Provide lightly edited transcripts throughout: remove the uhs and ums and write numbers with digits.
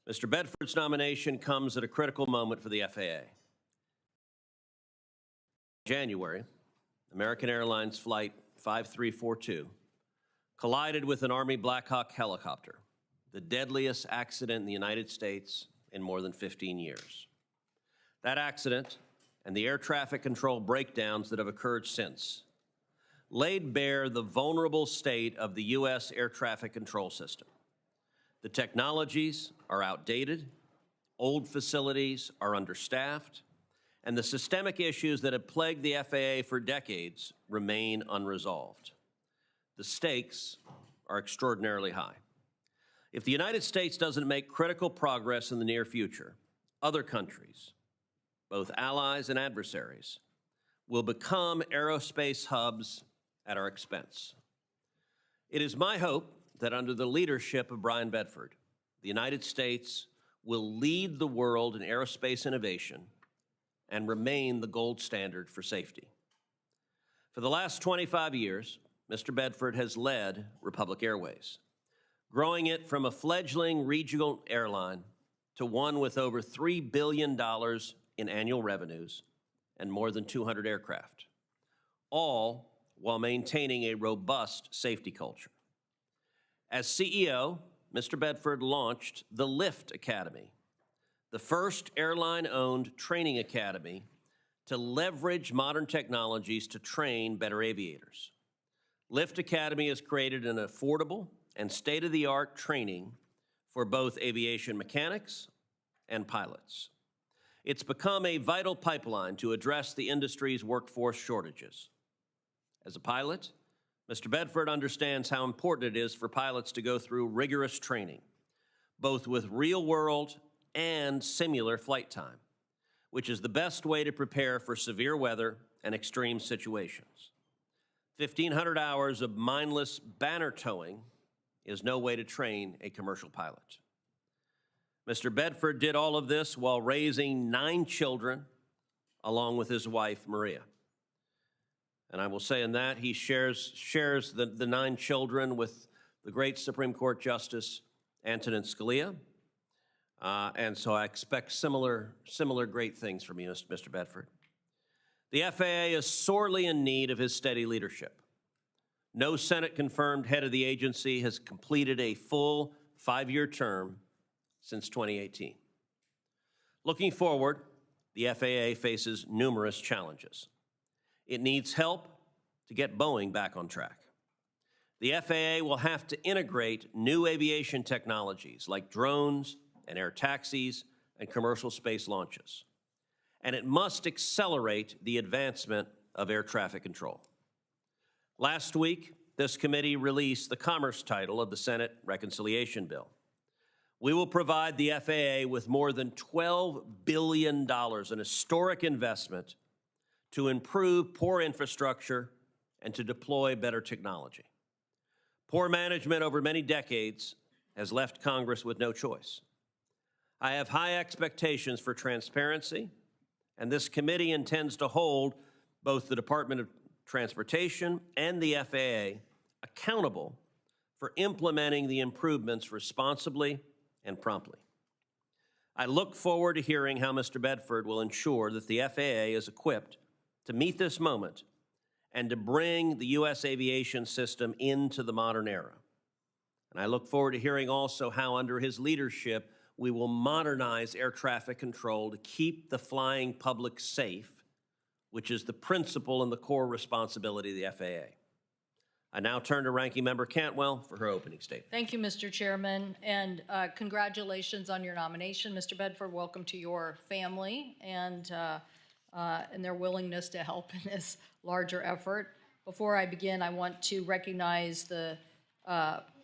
Mr. Bedford's nomination comes at a critical moment for the FAA. In January, American Airlines Flight 5342 collided with an Army Black Hawk helicopter, the deadliest accident in the United States in more than 15 years. That accident and the air traffic control breakdowns that have occurred since laid bare the vulnerable state of the U.S. air traffic control system. The technologies are outdated, old facilities are understaffed, and the systemic issues that have plagued the FAA for decades remain unresolved. The stakes are extraordinarily high. If the United States doesn't make critical progress in the near future, other countries, both allies and adversaries, will become aerospace hubs at our expense. It is my hope that under the leadership of Bryan Bedford, the United States will lead the world in aerospace innovation and remain the gold standard for safety. For the last 25 years, Mr. Bedford has led Republic Airways, growing it from a fledgling regional airline to one with over $3 billion in annual revenues and more than 200 aircraft, all while maintaining a robust safety culture. As CEO, Mr. Bedford launched the Lift Academy, the first airline-owned training academy to leverage modern technologies to train better aviators. Lift Academy has created an affordable and state-of-the-art training for both aviation mechanics and pilots. It's become a vital pipeline to address the industry's workforce shortages. As a pilot, Mr. Bedford understands how important it is for pilots to go through rigorous training, both with real-world and simular flight time, which is the best way to prepare for severe weather and extreme situations. 1,500 hours of mindless banner towing is no way to train a commercial pilot. Mr. Bedford did all of this while raising 9 children, along with his wife, Maria. And I will say in that he shares the 9 children with the great Supreme Court Justice Antonin Scalia. And so I expect similar great things from you, Mr. Bedford. The FAA is sorely in need of his steady leadership. No Senate-confirmed head of the agency has completed a full 5-year term since 2018. Looking forward, the FAA faces numerous challenges. It needs help to get Boeing back on track. The FAA will have to integrate new aviation technologies like drones and air taxis and commercial space launches. And it must accelerate the advancement of air traffic control. Last week, this committee released the Commerce title of the Senate Reconciliation Bill. We will provide the FAA with more than $12 billion, an historic investment, to improve poor infrastructure and to deploy better technology. Poor management over many decades has left Congress with no choice. I have high expectations for transparency, and this committee intends to hold both the Department of Transportation and the FAA accountable for implementing the improvements responsibly and promptly. I look forward to hearing how Mr. Bedford will ensure that the FAA is equipped to meet this moment and to bring the U.S. aviation system into the modern era. And I look forward to hearing also how, under his leadership, we will modernize air traffic control to keep the flying public safe, which is the principal and the core responsibility of the FAA. I now turn to Ranking Member Cantwell for her opening statement. Thank you, Mr. Chairman, and congratulations on your nomination. Mr. Bedford, welcome to your family and their willingness to help in this larger effort. Before I begin, I want to recognize the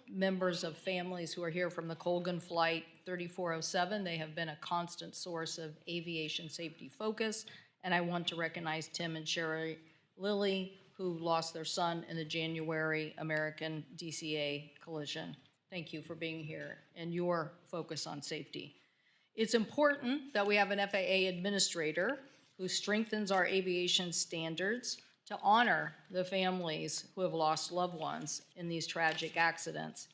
members of families who are here from the Colgan Flight 3407. They have been a constant source of aviation safety focus, and I want to recognize Tim and Sherry Lilly, who lost their son in the January American DCA collision. Thank you for being here and your focus on safety. It's important that we have an FAA Administrator who strengthens our aviation standards to honor the families who have lost loved ones in these tragic accidents.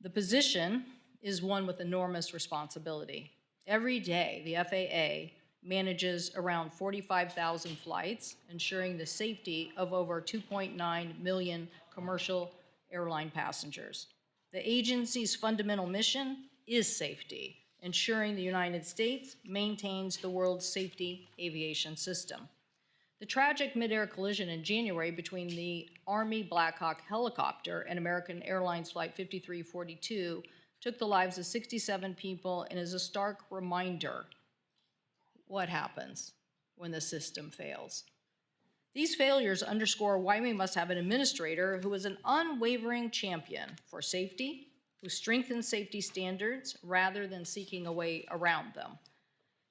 The position is one with enormous responsibility. Every day, the FAA manages around 45,000 flights, ensuring the safety of over 2.9 million commercial airline passengers. The agency's fundamental mission is safety, ensuring the United States maintains the world's safety aviation system. The tragic mid-air collision in January between the Army Black Hawk helicopter and American Airlines Flight 5342 took the lives of 67 people and is a stark reminder what happens when the system fails. These failures underscore why we must have an administrator who is an unwavering champion for safety, who strengthens safety standards rather than seeking a way around them.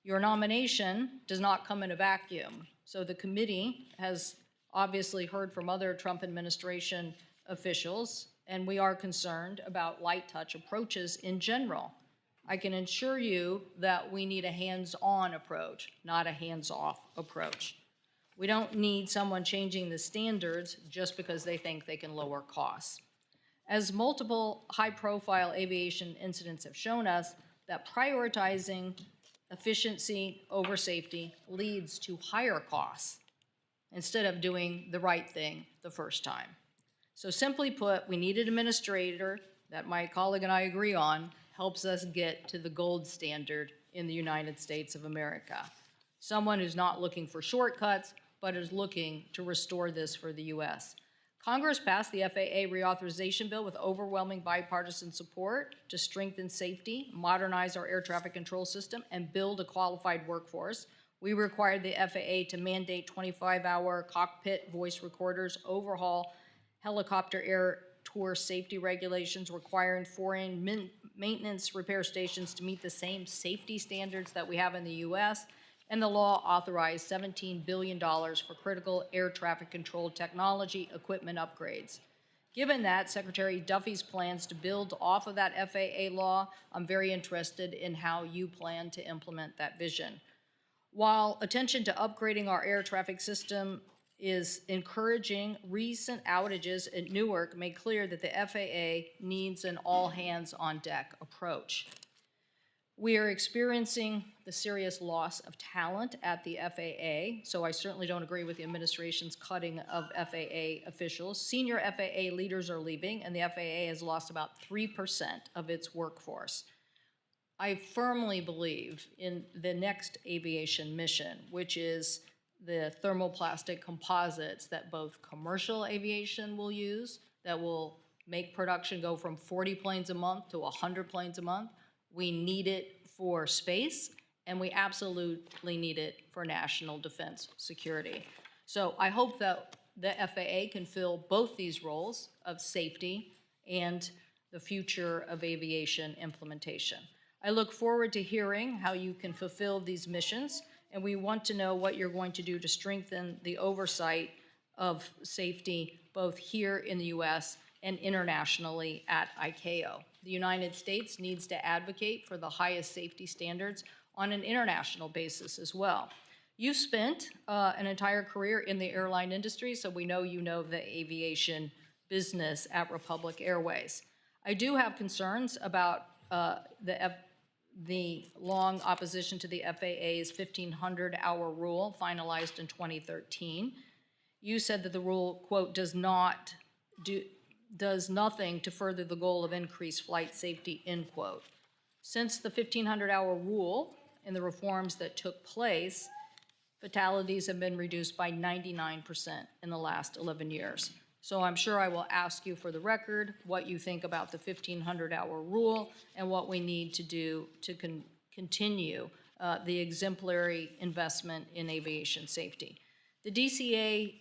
Your nomination does not come in a vacuum, so the committee has obviously heard from other Trump administration officials, and we are concerned about light touch approaches in general. I can assure you that we need a hands-on approach, not a hands-off approach. We don't need someone changing the standards just because they think they can lower costs. As multiple high-profile aviation incidents have shown us, that prioritizing efficiency over safety leads to higher costs instead of doing the right thing the first time. So simply put, we need an administrator that my colleague and I agree on helps us get to the gold standard in the United States of America. Someone who's not looking for shortcuts, but is looking to restore this for the U.S. Congress passed the FAA reauthorization bill with overwhelming bipartisan support to strengthen safety, modernize our air traffic control system, and build a qualified workforce. We required the FAA to mandate 25-hour cockpit voice recorders, overhaul helicopter air tour safety regulations, requiring foreign maintenance repair stations to meet the same safety standards that we have in the U.S., and the law authorized $17 billion for critical air traffic control technology equipment upgrades. Given that, Secretary Duffy's plans to build off of that FAA law, I'm very interested in how you plan to implement that vision. While attention to upgrading our air traffic system is encouraging, recent outages at Newark made clear that the FAA needs an all-hands-on-deck approach. We are experiencing the serious loss of talent at the FAA, so I certainly don't agree with the administration's cutting of FAA officials. Senior FAA leaders are leaving, and the FAA has lost about 3% of its workforce. I firmly believe in the next aviation mission, which is the thermoplastic composites that both commercial aviation will use, that will make production go from 40 planes a month to 100 planes a month. We need it for space, and we absolutely need it for national defense security. So I hope that the FAA can fill both these roles of safety and the future of aviation implementation. I look forward to hearing how you can fulfill these missions, and we want to know what you're going to do to strengthen the oversight of safety both here in the U.S. and internationally at ICAO. The United States needs to advocate for the highest safety standards on an international basis as well. You've spent an entire career in the airline industry, so we know you know the aviation business at Republic Airways. I do have concerns about the long opposition to the FAA's 1,500-hour rule finalized in 2013. You said that the rule, quote, does nothing to further the goal of increased flight safety, end quote. Since the 1,500-hour rule and the reforms that took place, fatalities have been reduced by 99% in the last 11 years. So I'm sure I will ask you for the record what you think about the 1,500-hour rule and what we need to do to continue the exemplary investment in aviation safety. The DCA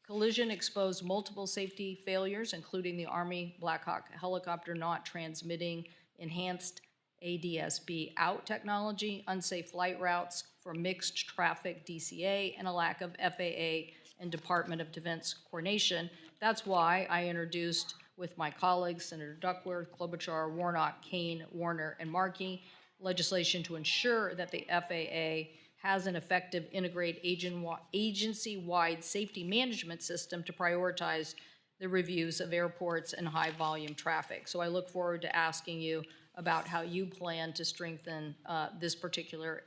collision exposed multiple safety failures, including the Army Black Hawk helicopter not transmitting enhanced ADS-B out technology, unsafe flight routes for mixed traffic DCA, and a lack of FAA and Department of Defense coordination. That's why I introduced, with my colleagues, Senator Duckworth, Klobuchar, Warnock, Kane, Warner, and Markey, legislation to ensure that the FAA has an effective integrated agency-wide safety management system to prioritize the reviews of airports and high-volume traffic. So I look forward to asking you about how you plan to strengthen this particular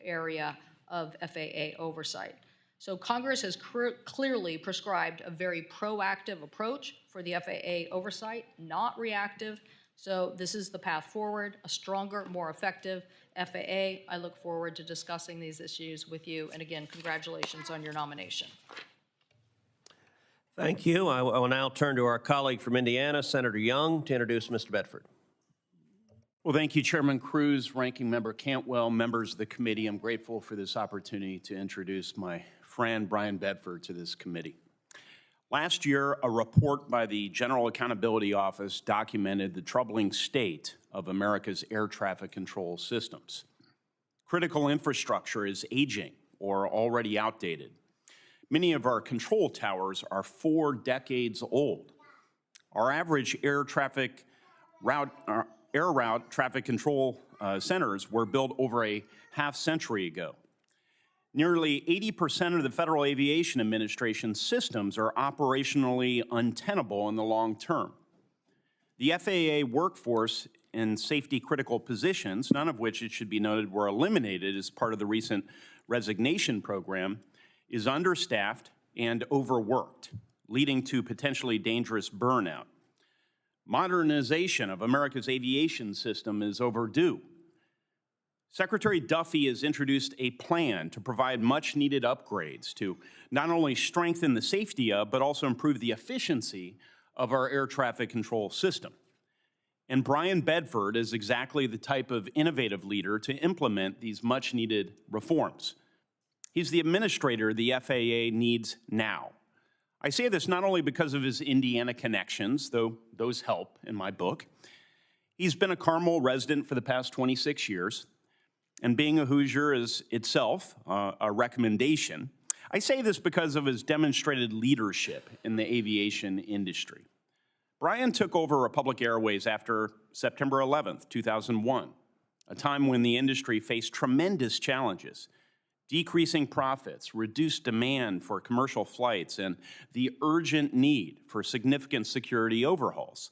area of FAA oversight. So Congress has clearly prescribed a very proactive approach for the FAA oversight, not reactive. So this is the path forward, a stronger, more effective FAA. I look forward to discussing these issues with you. And again, congratulations on your nomination. Thank you. I will now turn to our colleague from Indiana, Senator Young, to introduce Mr. Bedford. Well, thank you, Chairman Cruz, Ranking Member Cantwell, members of the committee. I'm grateful for this opportunity to introduce my friend Bryan Bedford to this committee. Last year, a report by the General Accountability Office documented the troubling state of America's air traffic control systems. Critical infrastructure is aging or already outdated. Many of our control towers are 4 decades old. Our average air route traffic control centers were built over a half-century ago. Nearly 80% of the Federal Aviation Administration systems are operationally untenable in the long term. The FAA workforce in safety-critical positions, none of which, it should be noted, were eliminated as part of the recent resignation program, is understaffed and overworked, leading to potentially dangerous burnout. Modernization of America's aviation system is overdue. Secretary Duffy has introduced a plan to provide much-needed upgrades to not only strengthen the safety of, but also improve the efficiency of our air traffic control system. And Bryan Bedford is exactly the type of innovative leader to implement these much-needed reforms. He's the administrator the FAA needs now. I say this not only because of his Indiana connections, though those help in my book. He's been a Carmel resident for the past 26 years. And being a Hoosier is itself a recommendation. I say this because of his demonstrated leadership in the aviation industry. Bryan took over Republic Airways after September 11th, 2001, a time when the industry faced tremendous challenges, decreasing profits, reduced demand for commercial flights, and the urgent need for significant security overhauls.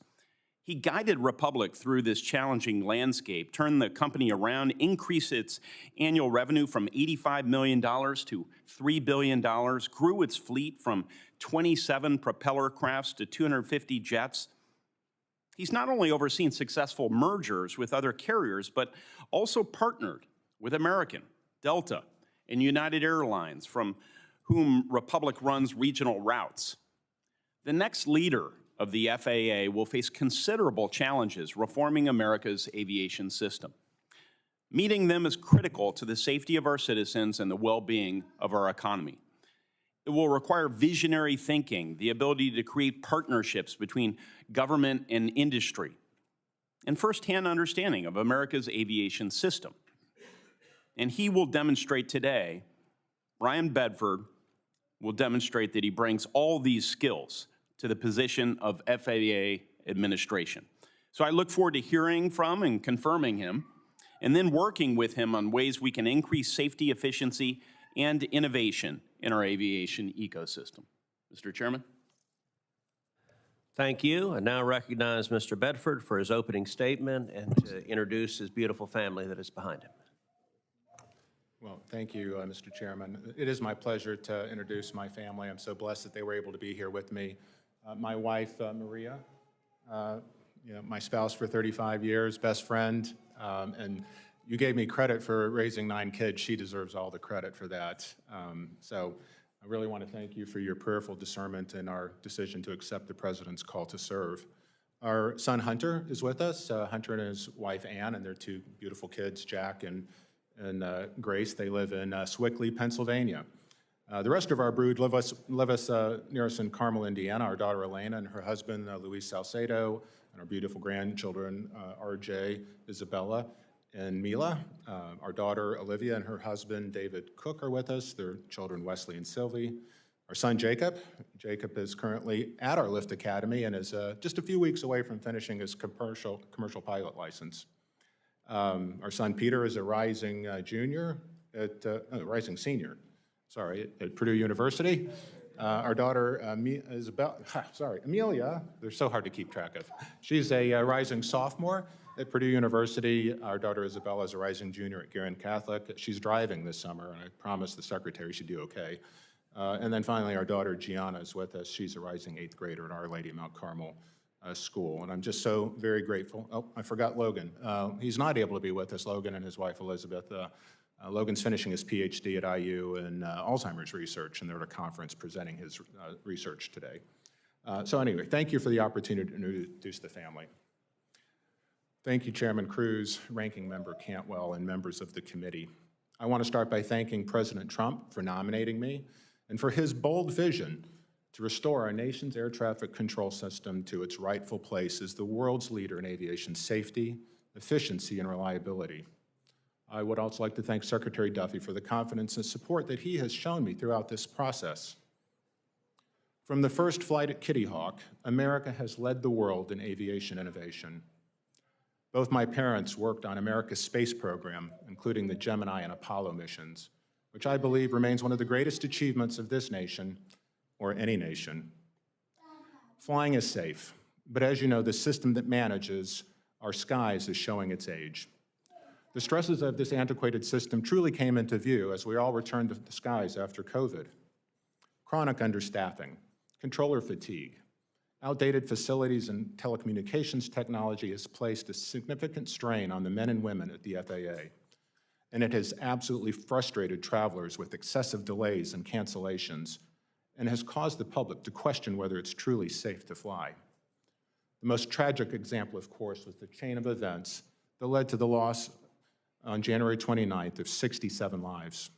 He guided Republic through this challenging landscape, turned the company around, increased its annual revenue from $85 million to $3 billion, grew its fleet from 27 propeller crafts to 250 jets. He's not only overseen successful mergers with other carriers, but also partnered with American, Delta, and United Airlines, from whom Republic runs regional routes. The next leader of the FAA will face considerable challenges reforming America's aviation system. Meeting them is critical to the safety of our citizens and the well-being of our economy. It will require visionary thinking, the ability to create partnerships between government and industry, and firsthand understanding of America's aviation system. And he will demonstrate today, Bryan Bedford will demonstrate that he brings all these skills to the position of FAA administration. So I look forward to hearing from and confirming him, and then working with him on ways we can increase safety, efficiency, and innovation in our aviation ecosystem. Mr. Chairman. Thank you. I now recognize Mr. Bedford for his opening statement and to introduce his beautiful family that is behind him. Well, thank you, Mr. Chairman. It is my pleasure to introduce my family. I'm so blessed that they were able to be here with me. My wife, Maria, my spouse for 35 years, best friend, and you gave me credit for raising 9 kids. She deserves all the credit for that. So I really want to thank you for your prayerful discernment in our decision to accept the President's call to serve. Our son, Hunter, is with us. Hunter and his wife, Ann, and their 2 beautiful kids, Jack and Grace. They live in Swickley, Pennsylvania. The rest of our brood live near us in Carmel, Indiana. Our daughter Elena and her husband Luis Salcedo, and our beautiful grandchildren RJ, Isabella, and Mila. Our daughter Olivia and her husband David Cook are with us. Their children Wesley and Sylvie. Our son Jacob. Jacob is currently at our Lift Academy and is just a few weeks away from finishing his commercial pilot license. Our son Peter is a rising rising senior. At Purdue University. Our daughter Amelia, they're so hard to keep track of. She's a rising sophomore At Purdue University, our daughter Isabella is a rising junior at Guerin Catholic. She's driving this summer, and I promised the secretary she'd do okay. And then finally, our daughter Gianna is with us. She's a rising 8th grader at Our Lady of Mount Carmel School. And I'm just so very grateful. Oh, I forgot Logan. He's not able to be with us, Logan and his wife Elizabeth. Logan's finishing his PhD at IU in Alzheimer's research, and they're at a conference presenting his research today. So anyway, thank you for the opportunity to introduce the family. Thank you, Chairman Cruz, Ranking Member Cantwell, and members of the committee. I want to start by thanking President Trump for nominating me and for his bold vision to restore our nation's air traffic control system to its rightful place as the world's leader in aviation safety, efficiency, and reliability. I would also like to thank Secretary Duffy for the confidence and support that he has shown me throughout this process. From the first flight at Kitty Hawk, America has led the world in aviation innovation. Both my parents worked on America's space program, including the Gemini and Apollo missions, which I believe remains one of the greatest achievements of this nation or any nation. Flying is safe, but as you know, the system that manages our skies is showing its age. The stresses of this antiquated system truly came into view as we all returned to the skies after COVID. Chronic understaffing, controller fatigue, outdated facilities and telecommunications technology has placed a significant strain on the men and women at the FAA, and it has absolutely frustrated travelers with excessive delays and cancellations, and has caused the public to question whether it's truly safe to fly. The most tragic example, of course, was the chain of events that led to the loss on January 29th of 67 lives.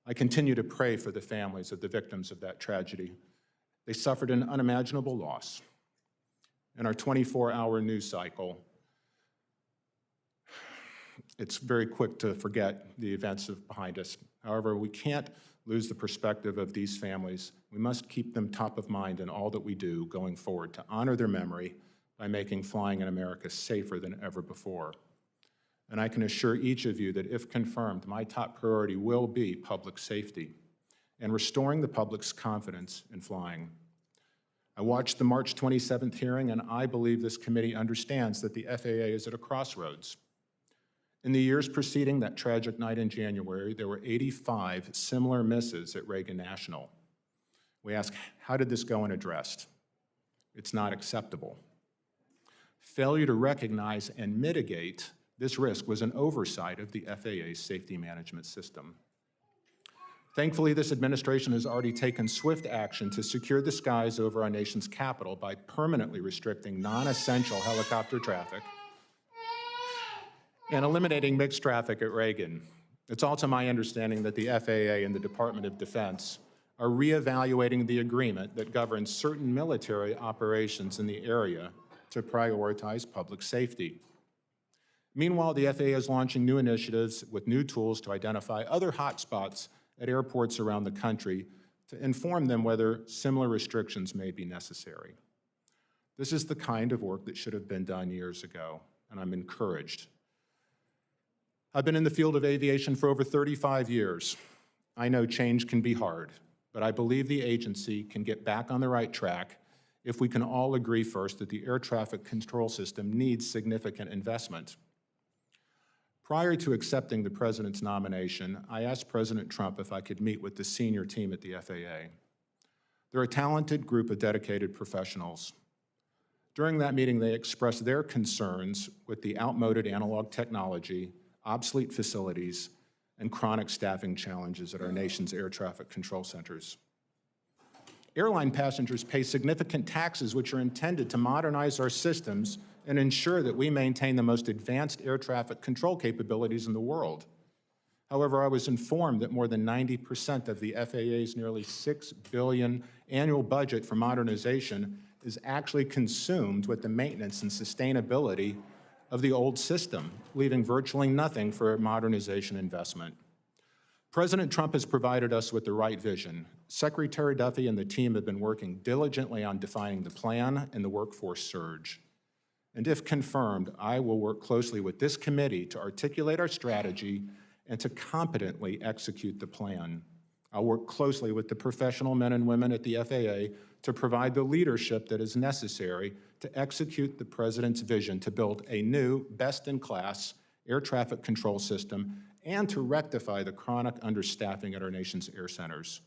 I continue to pray for the families of the victims of that tragedy. They suffered an unimaginable loss. In our 24-hour news cycle, it's very quick to forget the events behind us. However, we can't lose the perspective of these families. We must keep them top of mind in all that we do going forward to honor their memory by making flying in America safer than ever before. And I can assure each of you that if confirmed, my top priority will be public safety and restoring the public's confidence in flying. I watched the March 27th hearing, and I believe this committee understands that the FAA is at a crossroads. In the years preceding that tragic night in January, there were 85 similar misses at Reagan National. We ask, how did this go unaddressed? It's not acceptable. Failure to recognize and mitigate this risk was an oversight of the FAA's safety management system. Thankfully, this administration has already taken swift action to secure the skies over our nation's capital by permanently restricting non-essential helicopter traffic and eliminating mixed traffic at Reagan. It's also my understanding that the FAA and the Department of Defense are reevaluating the agreement that governs certain military operations in the area to prioritize public safety. Meanwhile, the FAA is launching new initiatives with new tools to identify other hotspots at airports around the country to inform them whether similar restrictions may be necessary. This is the kind of work that should have been done years ago, and I'm encouraged. I've been in the field of aviation for over 35 years. I know change can be hard, but I believe the agency can get back on the right track if we can all agree first that the air traffic control system needs significant investment. Prior to accepting the President's nomination, I asked President Trump if I could meet with the senior team at the FAA. They're a talented group of dedicated professionals. During that meeting, they expressed their concerns with the outmoded analog technology, obsolete facilities, and chronic staffing challenges at our nation's air traffic control centers. Airline passengers pay significant taxes which are intended to modernize our systems and ensure that we maintain the most advanced air traffic control capabilities in the world. However, I was informed that more than 90% of the FAA's nearly $6 billion annual budget for modernization is actually consumed with the maintenance and sustainability of the old system, leaving virtually nothing for modernization investment. President Trump has provided us with the right vision. Secretary Duffy and the team have been working diligently on defining the plan and the workforce surge. And if confirmed, I will work closely with this committee to articulate our strategy and to competently execute the plan. I'll work closely with the professional men and women at the FAA to provide the leadership that is necessary to execute the President's vision to build a new, best-in-class air traffic control system and to rectify the chronic understaffing at our nation's air centers.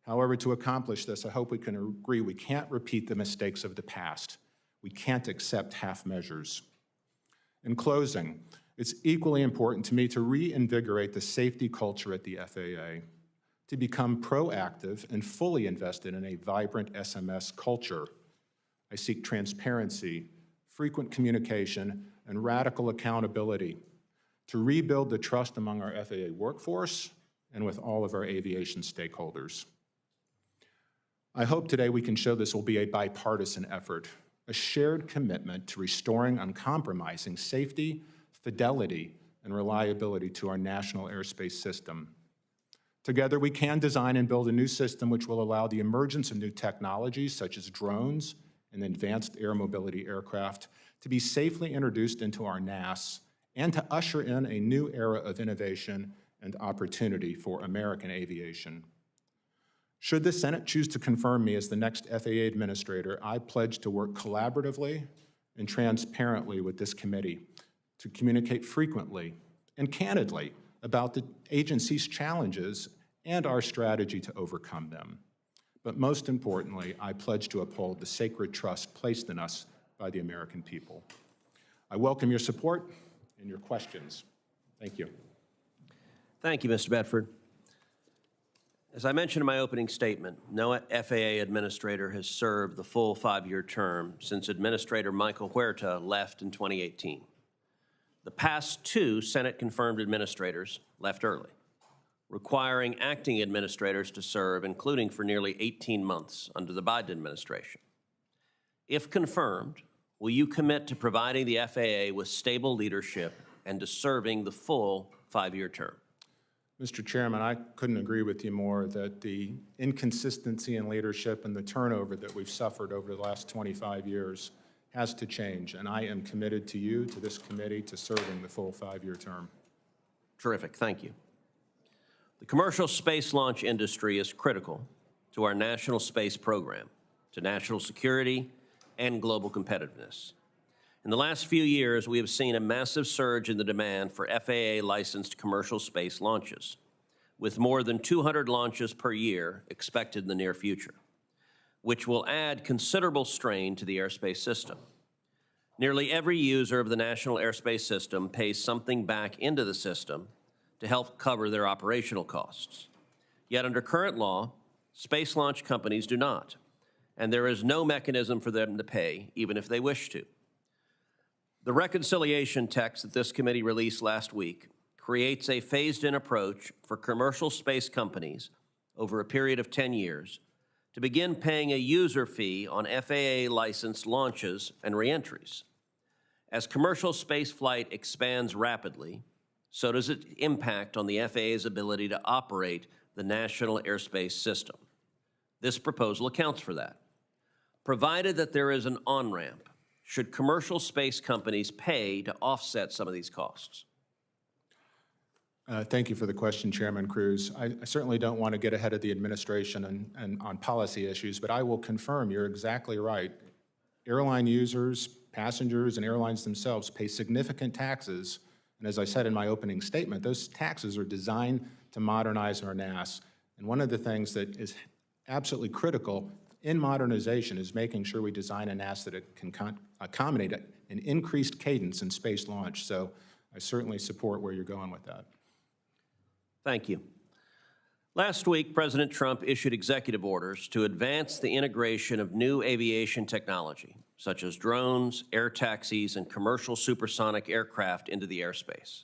However, to accomplish this, I hope we can agree we can't repeat the mistakes of the past. We can't accept half measures. In closing, it's equally important to me to reinvigorate the safety culture at the FAA, to become proactive and fully invested in a vibrant SMS culture. I seek transparency, frequent communication, and radical accountability to rebuild the trust among our FAA workforce and with all of our aviation stakeholders. I hope today we can show this will be a bipartisan effort, a shared commitment to restoring uncompromising safety, fidelity, and reliability to our national airspace system. Together, we can design and build a new system which will allow the emergence of new technologies such as drones and advanced air mobility aircraft to be safely introduced into our NAS and to usher in a new era of innovation and opportunity for American aviation. Should the Senate choose to confirm me as the next FAA Administrator, I pledge to work collaboratively and transparently with this committee to communicate frequently and candidly about the agency's challenges and our strategy to overcome them. But most importantly, I pledge to uphold the sacred trust placed in us by the American people. I welcome your support and your questions. Thank you. Thank you, Mr. Bedford. As I mentioned in my opening statement, no FAA administrator has served the full 5-year term since Administrator Michael Huerta left in 2018. The past 2 Senate-confirmed administrators left early, requiring acting administrators to serve, including for nearly 18 months under the Biden administration. If confirmed, will you commit to providing the FAA with stable leadership and to serving the full 5-year term? Mr. Chairman, I couldn't agree with you more that the inconsistency in leadership and the turnover that we've suffered over the last 25 years has to change, and I am committed to you, to this committee, to serving the full 5-year term. Terrific, thank you. The commercial space launch industry is critical to our national space program, to national security and global competitiveness. In the last few years, we have seen a massive surge in the demand for FAA-licensed commercial space launches, with more than 200 launches per year expected in the near future, which will add considerable strain to the airspace system. Nearly every user of the National Airspace System pays something back into the system to help cover their operational costs. Yet under current law, space launch companies do not, and there is no mechanism for them to pay, even if they wish to. The reconciliation text that this committee released last week creates a phased-in approach for commercial space companies over a period of 10 years to begin paying a user fee on FAA-licensed launches and reentries. As commercial spaceflight expands rapidly, so does it impact on the FAA's ability to operate the national airspace system. This proposal accounts for that. Provided that there is an on-ramp, should commercial space companies pay to offset some of these costs? Thank you for the question, Chairman Cruz. I certainly don't want to get ahead of the administration and on policy issues, but I will confirm you're exactly right. Airline users, passengers, and airlines themselves pay significant taxes, and as I said in my opening statement, those taxes are designed to modernize our NAS. And one of the things that is absolutely critical in modernization is making sure we design a NAS that it can accommodate an increased cadence in space launch. So I certainly support where you're going with that. Thank you. Last week, President Trump issued executive orders to advance the integration of new aviation technology, such as drones, air taxis, and commercial supersonic aircraft into the airspace.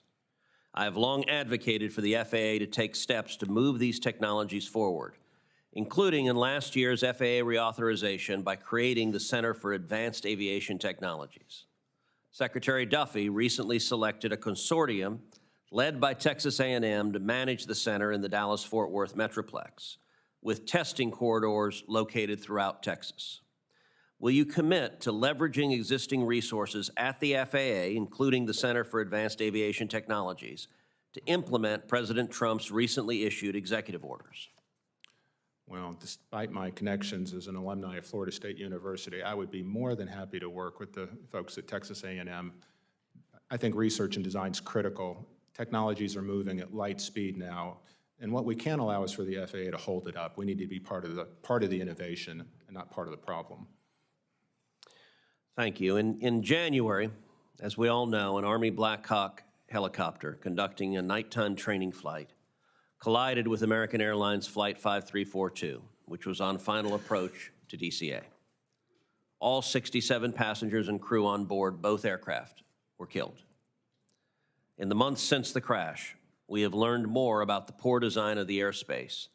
I have long advocated for the FAA to take steps to move these technologies forward, including in last year's FAA reauthorization by creating the Center for Advanced Aviation Technologies. Secretary Duffy recently selected a consortium led by Texas A&M to manage the center in the Dallas-Fort Worth Metroplex, with testing corridors located throughout Texas. Will you commit to leveraging existing resources at the FAA, including the Center for Advanced Aviation Technologies, to implement President Trump's recently issued executive orders? well, despite my connections as an alumni of Florida State University, I would be more than happy to work with the folks at Texas A&M. I think research and design is critical. Technologies are moving at light speed now, and what we can't allow is for the FAA to hold it up. We need to be part of the innovation and not part of the problem. Thank you. In January, as we all know, an Army Black Hawk helicopter conducting a nighttime training flight collided with American Airlines Flight 5342, which was on final approach to DCA. All 67 passengers and crew on board both aircraft were killed. In the months since the crash, we have learned more about the poor design of the airspace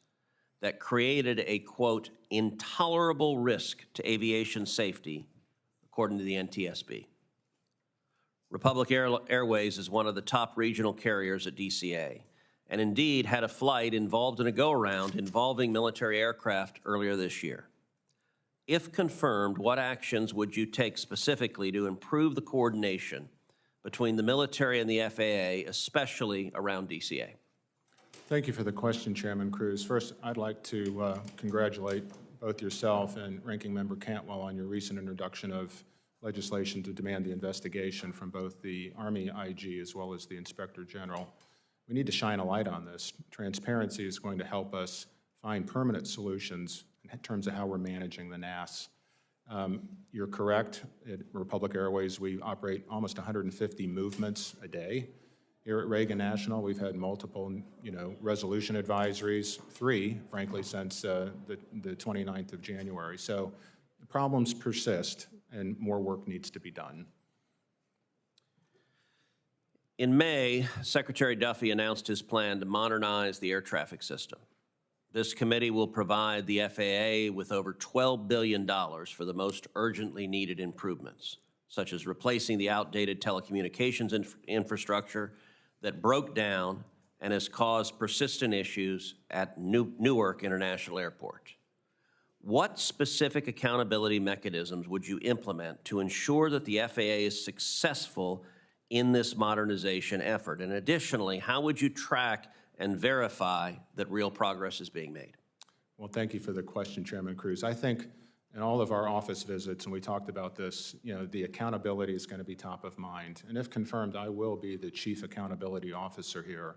that created a, quote, intolerable risk to aviation safety, according to the NTSB. Republic Airways is one of the top regional carriers at DCA, and indeed had a flight involved in a go-around involving military aircraft earlier this year. If confirmed, what actions would you take specifically to improve the coordination between the military and the FAA, especially around DCA? Thank you for the question, Chairman Cruz. First, I'd like to congratulate both yourself and Ranking Member Cantwell on your recent introduction of legislation to demand the investigation from both the Army IG as well as the Inspector General. We need to shine a light on this. Transparency is going to help us find permanent solutions in terms of how we're managing the NAS. You're correct. At Republic Airways, we operate almost 150 movements a day. Here at Reagan National, we've had multiple, resolution advisories, 3, frankly, since the 29th of January. So the problems persist, and more work needs to be done. In May, Secretary Duffy announced his plan to modernize the air traffic system. This committee will provide the FAA with over $12 billion for the most urgently needed improvements, such as replacing the outdated telecommunications infrastructure that broke down and has caused persistent issues at Newark International Airport. What specific accountability mechanisms would you implement to ensure that the FAA is successful in this modernization effort? And additionally, how would you track and verify that real progress is being made? Well, thank you for the question, Chairman Cruz. I think in all of our office visits, and we talked about this, the accountability is going to be top of mind. And if confirmed, I will be the Chief Accountability Officer here.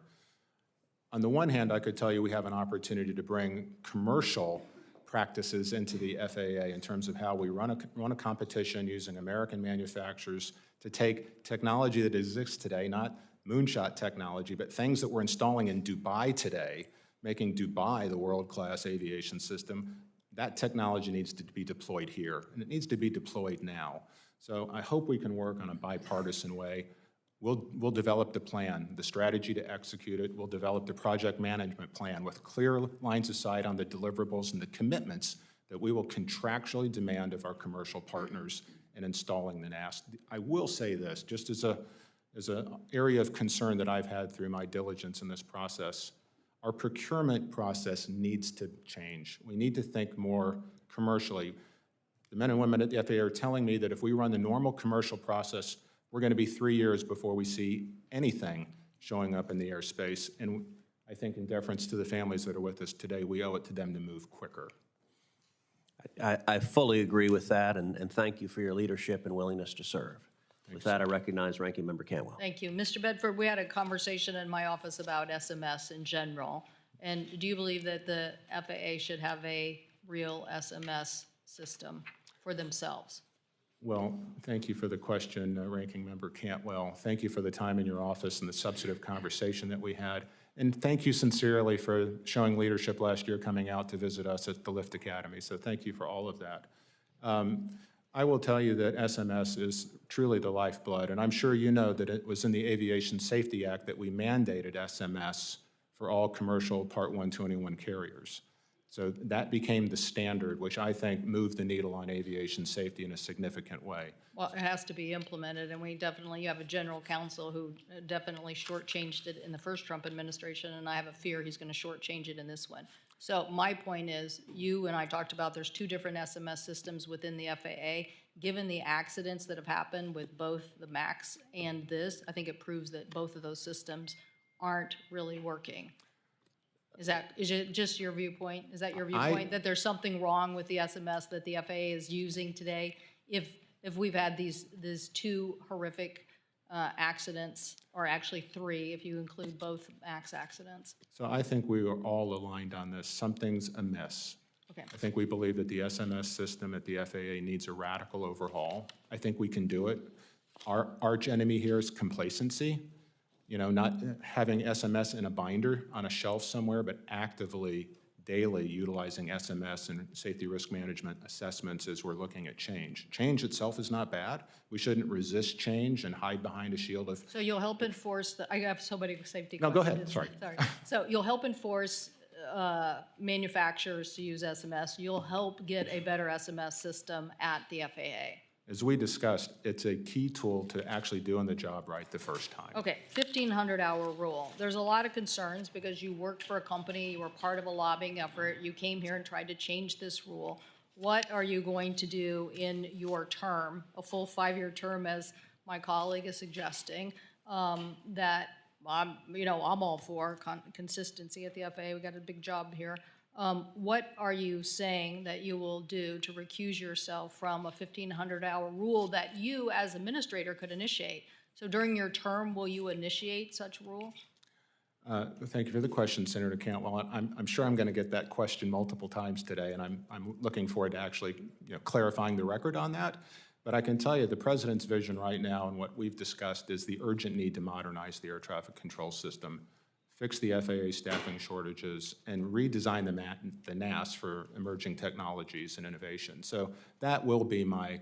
On the one hand, I could tell you we have an opportunity to bring commercial practices into the FAA in terms of how we run a competition using American manufacturers to take technology that exists today, not moonshot technology, but things that we're installing in Dubai today, making Dubai the world-class aviation system. That technology needs to be deployed here, and it needs to be deployed now. So I hope we can work on a bipartisan way. We'll develop the plan, the strategy to execute it. We'll develop the project management plan with clear lines of sight on the deliverables and the commitments that we will contractually demand of our commercial partners in installing the NAS. I will say this, just as an area of concern that I've had through my diligence in this process, our procurement process needs to change. We need to think more commercially. The men and women at the FAA are telling me that if we run the normal commercial process, we're going to be 3 years before we see anything showing up in the airspace. And I think in deference to the families that are with us today, we owe it to them to move quicker. I fully agree with that, and thank you for your leadership and willingness to serve. With that, I recognize Ranking Member Cantwell. Thank you. Mr. Bedford, we had a conversation in my office about SMS in general. And do you believe that the FAA should have a real SMS system for themselves? Well, thank you for the question, Ranking Member Cantwell. Thank you for the time in your office and the substantive conversation that we had. And thank you sincerely for showing leadership last year coming out to visit us at the Lift Academy. So thank you for all of that. I will tell you that SMS is truly the lifeblood, and I'm sure you know that it was in the Aviation Safety Act that we mandated SMS for all commercial Part 121 carriers. So that became the standard, which I think moved the needle on aviation safety in a significant way. Well, it has to be implemented, and you have a general counsel who definitely shortchanged it in the first Trump administration, and I have a fear he's going to shortchange it in this one. So my point is, you and I talked about there's 2 different SMS systems within the FAA. Given the accidents that have happened with both the MAX and this, I think it proves that both of those systems aren't really working. Is it just your viewpoint? Is that your viewpoint, that there's something wrong with the SMS that the FAA is using today? If we've had these two horrific accidents, or actually three, if you include both MAX accidents? So I think we are all aligned on this. Something's amiss. Okay. I think we believe that the SMS system at the FAA needs a radical overhaul. I think we can do it. Our arch enemy here is complacency. You know, not having SMS in a binder on a shelf somewhere, but actively, daily utilizing SMS and safety risk management assessments as we're looking at change. Change itself is not bad. We shouldn't resist change and hide behind a shield of. So you'll help enforce I have so many safety questions. No, go ahead, sorry. So you'll help enforce manufacturers to use SMS. You'll help get a better SMS system at the FAA. As we discussed, it's a key tool to actually doing the job right the first time. Okay, 1,500-hour rule. There's a lot of concerns because you worked for a company, you were part of a lobbying effort, you came here and tried to change this rule. What are you going to do in your term, a full 5-year term, as my colleague is suggesting, that I'm all for consistency at the FAA. We got a big job here. What are you saying that you will do to recuse yourself from a 1,500-hour rule that you, as administrator, could initiate? So during your term, will you initiate such rule? Thank you for the question, Senator Cantwell. I'm sure I'm going to get that question multiple times today, and I'm looking forward to actually clarifying the record on that. But I can tell you the President's vision right now and what we've discussed is the urgent need to modernize the air traffic control system, fix the FAA staffing shortages, and redesign the NAS for emerging technologies and innovation. So that will be my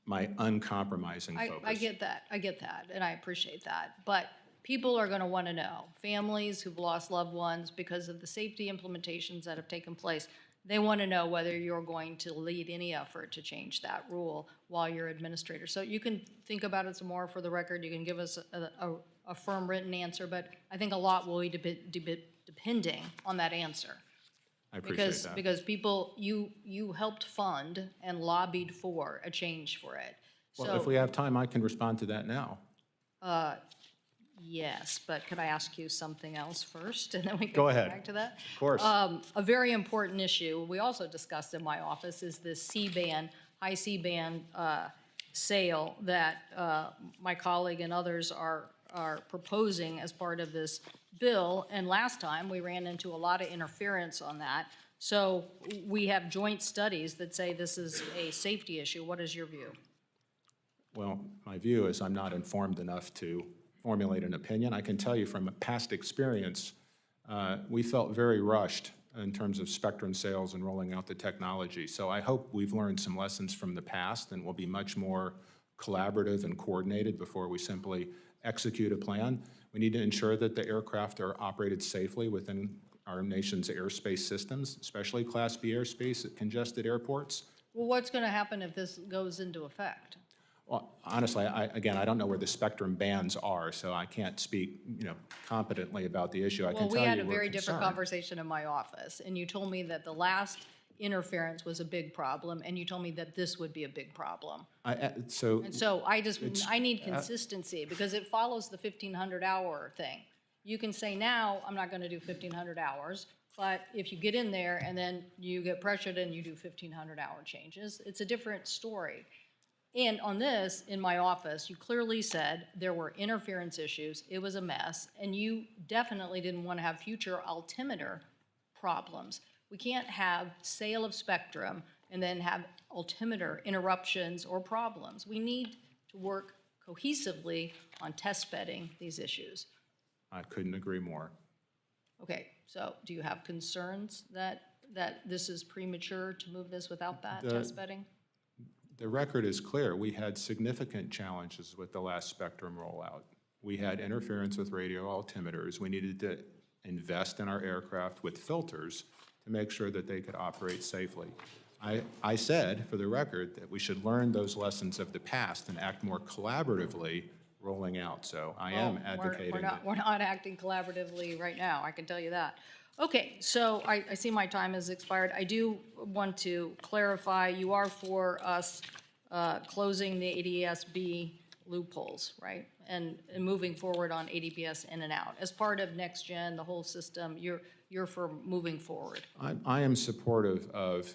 uncompromising focus. I get that, and I appreciate that. But people are going to want to know, families who've lost loved ones because of the safety implementations that have taken place, they want to know whether you're going to lead any effort to change that rule while you're administrator. So you can think about it some more. For the record, you can give us a firm written answer, but I think a lot will be depending on that answer. I appreciate that. Because people, you helped fund and lobbied for a change for it. Well, so, if we have time, I can respond to that now. Yes, but could I ask you something else first, and then we can Go go ahead. back to that? Of course. A very important issue we also discussed in my office is this C-band, high C-band sale that my colleague and others are proposing as part of this bill. And last time we ran into a lot of interference on that. So we have joint studies that say this is a safety issue. What is your view? Well, my view is I'm not informed enough to formulate an opinion. I can tell you from past experience, we felt very rushed in terms of spectrum sales and rolling out the technology. So I hope we've learned some lessons from the past and will be much more collaborative and coordinated before we simply execute a plan. We need to ensure that the aircraft are operated safely within our nation's airspace systems, especially Class B airspace at congested airports. Well, what's going to happen if this goes into effect? Well, honestly, again, I don't know where the spectrum bands are, so I can't speak, competently about the issue. I can tell you we had a we're very different concerned. conversation in my office, and you told me that the last interference was a big problem, and you told me that this would be a big problem. So And so I need consistency, because it follows the 1,500-hour thing. You can say now, I'm not going to do 1,500 hours, but if you get in there and then you get pressured and you do 1,500-hour changes, it's a different story. And on this, in my office, you clearly said there were interference issues, it was a mess, and you definitely didn't want to have future altimeter problems. We can't have sale of spectrum and then have altimeter interruptions or problems. We need to work cohesively on test bedding these issues. I couldn't agree more. Okay, so do you have concerns that this is premature to move this without that test bedding? The record is clear. We had significant challenges with the last spectrum rollout. We had interference with radio altimeters. We needed to invest in our aircraft with filters to make sure that they could operate safely. I said, for the record, that we should learn those lessons of the past and act more collaboratively rolling out. So I am advocating We're not acting collaboratively right now, I can tell you that. Okay, so I see my time has expired. I do want to clarify, you are for us closing the ADS-B loopholes, right? and moving forward on ADBS in and out. As part of Next Gen, the whole system, you're for moving forward. I am supportive of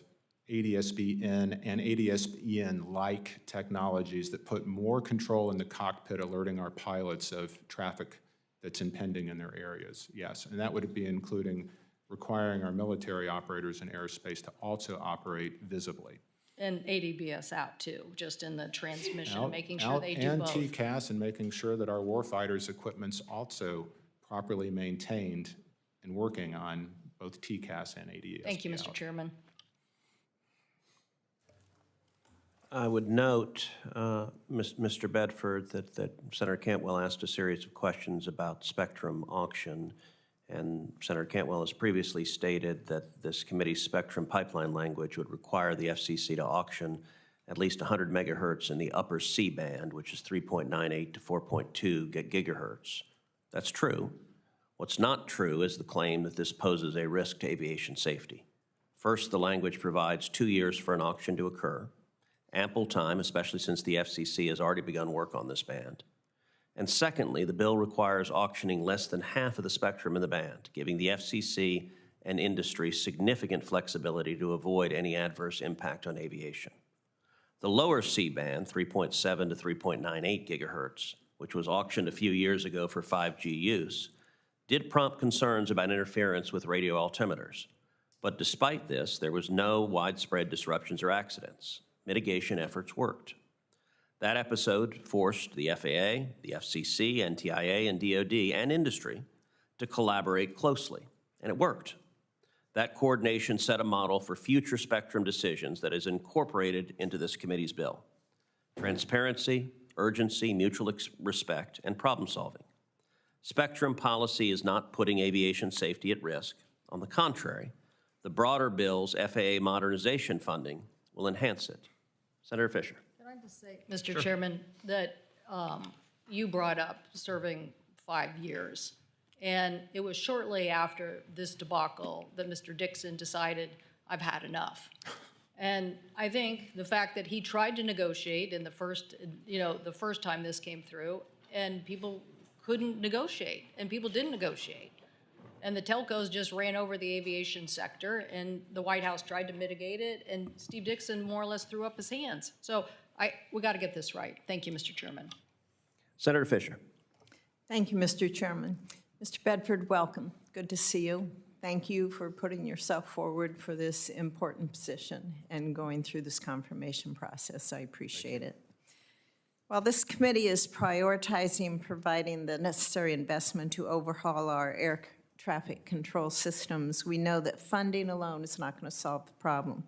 ADS-B-in and ADS-B-in-like technologies that put more control in the cockpit, alerting our pilots of traffic that's impending in their areas, yes. And that would be including requiring our military operators in aerospace to also operate visibly. And ADBS out too, just in the transmission, making sure they do and both. TCAS, and making sure that our warfighters' equipment's also properly maintained and working on both TCAS and ADS. Thank you, Mr. Chairman. I would note, Mr. Bedford, that Senator Cantwell asked a series of questions about spectrum auction, and Senator Cantwell has previously stated that this committee's spectrum pipeline language would require the FCC to auction at least 100 megahertz in the upper C-band, which is 3.98 to 4.2 gigahertz. That's true. What's not true is the claim that this poses a risk to aviation safety. First, the language provides 2 years for an auction to occur, ample time, especially since the FCC has already begun work on this band. And secondly, the bill requires auctioning less than half of the spectrum in the band, giving the FCC and industry significant flexibility to avoid any adverse impact on aviation. The lower C-band, 3.7 to 3.98 gigahertz, which was auctioned a few years ago for 5G use, did prompt concerns about interference with radio altimeters. But despite this, there was no widespread disruptions or accidents. Mitigation efforts worked. That episode forced the FAA, the FCC, NTIA, and DoD, and industry to collaborate closely, and it worked. That coordination set a model for future spectrum decisions that is incorporated into this committee's bill. Transparency, urgency, mutual respect, and problem solving. Spectrum policy is not putting aviation safety at risk. On the contrary, the broader bill's FAA modernization funding will enhance it. Senator Fisher. Can I just say, Mr. Chairman, that you brought up serving 5 years, and it was shortly after this debacle that Mr. Dixon decided, I've had enough. And I think the fact that he tried to negotiate in the first time this came through, and people couldn't negotiate, and people didn't negotiate. And the telcos just ran over the aviation sector, and the White House tried to mitigate it, and Steve Dixon more or less threw up his hands. So we got to get this right. Thank you, Mr. Chairman. Senator Fisher. Thank you, Mr. Chairman. Mr. Bedford, welcome. Good to see you. Thank you for putting yourself forward for this important position and going through this confirmation process. I appreciate it. While this committee is prioritizing providing the necessary investment to overhaul our air traffic control systems, we know that funding alone is not going to solve the problem.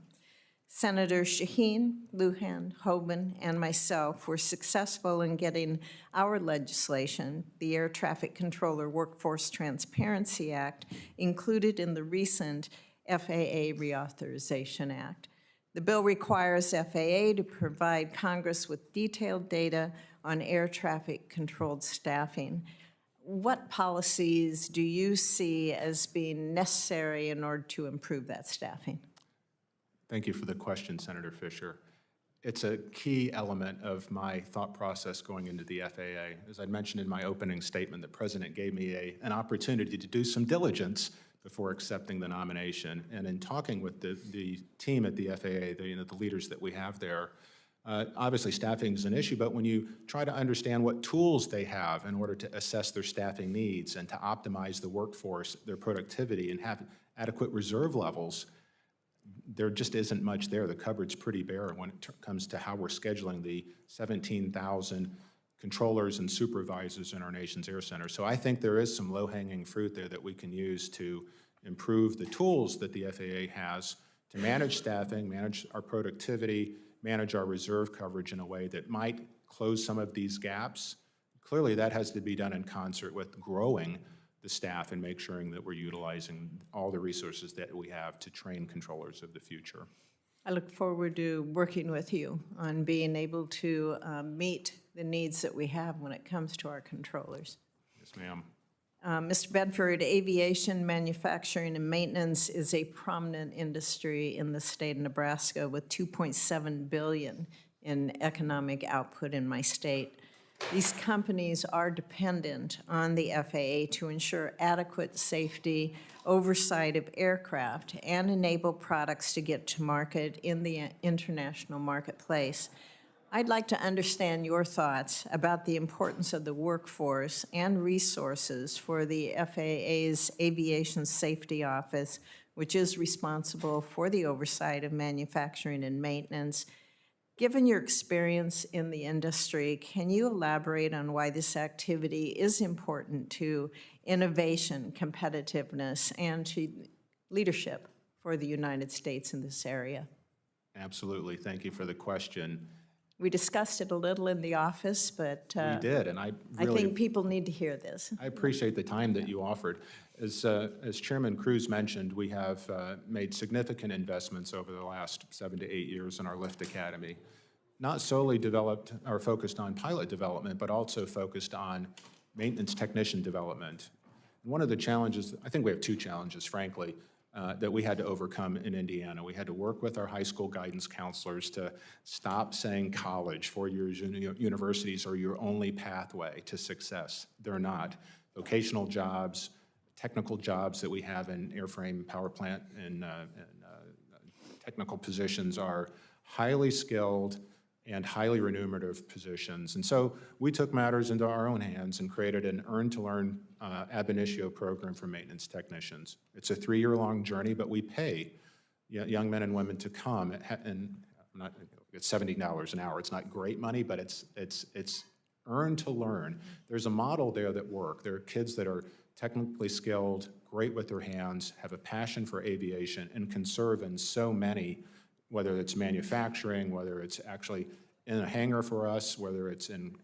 Senator Shaheen, Lujan, Hoban, and myself were successful in getting our legislation, the Air Traffic Controller Workforce Transparency Act, included in the recent FAA Reauthorization Act. The bill requires FAA to provide Congress with detailed data on air traffic controlled staffing. What policies do you see as being necessary in order to improve that staffing? Thank you for the question, Senator Fisher. It's a key element of my thought process going into the FAA. As I mentioned in my opening statement, the President gave me an opportunity to do some diligence before accepting the nomination. And in talking with the team at the FAA, the leaders that we have there, obviously staffing is an issue, but when you try to understand what tools they have in order to assess their staffing needs and to optimize the workforce, their productivity, and have adequate reserve levels, there just isn't much there. The cupboard's pretty bare when it comes to how we're scheduling the 17,000 controllers and supervisors in our nation's air center. So I think there is some low-hanging fruit there that we can use to improve the tools that the FAA has to manage staffing, manage our productivity, manage our reserve coverage in a way that might close some of these gaps. Clearly, that has to be done in concert with growing the staff and make sure that we're utilizing all the resources that we have to train controllers of the future. I look forward to working with you on being able to meet the needs that we have when it comes to our controllers. Yes, ma'am. Mr. Bedford, aviation, manufacturing, and maintenance is a prominent industry in the state of Nebraska with $2.7 billion in economic output in my state. These companies are dependent on the FAA to ensure adequate safety, oversight of aircraft, and enable products to get to market in the international marketplace. I'd like to understand your thoughts about the importance of the workforce and resources for the FAA's Aviation Safety Office, which is responsible for the oversight of manufacturing and maintenance. Given your experience in the industry, can you elaborate on why this activity is important to innovation, competitiveness, and to leadership for the United States in this area? Absolutely. Thank you for the question. We discussed it a little in the office, but We did, and I think people need to hear this. I appreciate the time that you offered. As Chairman Cruz mentioned, we have made significant investments over the last 7 to 8 years in our Lift Academy, not solely developed or focused on pilot development, but also focused on maintenance technician development. And one of the challenges, I think we have two challenges, frankly, that we had to overcome in Indiana. We had to work with our high school guidance counselors to stop saying college, 4 years universities are your only pathway to success. They're not. Vocational jobs, technical jobs that we have in airframe, power plant, and technical positions are highly skilled and highly remunerative positions. And so we took matters into our own hands and created an earn-to-learn ab initio program for maintenance technicians. It's a 3-year-long journey, but we pay young men and women to come, and it's $70 an hour. It's not great money, but it's earn to learn. There's a model there that works. There are kids that are technically skilled, great with their hands, have a passion for aviation, and can serve in so many, whether it's manufacturing, whether it's actually in a hangar for us, whether it's in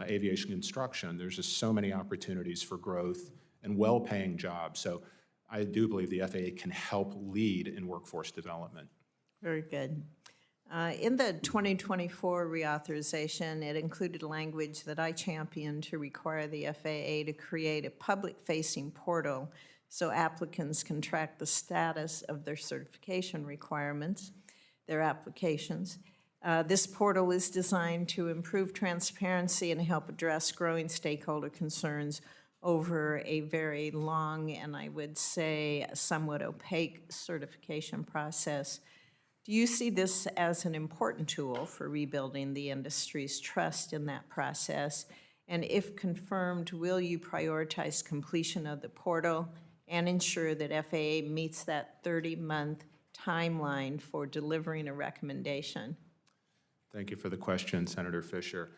aviation construction. There's just so many opportunities for growth and well-paying jobs. So I do believe the FAA can help lead in workforce development. Very good. In the 2024 reauthorization, it included language that I championed to require the FAA to create a public-facing portal so applicants can track the status of their certification requirements, their applications. This portal is designed to improve transparency and help address growing stakeholder concerns over a very long and I would say somewhat opaque certification process. Do you see this as an important tool for rebuilding the industry's trust in that process? And if confirmed, will you prioritize completion of the portal and ensure that FAA meets that 30-month timeline for delivering a recommendation? Thank you for the question, Senator Fisher.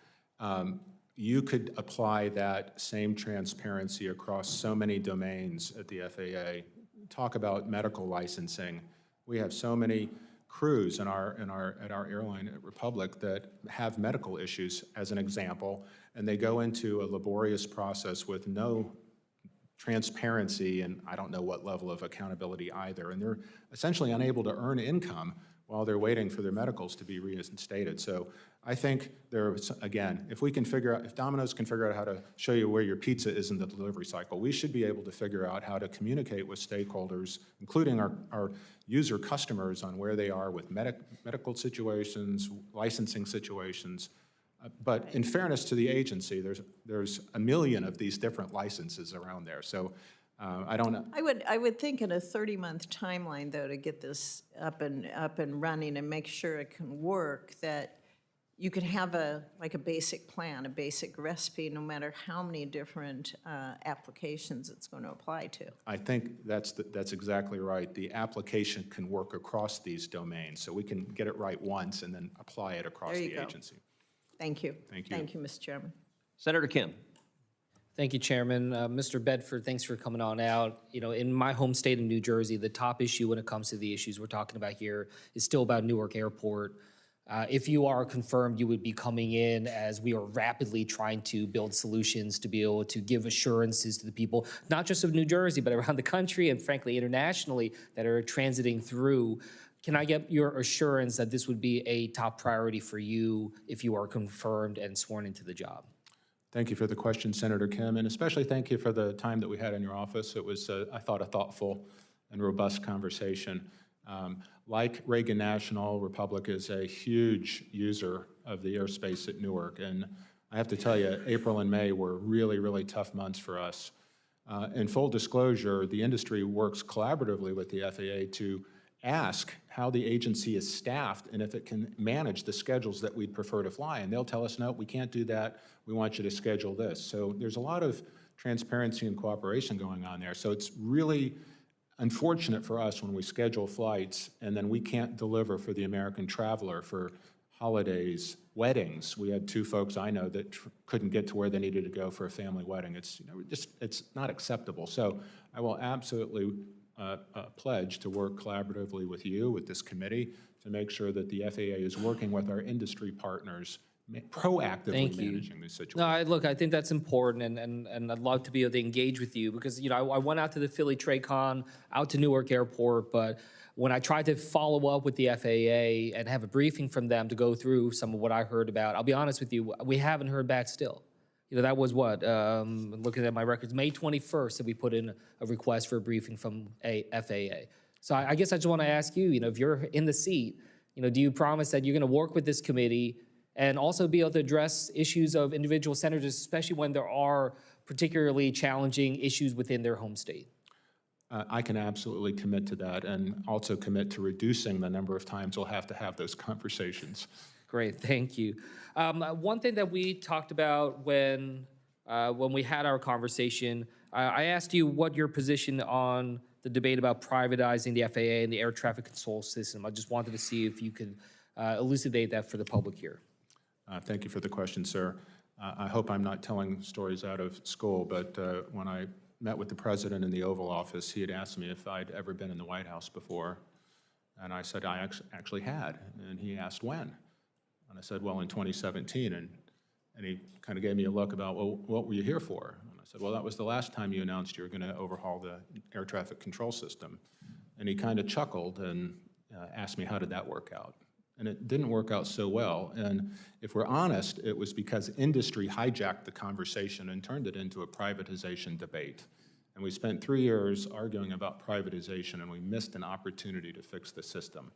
You could apply that same transparency across so many domains at the FAA. Talk about medical licensing. We have so many crews at our airline at Republic that have medical issues, as an example, and they go into a laborious process with no transparency and I don't know what level of accountability either, and they're essentially unable to earn income while they're waiting for their medicals to be reinstated. So I think there's, again, if Domino's can figure out how to show you where your pizza is in the delivery cycle, we should be able to figure out how to communicate with stakeholders, including our user customers, on where they are with medical situations, licensing situations. But in fairness to the agency, there's a million of these different licenses around there. So I don't know. I would think in a 30-month timeline, though, to get this up and running and make sure it can work, that you could have a basic plan, a basic recipe, no matter how many different applications it's going to apply to. I think that's exactly right. The application can work across these domains, so we can get it right once and then apply it across the agency. Thank you. Thank you. Thank you, Mr. Chairman. Senator Kim. Thank you, Chairman. Mr. Bedford, thanks for coming on out. You know, in my home state of New Jersey, the top issue when it comes to the issues we're talking about here is still about Newark Airport. If you are confirmed, you would be coming in as we are rapidly trying to build solutions to be able to give assurances to the people, not just of New Jersey, but around the country and frankly internationally that are transiting through. Can I get your assurance that this would be a top priority for you if you are confirmed and sworn into the job? Thank you for the question, Senator Kim, and especially thank you for the time that we had in your office. It was, I thought, a thoughtful and robust conversation. Like Reagan National, Republic is a huge user of the airspace at Newark, and I have to tell you, April and May were really, really tough months for us. In full disclosure, the industry works collaboratively with the FAA to ask how the agency is staffed and if it can manage the schedules that we'd prefer to fly. And they'll tell us, no, we can't do that. We want you to schedule this. So there's a lot of transparency and cooperation going on there. So it's really unfortunate for us when we schedule flights and then we can't deliver for the American traveler for holidays, weddings. We had 2 folks I know that couldn't get to where they needed to go for a family wedding. It's, it's not acceptable. So I will absolutely pledge to work collaboratively with you, with this committee, to make sure that the FAA is working with our industry partners, proactively managing these situations. No, look, I think that's important, and I'd love to be able to engage with you because, I went out to the Philly TradeCon, out to Newark Airport, but when I tried to follow up with the FAA and have a briefing from them to go through some of what I heard about, I'll be honest with you, we haven't heard back still. That was what, looking at my records, May 21st that we put in a request for a briefing from a FAA. So I guess I just want to ask you, if you're in the seat, do you promise that you're going to work with this committee and also be able to address issues of individual senators, especially when there are particularly challenging issues within their home state? I can absolutely commit to that and also commit to reducing the number of times we'll have to have those conversations. Great, thank you. One thing that we talked about when we had our conversation, I asked you what your position on the debate about privatizing the FAA and the air traffic control system. I just wanted to see if you could elucidate that for the public here. Thank you for the question, sir. I hope I'm not telling stories out of school, but when I met with the president in the Oval Office, he had asked me if I'd ever been in the White House before, and I said I actually had, and he asked when. And I said, well, in 2017, and he kind of gave me a look about, well, what were you here for? And I said, well, that was the last time you announced you were going to overhaul the air traffic control system. And he kind of chuckled and asked me, how did that work out? And it didn't work out so well. And if we're honest, it was because industry hijacked the conversation and turned it into a privatization debate. And we spent 3 years arguing about privatization, and we missed an opportunity to fix the system.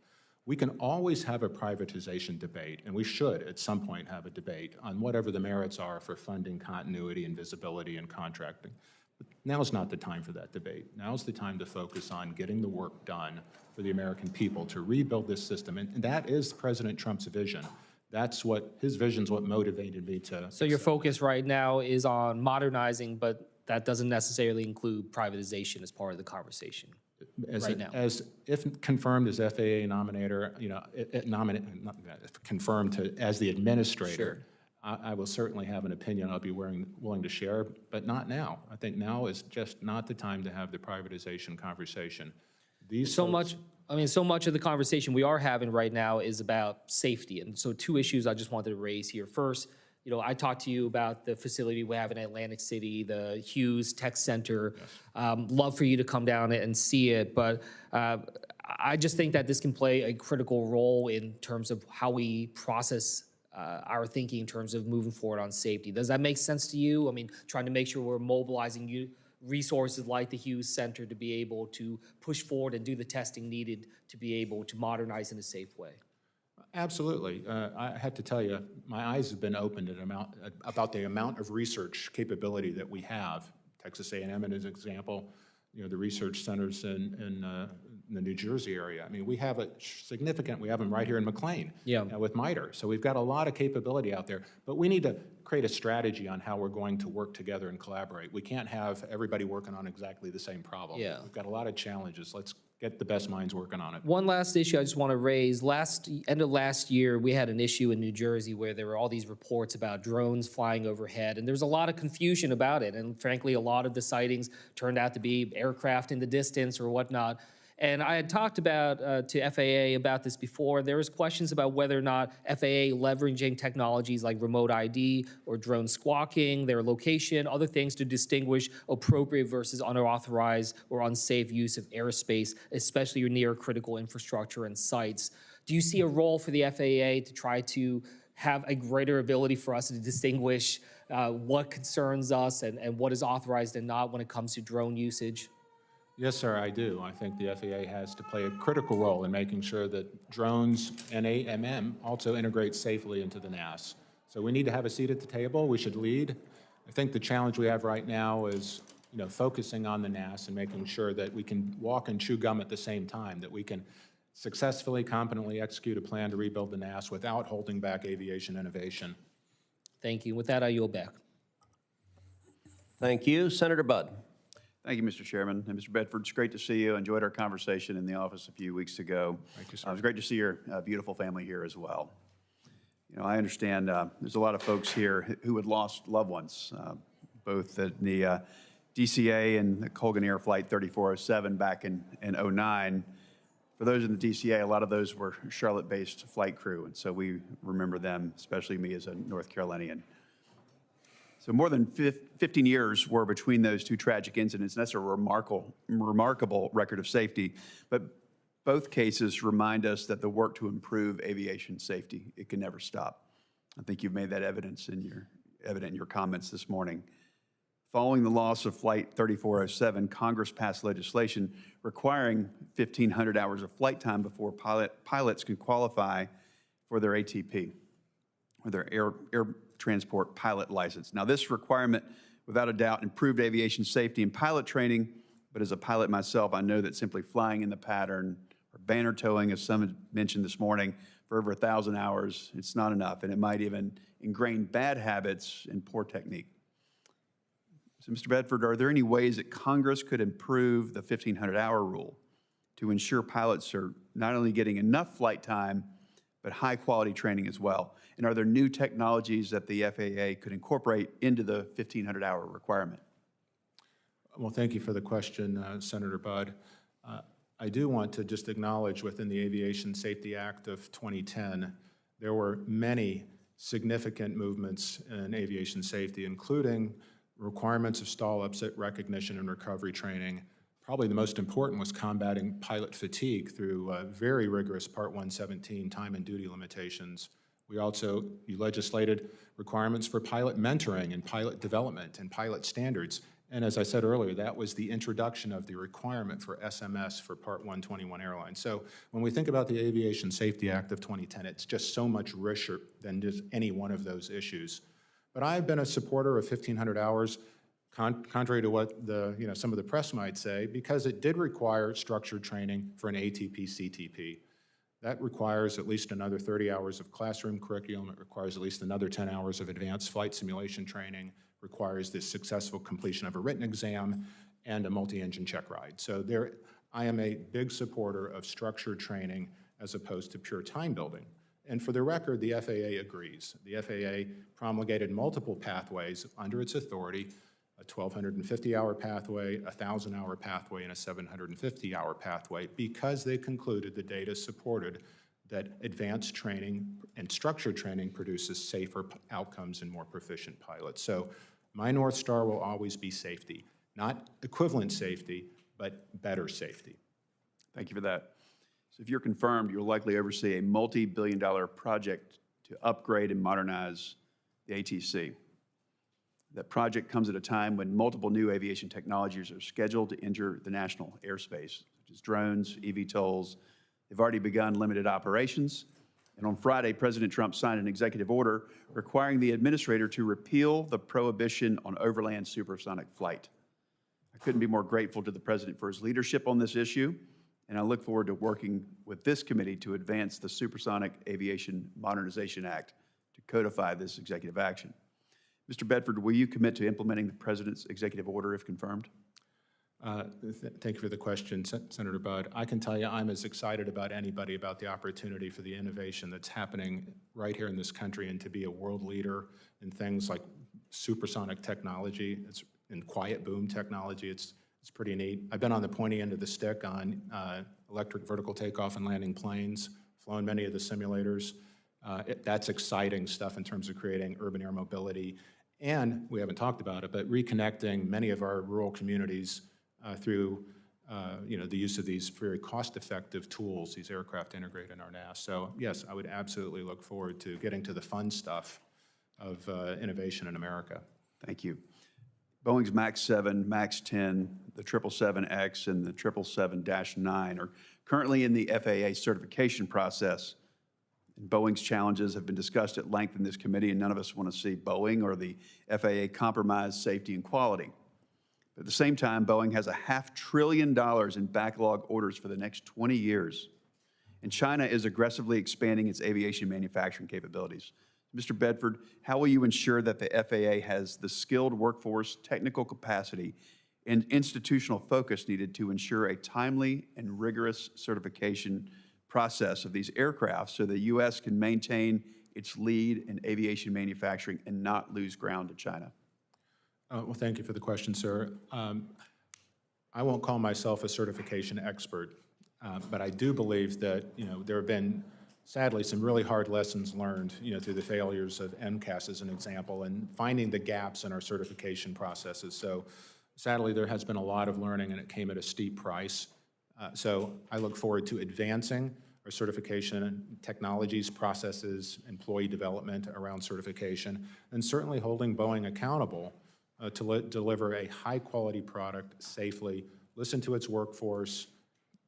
We can always have a privatization debate, and we should at some point have a debate on whatever the merits are for funding continuity and visibility and contracting. But now's not the time for that debate. Now's the time to focus on getting the work done for the American people to rebuild this system. And that is President Trump's vision. That's what, his vision's what motivated me to. So your focus right now is on modernizing, but that doesn't necessarily include privatization as part of the conversation right now. As if confirmed as FAA nominator, confirmed as the administrator, sure. I will certainly have an opinion I'll be willing to share, but not now. I think now is just not the time to have the privatization conversation. So much of the conversation we are having right now is about safety. And so 2 issues I just wanted to raise here. First, I talked to you about the facility we have in Atlantic City, the Hughes Tech Center. Yes. Love for you to come down and see it, but I just think that this can play a critical role in terms of how we process our thinking in terms of moving forward on safety. Does that make sense to you? I mean, trying to make sure we're mobilizing resources like the Hughes Center to be able to push forward and do the testing needed to be able to modernize in a safe way. Absolutely. I have to tell you, my eyes have been opened about the amount of research capability that we have. Texas A&M as an example, the research centers in the New Jersey area. I mean, we have a significant, we have them right here in McLean with MITRE. So we've got a lot of capability out there, but we need to create a strategy on how we're going to work together and collaborate. We can't have everybody working on exactly the same problem. Yeah. We've got a lot of challenges. Let's get the best minds working on it. One last issue I just want to raise. End of last year, we had an issue in New Jersey where there were all these reports about drones flying overhead, and there's a lot of confusion about it. And frankly, a lot of the sightings turned out to be aircraft in the distance or whatnot. And I had talked about to FAA about this before. There was questions about whether or not FAA leveraging technologies like remote ID or drone squawking, their location, other things to distinguish appropriate versus unauthorized or unsafe use of airspace, especially near critical infrastructure and sites. Do you see a role for the FAA to try to have a greater ability for us to distinguish what concerns us and what is authorized and not when it comes to drone usage? Yes, sir, I do. I think the FAA has to play a critical role in making sure that drones and AMM also integrate safely into the NAS. So we need to have a seat at the table. We should lead. I think the challenge we have right now is, focusing on the NAS and making sure that we can walk and chew gum at the same time, that we can successfully, competently execute a plan to rebuild the NAS without holding back aviation innovation. Thank you. With that, I yield back. Thank you. Senator Budd. Thank you, Mr. Chairman. And Mr. Bedford, it's great to see you. Enjoyed our conversation in the office a few weeks ago. Thank you, sir. It was great to see your beautiful family here as well. I understand there's a lot of folks here who had lost loved ones, both at the DCA and the Colgan Air Flight 3407 back in 2009. For those in the DCA, a lot of those were Charlotte-based flight crew, and so we remember them, especially me as a North Carolinian. So more than 15 years were between those two tragic incidents, and that's a remarkable record of safety. But both cases remind us that the work to improve aviation safety, it can never stop. I think you've made that evident in your comments this morning. Following the loss of Flight 3407, Congress passed legislation requiring 1,500 hours of flight time before pilots can qualify for their ATP, or their air transport pilot license. Now, this requirement, without a doubt, improved aviation safety and pilot training, but as a pilot myself, I know that simply flying in the pattern or banner towing, as some mentioned this morning, for over 1,000 hours, it's not enough, and it might even ingrain bad habits and poor technique. So, Mr. Bedford, are there any ways that Congress could improve the 1,500-hour rule to ensure pilots are not only getting enough flight time, but high-quality training as well? And are there new technologies that the FAA could incorporate into the 1,500-hour requirement? Well, thank you for the question, Senator Budd. I do want to just acknowledge within the Aviation Safety Act of 2010, there were many significant movements in aviation safety, including requirements of stall upset recognition and recovery training. Probably the most important was combating pilot fatigue through very rigorous Part 117 time and duty limitations. You legislated requirements for pilot mentoring and pilot development and pilot standards. And as I said earlier, that was the introduction of the requirement for SMS for Part 121 airlines. So when we think about the Aviation Safety Act of 2010, it's just so much richer than just any one of those issues. But I've been a supporter of 1,500 hours, contrary to what some of the press might say, because it did require structured training for an ATP CTP. That requires at least another 30 hours of classroom curriculum. It requires at least another 10 hours of advanced flight simulation training, requires the successful completion of a written exam, and a multi-engine check ride. So I am a big supporter of structured training as opposed to pure time building. And for the record, the FAA agrees. The FAA promulgated multiple pathways under its authority, a 1,250-hour pathway, a 1,000-hour pathway, and a 750-hour pathway, because they concluded the data supported that advanced training and structured training produces safer outcomes and more proficient pilots. So my North Star will always be safety, not equivalent safety, but better safety. Thank you for that. So if you're confirmed, you'll likely oversee a multi-billion-dollar project to upgrade and modernize the ATC. That project comes at a time when multiple new aviation technologies are scheduled to enter the national airspace, such as drones, eVTOLs. They've already begun limited operations. And on Friday, President Trump signed an executive order requiring the administrator to repeal the prohibition on overland supersonic flight. I couldn't be more grateful to the president for his leadership on this issue, and I look forward to working with this committee to advance the Supersonic Aviation Modernization Act to codify this executive action. Mr. Bedford, will you commit to implementing the president's executive order if confirmed? Thank you for the question, Senator Budd. I can tell you I'm as excited about anybody about the opportunity for the innovation that's happening right here in this country and to be a world leader in things like supersonic technology and quiet boom technology. It's pretty neat. I've been on the pointy end of the stick on electric vertical takeoff and landing planes, flown many of the simulators. That's exciting stuff in terms of creating urban air mobility. And we haven't talked about it, but reconnecting many of our rural communities through the use of these very cost-effective tools, these aircraft integrated in our NAS. So yes, I would absolutely look forward to getting to the fun stuff of innovation in America. Thank you. Boeing's MAX 7, MAX 10, the 777X, and the 777-9 are currently in the FAA certification process. And Boeing's challenges have been discussed at length in this committee, and none of us want to see Boeing or the FAA compromise safety and quality. But at the same time, Boeing has $500 billion in backlog orders for the next 20 years. And China is aggressively expanding its aviation manufacturing capabilities. Mr. Bedford, how will you ensure that the FAA has the skilled workforce, technical capacity, and institutional focus needed to ensure a timely and rigorous certification process of these aircraft so the U.S. can maintain its lead in aviation manufacturing and not lose ground to China? Well, thank you for the question, sir. I won't call myself a certification expert, but I do believe that, there have been, sadly, some really hard lessons learned, through the failures of MCAS as an example, and finding the gaps in our certification processes. So sadly, there has been a lot of learning, and it came at a steep price. So I look forward to advancing our certification technologies, processes, employee development around certification, and certainly holding Boeing accountable to deliver a high-quality product safely, listen to its workforce,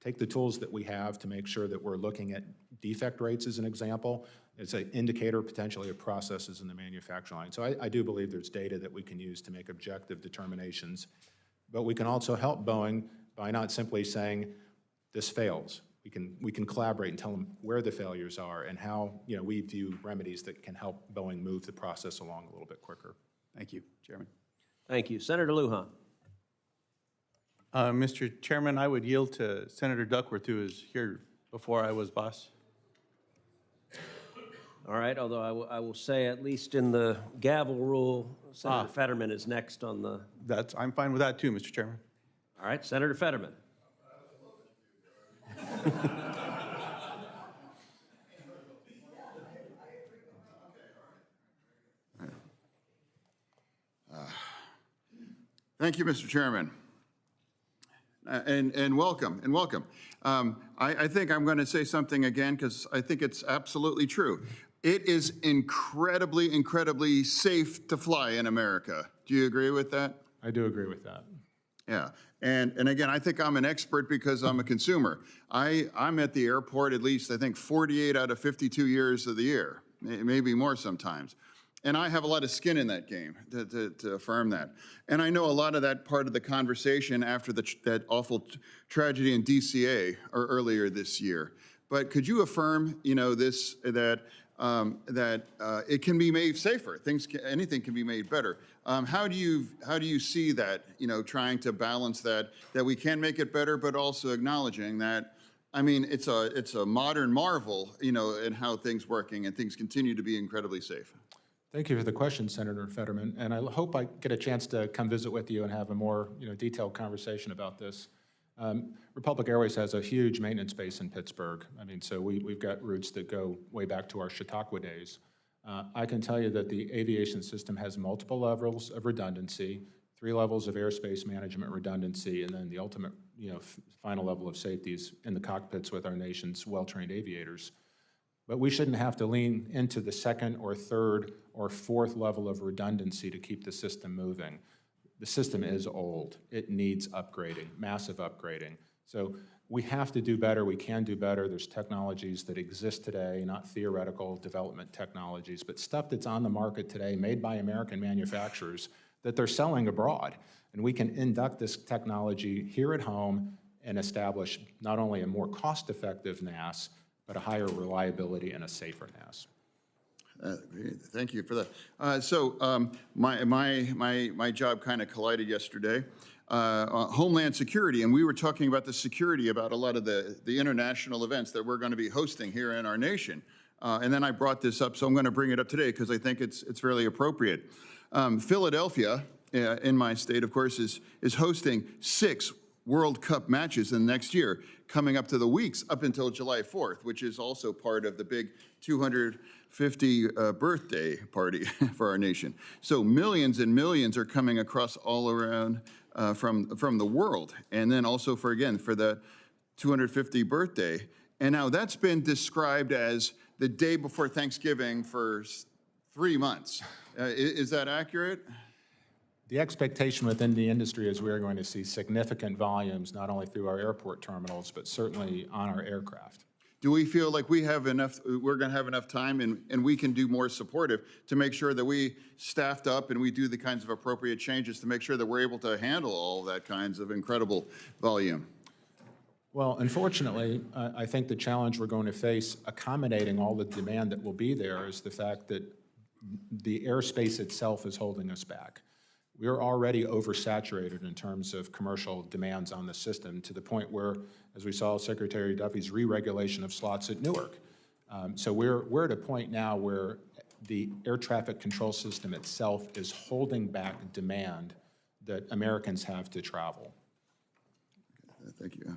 take the tools that we have to make sure that we're looking at defect rates as an example. It's an indicator potentially of processes in the manufacturing line. So I do believe there's data that we can use to make objective determinations. But we can also help Boeing by not simply saying, this fails. We can collaborate and tell them where the failures are and how we view remedies that can help Boeing move the process along a little bit quicker. Thank you, Chairman. Thank you. Senator Lujan. Mr. Chairman, I would yield to Senator Duckworth, who was here before I was boss. All right, although I will say, at least in the gavel rule, Senator Fetterman is next on the... I'm fine with that too, Mr. Chairman. All right, Senator Fetterman. Thank you, Mr. Chairman. And welcome, and welcome. I think I'm going to say something again because I think it's absolutely true. It is incredibly, incredibly safe to fly in America. Do you agree with that? I do agree with that. Yeah, and again, I think I'm an expert because I'm a consumer. I'm at the airport at least, I think, 48 out of 52 years of the year, maybe more sometimes. And I have a lot of skin in that game to affirm that. And I know a lot of that part of the conversation after that awful tragedy in DCA or earlier this year. But could you affirm, that it can be made safer? Anything can be made better. How do you see that? Trying to balance that we can make it better, but also acknowledging that. I mean, it's a modern marvel, in how things working and things continue to be incredibly safe. Thank you for the question, Senator Fetterman, and I hope I get a chance to come visit with you and have a more detailed conversation about this. Republic Airways has a huge maintenance base in Pittsburgh. I mean, so we've got roots that go way back to our Chautauqua days. I can tell you that the aviation system has multiple levels of redundancy, 3 levels of airspace management redundancy, and then the ultimate, final level of safety is in the cockpits with our nation's well-trained aviators. But we shouldn't have to lean into the 2nd or 3rd or 4th level of redundancy to keep the system moving. The system is old. It needs upgrading, massive upgrading. So we have to do better. We can do better. There's technologies that exist today, not theoretical development technologies, but stuff that's on the market today made by American manufacturers that they're selling abroad. And we can induct this technology here at home and establish not only a more cost-effective NAS, but a higher reliability and a safer NAS. Thank you for that. So my job kind of collided yesterday. Homeland Security, and we were talking about the security about a lot of the international events that we're going to be hosting here in our nation. And then I brought this up, so I'm going to bring it up today because I think it's fairly appropriate. Philadelphia, in my state, of course, is hosting 6 World Cup matches in the next year, coming up to the weeks up until July 4th, which is also part of the big 250 birthday party for our nation. So millions and millions are coming across all around from the world, and then also for the 250 birthday. And now that's been described as the day before Thanksgiving for 3 months. Is that accurate? The expectation within the industry is we are going to see significant volumes, not only through our airport terminals, but certainly on our aircraft. do we feel like we're going to have enough time and we can do more supportive to make sure that we staffed up and we do the kinds of appropriate changes to make sure that we're able to handle all that kinds of incredible volume? Well, unfortunately, I think the challenge we're going to face accommodating all the demand that will be there is the fact that the airspace itself is holding us back. We're already oversaturated in terms of commercial demands on the system to the point where, as we saw Secretary Duffy's re-regulation of slots at Newark. So we're at a point now where the air traffic control system itself is holding back demand that Americans have to travel. Thank you.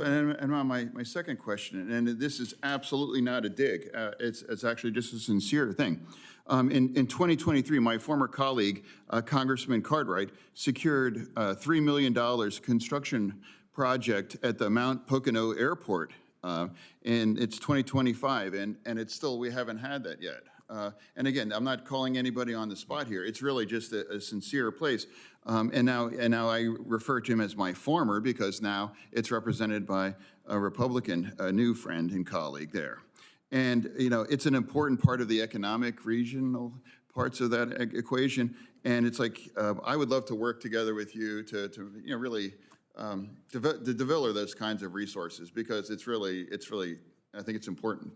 And on my second question, and this is absolutely not a dig, it's actually just a sincere thing. In 2023, my former colleague, Congressman Cartwright, secured $3 million construction project at the Mount Pocono Airport, and it's 2025, and it's still, we haven't had that yet. And again, I'm not calling anybody on the spot here. It's really just a sincere place. And now I refer to him as my former because now it's represented by a Republican, a new friend and colleague there. And it's an important part of the economic regional parts of that equation. And it's like I would love to work together with you to really develop those kinds of resources because it's really I think it's important.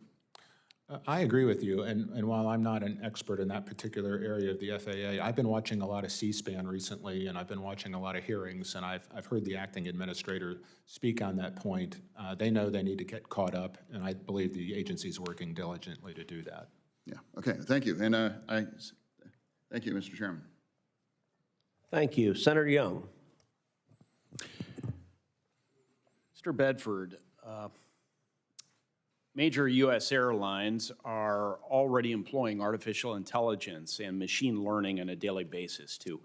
I agree with you, and while I'm not an expert in that particular area of the FAA, I've been watching a lot of C-SPAN recently, and I've been watching a lot of hearings, and I've heard the acting administrator speak on that point. They know they need to get caught up, and I believe the agency's working diligently to do that. Yeah, okay, thank you, and thank you, Mr. Chairman. Thank you. Senator Young. Mr. Bedford, major U.S. airlines are already employing artificial intelligence and machine learning on a daily basis to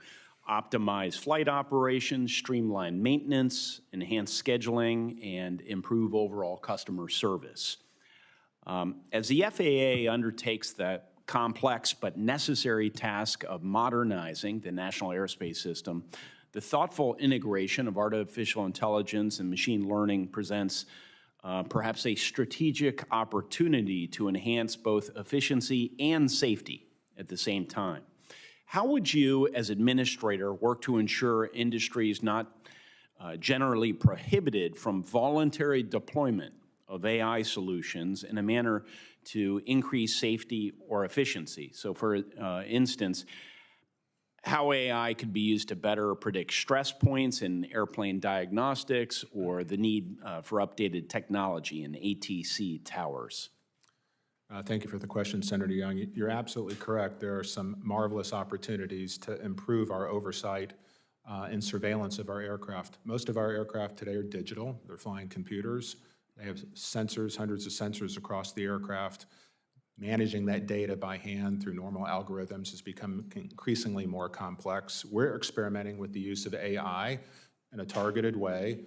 optimize flight operations, streamline maintenance, enhance scheduling, and improve overall customer service. As the FAA undertakes the complex but necessary task of modernizing the national airspace system, the thoughtful integration of artificial intelligence and machine learning presents perhaps a strategic opportunity to enhance both efficiency and safety at the same time. How would you, as administrator, work to ensure industry is not generally prohibited from voluntary deployment of AI solutions in a manner to increase safety or efficiency? So for instance, how AI could be used to better predict stress points in airplane diagnostics or the need for updated technology in ATC towers. Thank you for the question, Senator Young. You're absolutely correct. There are some marvelous opportunities to improve our oversight and surveillance of our aircraft. Most of our aircraft today are digital. They're flying computers. They have sensors, hundreds of sensors across the aircraft. Managing that data by hand through normal algorithms has become increasingly more complex. We're experimenting with the use of AI in a targeted way,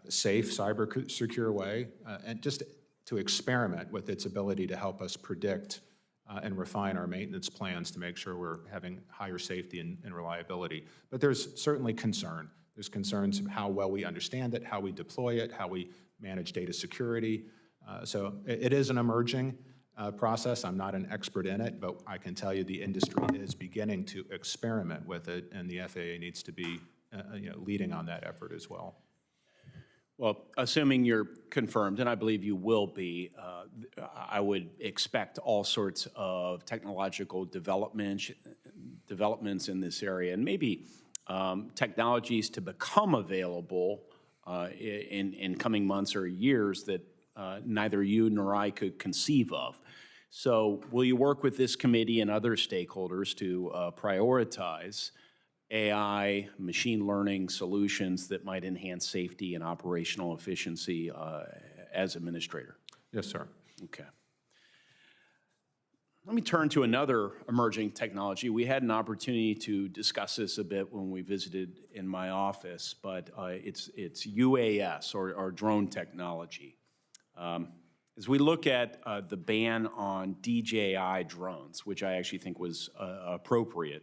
safe, cyber secure way, and just to experiment with its ability to help us predict and refine our maintenance plans to make sure we're having higher safety and reliability. But there's certainly concern. There's concerns of how well we understand it, how we deploy it, how we manage data security. So it is an emerging process. I'm not an expert in it, but I can tell you the industry is beginning to experiment with it, and the FAA needs to be leading on that effort as well. Well, assuming you're confirmed, and I believe you will be, I would expect all sorts of technological developments in this area, and maybe technologies to become available in coming months or years that neither you nor I could conceive of. So will you work with this committee and other stakeholders to prioritize AI, machine learning solutions that might enhance safety and operational efficiency as administrator? Yes, sir. Okay. Let me turn to another emerging technology. We had an opportunity to discuss this a bit when we visited in my office, but it's UAS, or drone technology. As we look at the ban on DJI drones, which I actually think was appropriate,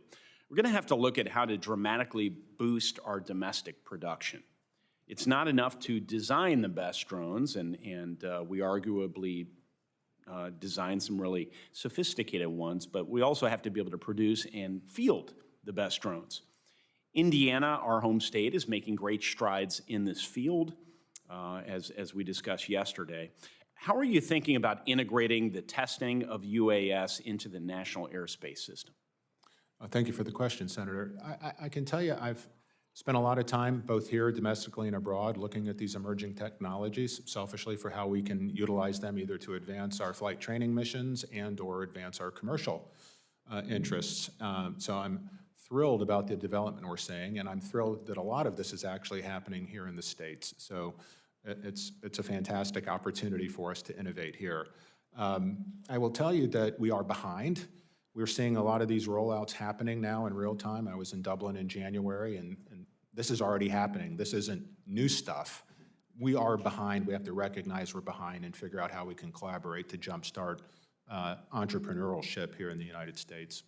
we're going to have to look at how to dramatically boost our domestic production. It's not enough to design the best drones, and we arguably design some really sophisticated ones, but we also have to be able to produce and field the best drones. Indiana, our home state, is making great strides in this field, as we discussed yesterday. How are you thinking about integrating the testing of UAS into the national airspace system? Thank you for the question, Senator. I can tell you I've spent a lot of time, both here domestically and abroad, looking at these emerging technologies, selfishly for how we can utilize them either to advance our flight training missions and or advance our commercial interests. So I'm thrilled about the development we're seeing, and I'm thrilled that a lot of this is actually happening here in the States. So it's a fantastic opportunity for us to innovate here. I will tell you that we are behind. We're seeing a lot of these rollouts happening now in real time. I was in Dublin in January, and this is already happening. This isn't new stuff. We are behind. We have to recognize we're behind and figure out how we can collaborate to jumpstart entrepreneurship here in the United States.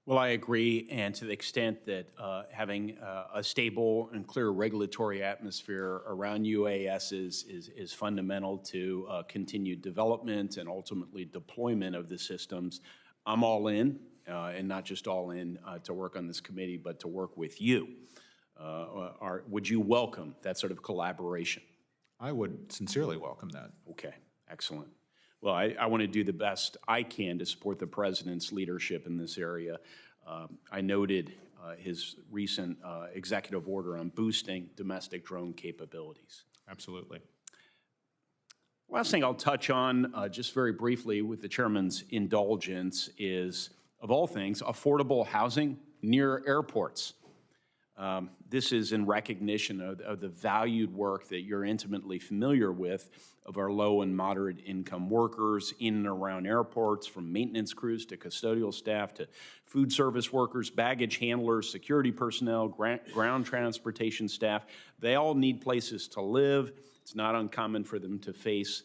Well, I agree, and to the extent that having a stable and clear regulatory atmosphere around UAS is fundamental to continued development and ultimately deployment of the systems, I'm all in, and not just all in to work on this committee, but to work with you. Would you welcome that sort of collaboration? I would sincerely welcome that. Okay, excellent. Well, I want to do the best I can to support the President's leadership in this area. I noted his recent executive order on boosting domestic drone capabilities. Absolutely. Last thing I'll touch on, just very briefly with the Chairman's indulgence, is, of all things, affordable housing near airports. This is in recognition of the valued work that you're intimately familiar with of our low and moderate income workers in and around airports, from maintenance crews to custodial staff to food service workers, baggage handlers, security personnel, ground transportation staff. They all need places to live. It's not uncommon for them to face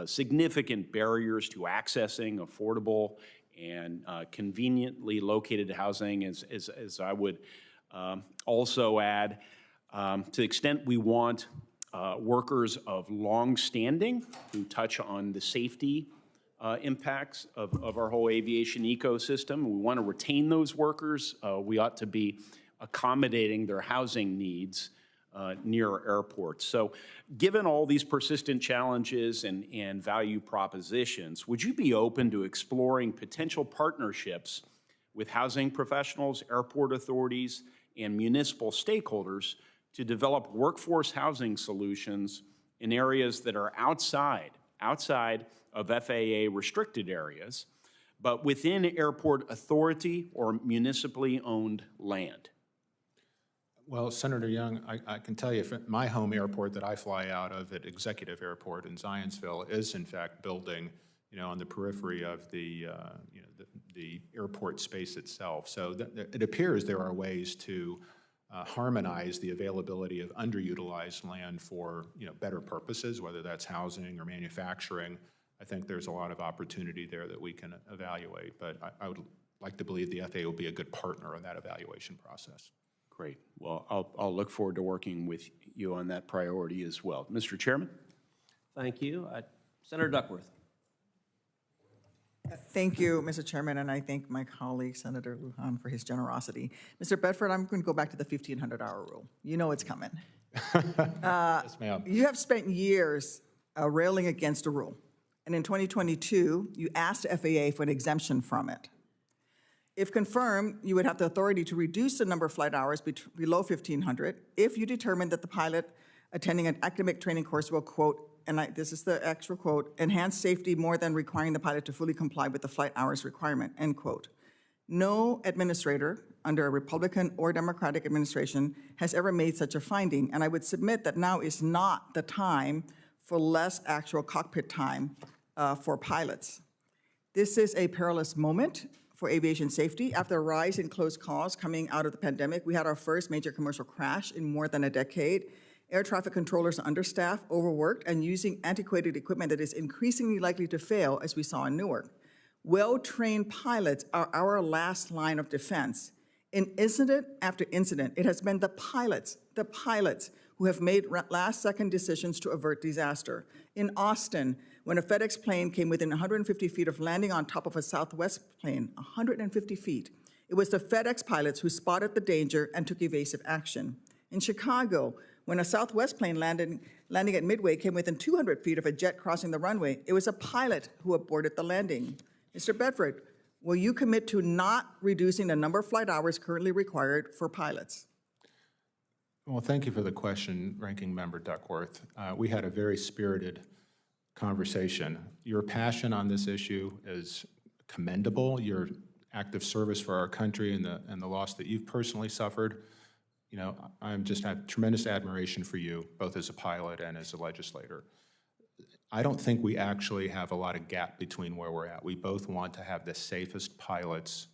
significant barriers to accessing affordable and conveniently located housing, as I would also add, to the extent we want workers of long standing who touch on the safety impacts of our whole aviation ecosystem. We want to retain those workers. We ought to be accommodating their housing needs near airports. So given all these persistent challenges and value propositions, would you be open to exploring potential partnerships with housing professionals, airport authorities, and municipal stakeholders to develop workforce housing solutions in areas that are outside of FAA restricted areas, but within airport authority or municipally owned land? Well, Senator Young, I can tell you my home airport that I fly out of at Executive Airport in Zionsville is in fact building, on the periphery of the airport space itself. So it appears there are ways to harmonize the availability of underutilized land for better purposes, whether that's housing or manufacturing. I think there's a lot of opportunity there that we can evaluate, but I would like to believe the FAA will be a good partner in that evaluation process. Great. Well, I'll look forward to working with you on that priority as well. Mr. Chairman? Thank you. Senator Duckworth. Thank you, Mr. Chairman, and I thank my colleague, Senator Lujan, for his generosity. Mr. Bedford, I'm going to go back to the 1,500-hour rule. You know it's coming. Yes, ma'am. You have spent years railing against a rule, and in 2022, you asked the FAA for an exemption from it. If confirmed, you would have the authority to reduce the number of flight hours below 1,500 if you determine that the pilot attending an academic training course will, quote, and this is the actual quote, enhance safety more than requiring the pilot to fully comply with the flight hours requirement, end quote. No administrator under a Republican or Democratic administration has ever made such a finding, and I would submit that now is not the time for less actual cockpit time for pilots. This is a perilous moment for aviation safety. After a rise in close calls coming out of the pandemic, we had our first major commercial crash in more than a decade. Air traffic controllers are understaffed, overworked, and using antiquated equipment that is increasingly likely to fail, as we saw in Newark. Well-trained pilots are our last line of defense. In incident after incident, it has been the pilots who have made last-second decisions to avert disaster. In Austin, when a FedEx plane came within 150 feet of landing on top of a Southwest plane, 150 feet, it was the FedEx pilots who spotted the danger and took evasive action. In Chicago, when a Southwest plane landing at Midway came within 200 feet of a jet crossing the runway, it was a pilot who aborted the landing. Mr. Bedford, will you commit to not reducing the number of flight hours currently required for pilots? Well, thank you for the question, Ranking Member Duckworth. We had a very spirited conversation. Your passion on this issue is commendable. Your active service for our country and the loss that you've personally suffered, you know, I just have tremendous admiration for you, both as a pilot and as a legislator. I don't think we actually have a lot of gap between where we're at. We both want to have the safest pilots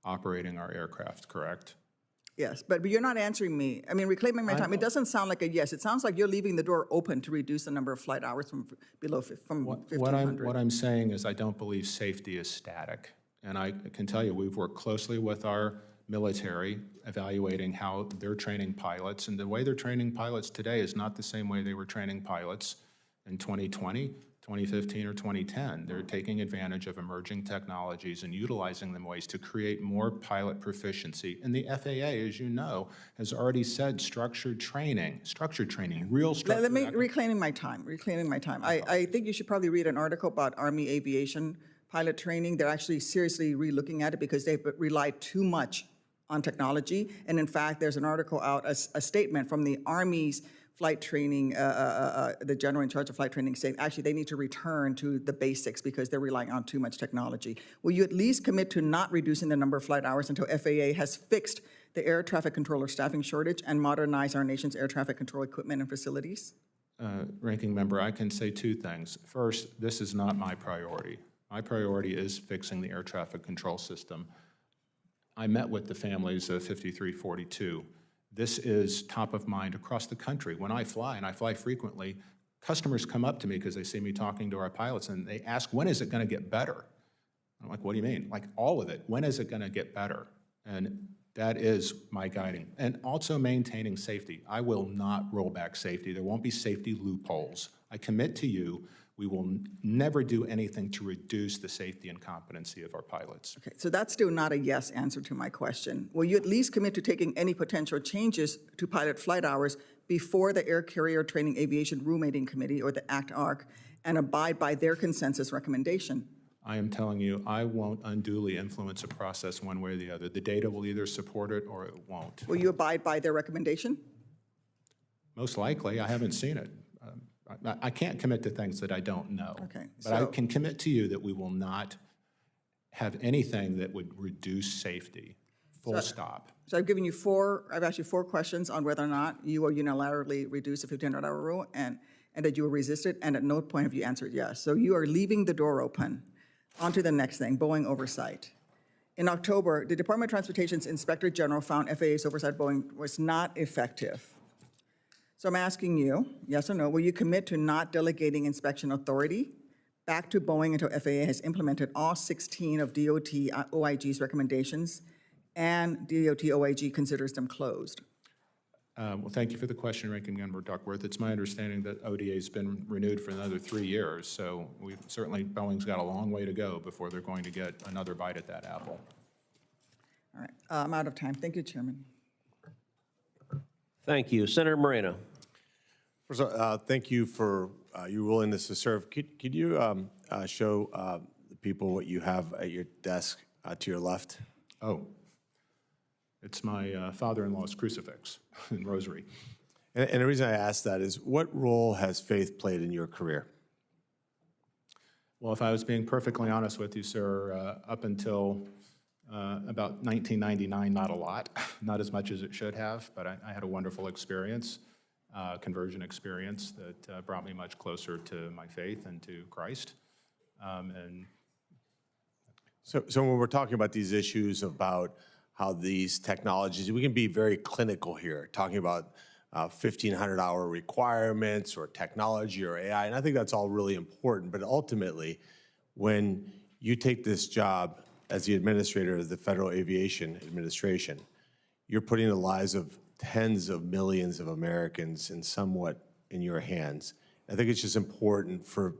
operating our aircraft, correct? Yes, but you're not answering me. I mean, reclaiming my time, it doesn't sound like a yes. It sounds like you're leaving the door open to reduce the number of flight hours from 1,500. What I'm saying is I don't believe safety is static. And I can tell you, we've worked closely with our military, evaluating how they're training pilots. And the way they're training pilots today is not the same way they were training pilots in 2020, 2015, or 2010. They're taking advantage of emerging technologies and utilizing them ways to create more pilot proficiency. And the FAA, as you know, has already said structured training, real structured. Let me, reclaiming my time. I think you should probably read an article about Army aviation pilot training. They're actually seriously re-looking at it because they've relied too much on technology. And in fact, there's an article out, a statement from the Army's flight training, the general in charge of flight training, saying actually they need to return to the basics because they're relying on too much technology. Will you at least commit to not reducing the number of flight hours until FAA has fixed the air traffic controller staffing shortage and modernize our nation's air traffic control equipment and facilities? Ranking Member, I can say two things. First, this is not my priority. My priority is fixing the air traffic control system. I met with the families of 5342. This is top of mind across the country. When I fly, and I fly frequently, customers come up to me because they see me talking to our pilots, and they ask, when is it going to get better? I'm like, what do you mean? Like, all of it. When is it going to get better? And that is my guiding. And also maintaining safety. I will not roll back safety. There won't be safety loopholes. I commit to you, we will never do anything to reduce the safety and competency of our pilots. Okay, so that's still not a yes answer to my question. Will you at least commit to taking any potential changes to pilot flight hours before the Air Carrier Training Aviation Rulemaking Committee, or the ACT-ARC, and abide by their consensus recommendation? I am telling you, I won't unduly influence a process one way or the other. The data will either support it or it won't. Will you abide by their recommendation? Most likely. I haven't seen it. I can't commit to things that I don't know. Okay, but I can commit to you that we will not have anything that would reduce safety, full stop. So I've asked you four questions on whether or not you will unilaterally reduce the 1,500-hour rule and that you will resist it, and at no point have you answered yes. So you are leaving the door open. On to the next thing, Boeing oversight. In October, the Department of Transportation's Inspector General found FAA's oversight of Boeing was not effective. So I'm asking you, yes or no, will you commit to not delegating inspection authority back to Boeing until FAA has implemented all 16 of DOT OIG's recommendations and DOT OIG considers them closed? Well, thank you for the question, Ranking Member Duckworth. It's my understanding that ODA has been renewed for another 3 years, so Boeing's got a long way to go before they're going to get another bite at that apple. All right, I'm out of time. Thank you, Chairman. Thank you. Senator Moreno. First of all, thank you for your willingness to serve. Could you show the people what you have at your desk to your left? Oh, it's my father-in-law's crucifix and rosary. And the reason I ask that is, what role has faith played in your career? Well, if I was being perfectly honest with you, sir, up until about 1999, not a lot, not as much as it should have, but I had a wonderful experience, conversion experience that brought me much closer to my faith and to Christ. So when we're talking about these issues about how these technologies, we can be very clinical here, talking about 1,500-hour requirements or technology or AI, and I think that's all really important, but ultimately, when you take this job as the administrator of the Federal Aviation Administration, you're putting the lives of tens of millions of Americans and somewhat in your hands. I think it's just important for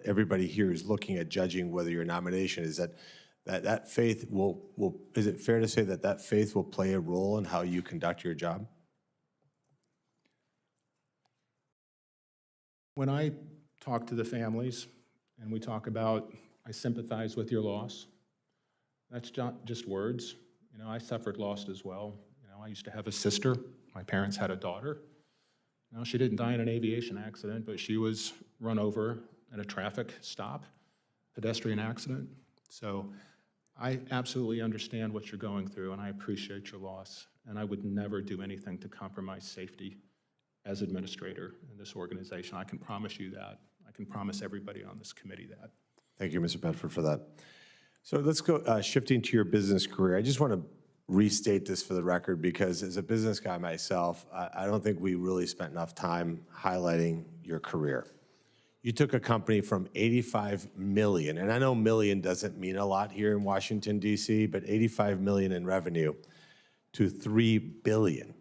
everybody here who's looking at judging whether your nomination is that faith will, is it fair to say that that faith will play a role in how you conduct your job? When I talk to the families and we talk about, I sympathize with your loss, that's not just words. You know, I suffered loss as well. You know, I used to have a sister. My parents had a daughter. You know, she didn't die in an aviation accident, but she was run over at a traffic stop, pedestrian accident. So I absolutely understand what you're going through, and I appreciate your loss. And I would never do anything to compromise safety as administrator in this organization. I can promise you that. I can promise everybody on this committee that. Thank you, Mr. Bedford, for that. So let's go shifting to your business career. I just want to restate this for the record because as a business guy myself, I don't think we really spent enough time highlighting your career. You took a company from 85 million, and I know million doesn't mean a lot here in Washington, D.C., but 85 million in revenue to 3 billion.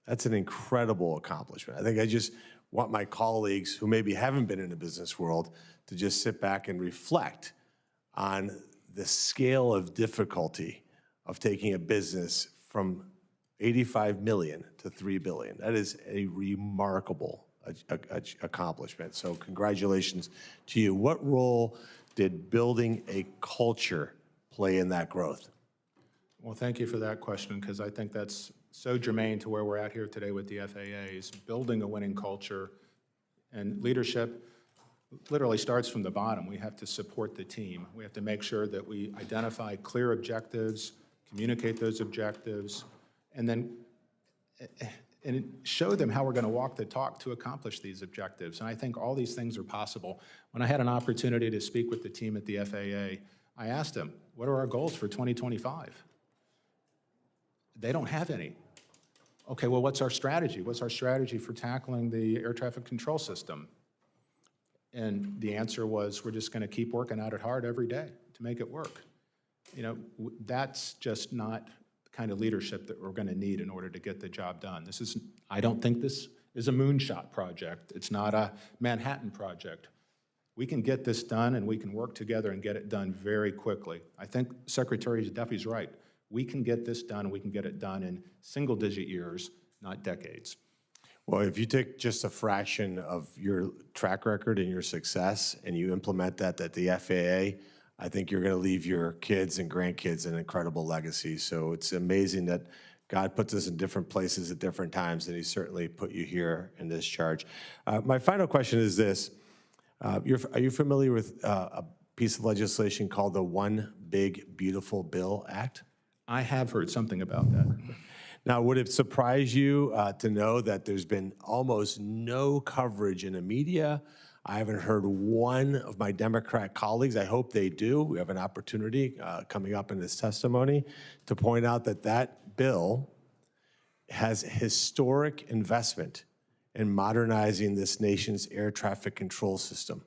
That's an incredible accomplishment. I think I just want my colleagues who maybe haven't been in the business world to just sit back and reflect on the scale of difficulty of taking a business from 85 million to 3 billion. That is a remarkable accomplishment. So congratulations to you. What role did building a culture play in that growth? Well, thank you for that question, because I think that's so germane to where we're at here today with the FAA, is building a winning culture. And leadership literally starts from the bottom. We have to support the team. We have to make sure that we identify clear objectives, communicate those objectives, and then show them how we're going to walk the talk to accomplish these objectives. And I think all these things are possible. When I had an opportunity to speak with the team at the FAA, I asked them, what are our goals for 2025? They don't have any. Okay, well, what's our strategy? What's our strategy for tackling the air traffic control system? And the answer was, we're just going to keep working at it hard every day to make it work. You know, that's just not the kind of leadership that we're going to need in order to get the job done. This is, I don't think this is a moonshot project. It's not a Manhattan project. We can get this done, and we can work together and get it done very quickly. I think Secretary Duffy's right. We can get this done, and we can get it done in single-digit years, not decades. Well, if you take just a fraction of your track record and your success and you implement that at the FAA, I think you're going to leave your kids and grandkids an incredible legacy. So it's amazing that God puts us in different places at different times, and He certainly put you here in this charge. My final question is this. Are you familiar with a piece of legislation called the One Big Beautiful Bill Act? I have heard something about that. Now, would it surprise you to know that there's been almost no coverage in the media? I haven't heard one of my Democrat colleagues, I hope they do, we have an opportunity coming up in this testimony, to point out that that bill has historic investment in modernizing this nation's air traffic control system.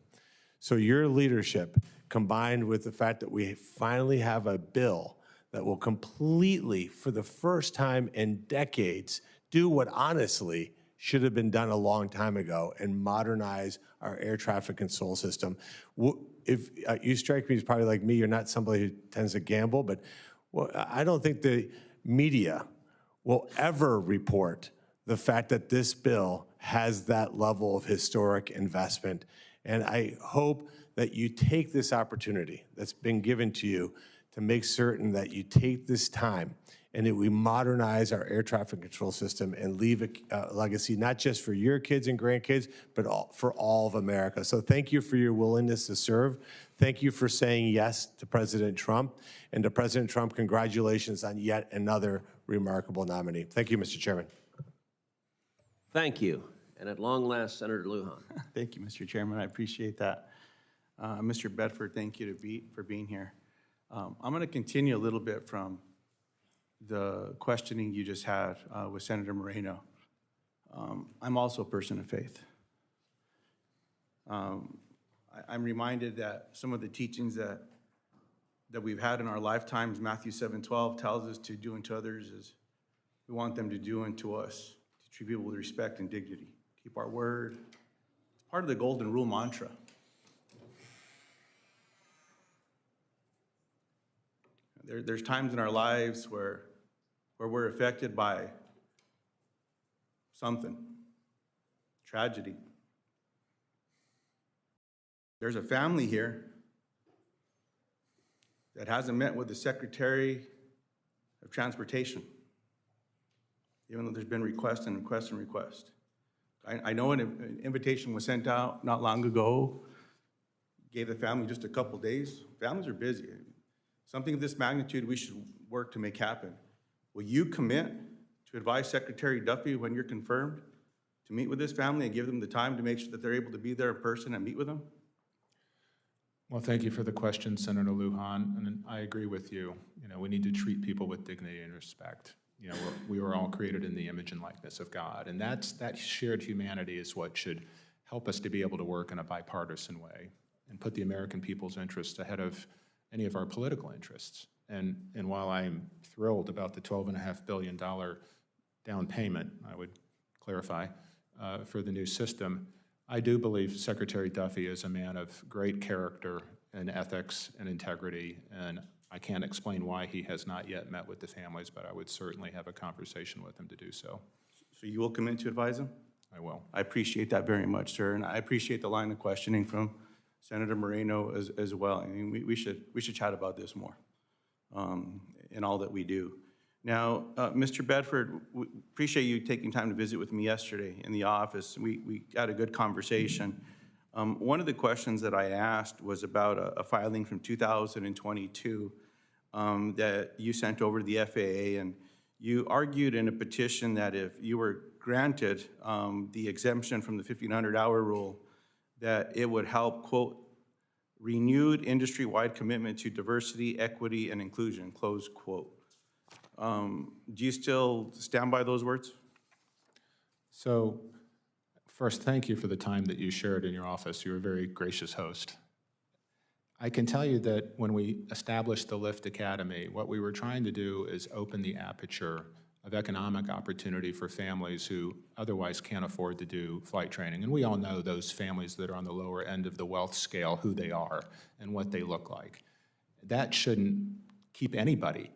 So your leadership, combined with the fact that we finally have a bill that will completely, for the first time in decades, do what honestly should have been done a long time ago and modernize our air traffic control system. If you strike me as probably like me, you're not somebody who tends to gamble, but I don't think the media will ever report the fact that this bill has that level of historic investment. And I hope that you take this opportunity that's been given to you to make certain that you take this time and that we modernize our air traffic control system and leave a legacy, not just for your kids and grandkids, but for all of America. So thank you for your willingness to serve. Thank you for saying yes to President Trump. And to President Trump, congratulations on yet another remarkable nominee. Thank you, Mr. Chairman. Thank you. And at long last, Senator Lujan. Thank you, Mr. Chairman. I appreciate that. Mr. Bedford, thank you for being here. I'm going to continue a little bit from the questioning you just had with Senator Moreno. I'm also a person of faith. I'm reminded that some of the teachings that we've had in our lifetimes, Matthew 7:12 tells us to do unto others as we want them to do unto us, to treat people with respect and dignity, keep our word. It's part of the Golden Rule mantra. There's times in our lives where we're affected by something, tragedy. There's a family here that hasn't met with the Secretary of Transportation, even though there's been request and request and request. I know an invitation was sent out not long ago, gave the family just a couple days. Families are busy. Something of this magnitude we should work to make happen. Will you commit to advise Secretary Duffy when you're confirmed to meet with this family and give them the time to make sure that they're able to be there in person and meet with them? Well, thank you for the question, Senator Lujan, and I agree with you. We need to treat people with dignity and respect. We were all created in the image and likeness of God, and that shared humanity is what should help us to be able to work in a bipartisan way and put the American people's interests ahead of any of our political interests. And while I'm thrilled about the $12.5 billion down payment, I would clarify, for the new system, I do believe Secretary Duffy is a man of great character and ethics and integrity, and I can't explain why he has not yet met with the families, but I would certainly have a conversation with him to do so. So you will commit to advise him? I will. I appreciate that very much, sir, and I appreciate the line of questioning from Senator Moreno as well. I mean, we should chat about this more in all that we do. Now, Mr. Bedford, we appreciate you taking time to visit with me yesterday in the office. We had a good conversation. One of the questions that I asked was about a filing from 2022 that you sent over to the FAA, and you argued in a petition that if you were granted the exemption from the 1,500-hour rule, that it would help, quote, renewed industry-wide commitment to diversity, equity, and inclusion, close quote. Do you still stand by those words? So, first, thank you for the time that you shared in your office. You're a very gracious host. I can tell you that when we established the LIFT Academy, what we were trying to do is open the aperture of economic opportunity for families who otherwise can't afford to do flight training. And we all know those families that are on the lower end of the wealth scale, who they are and what they look like. That shouldn't keep anybody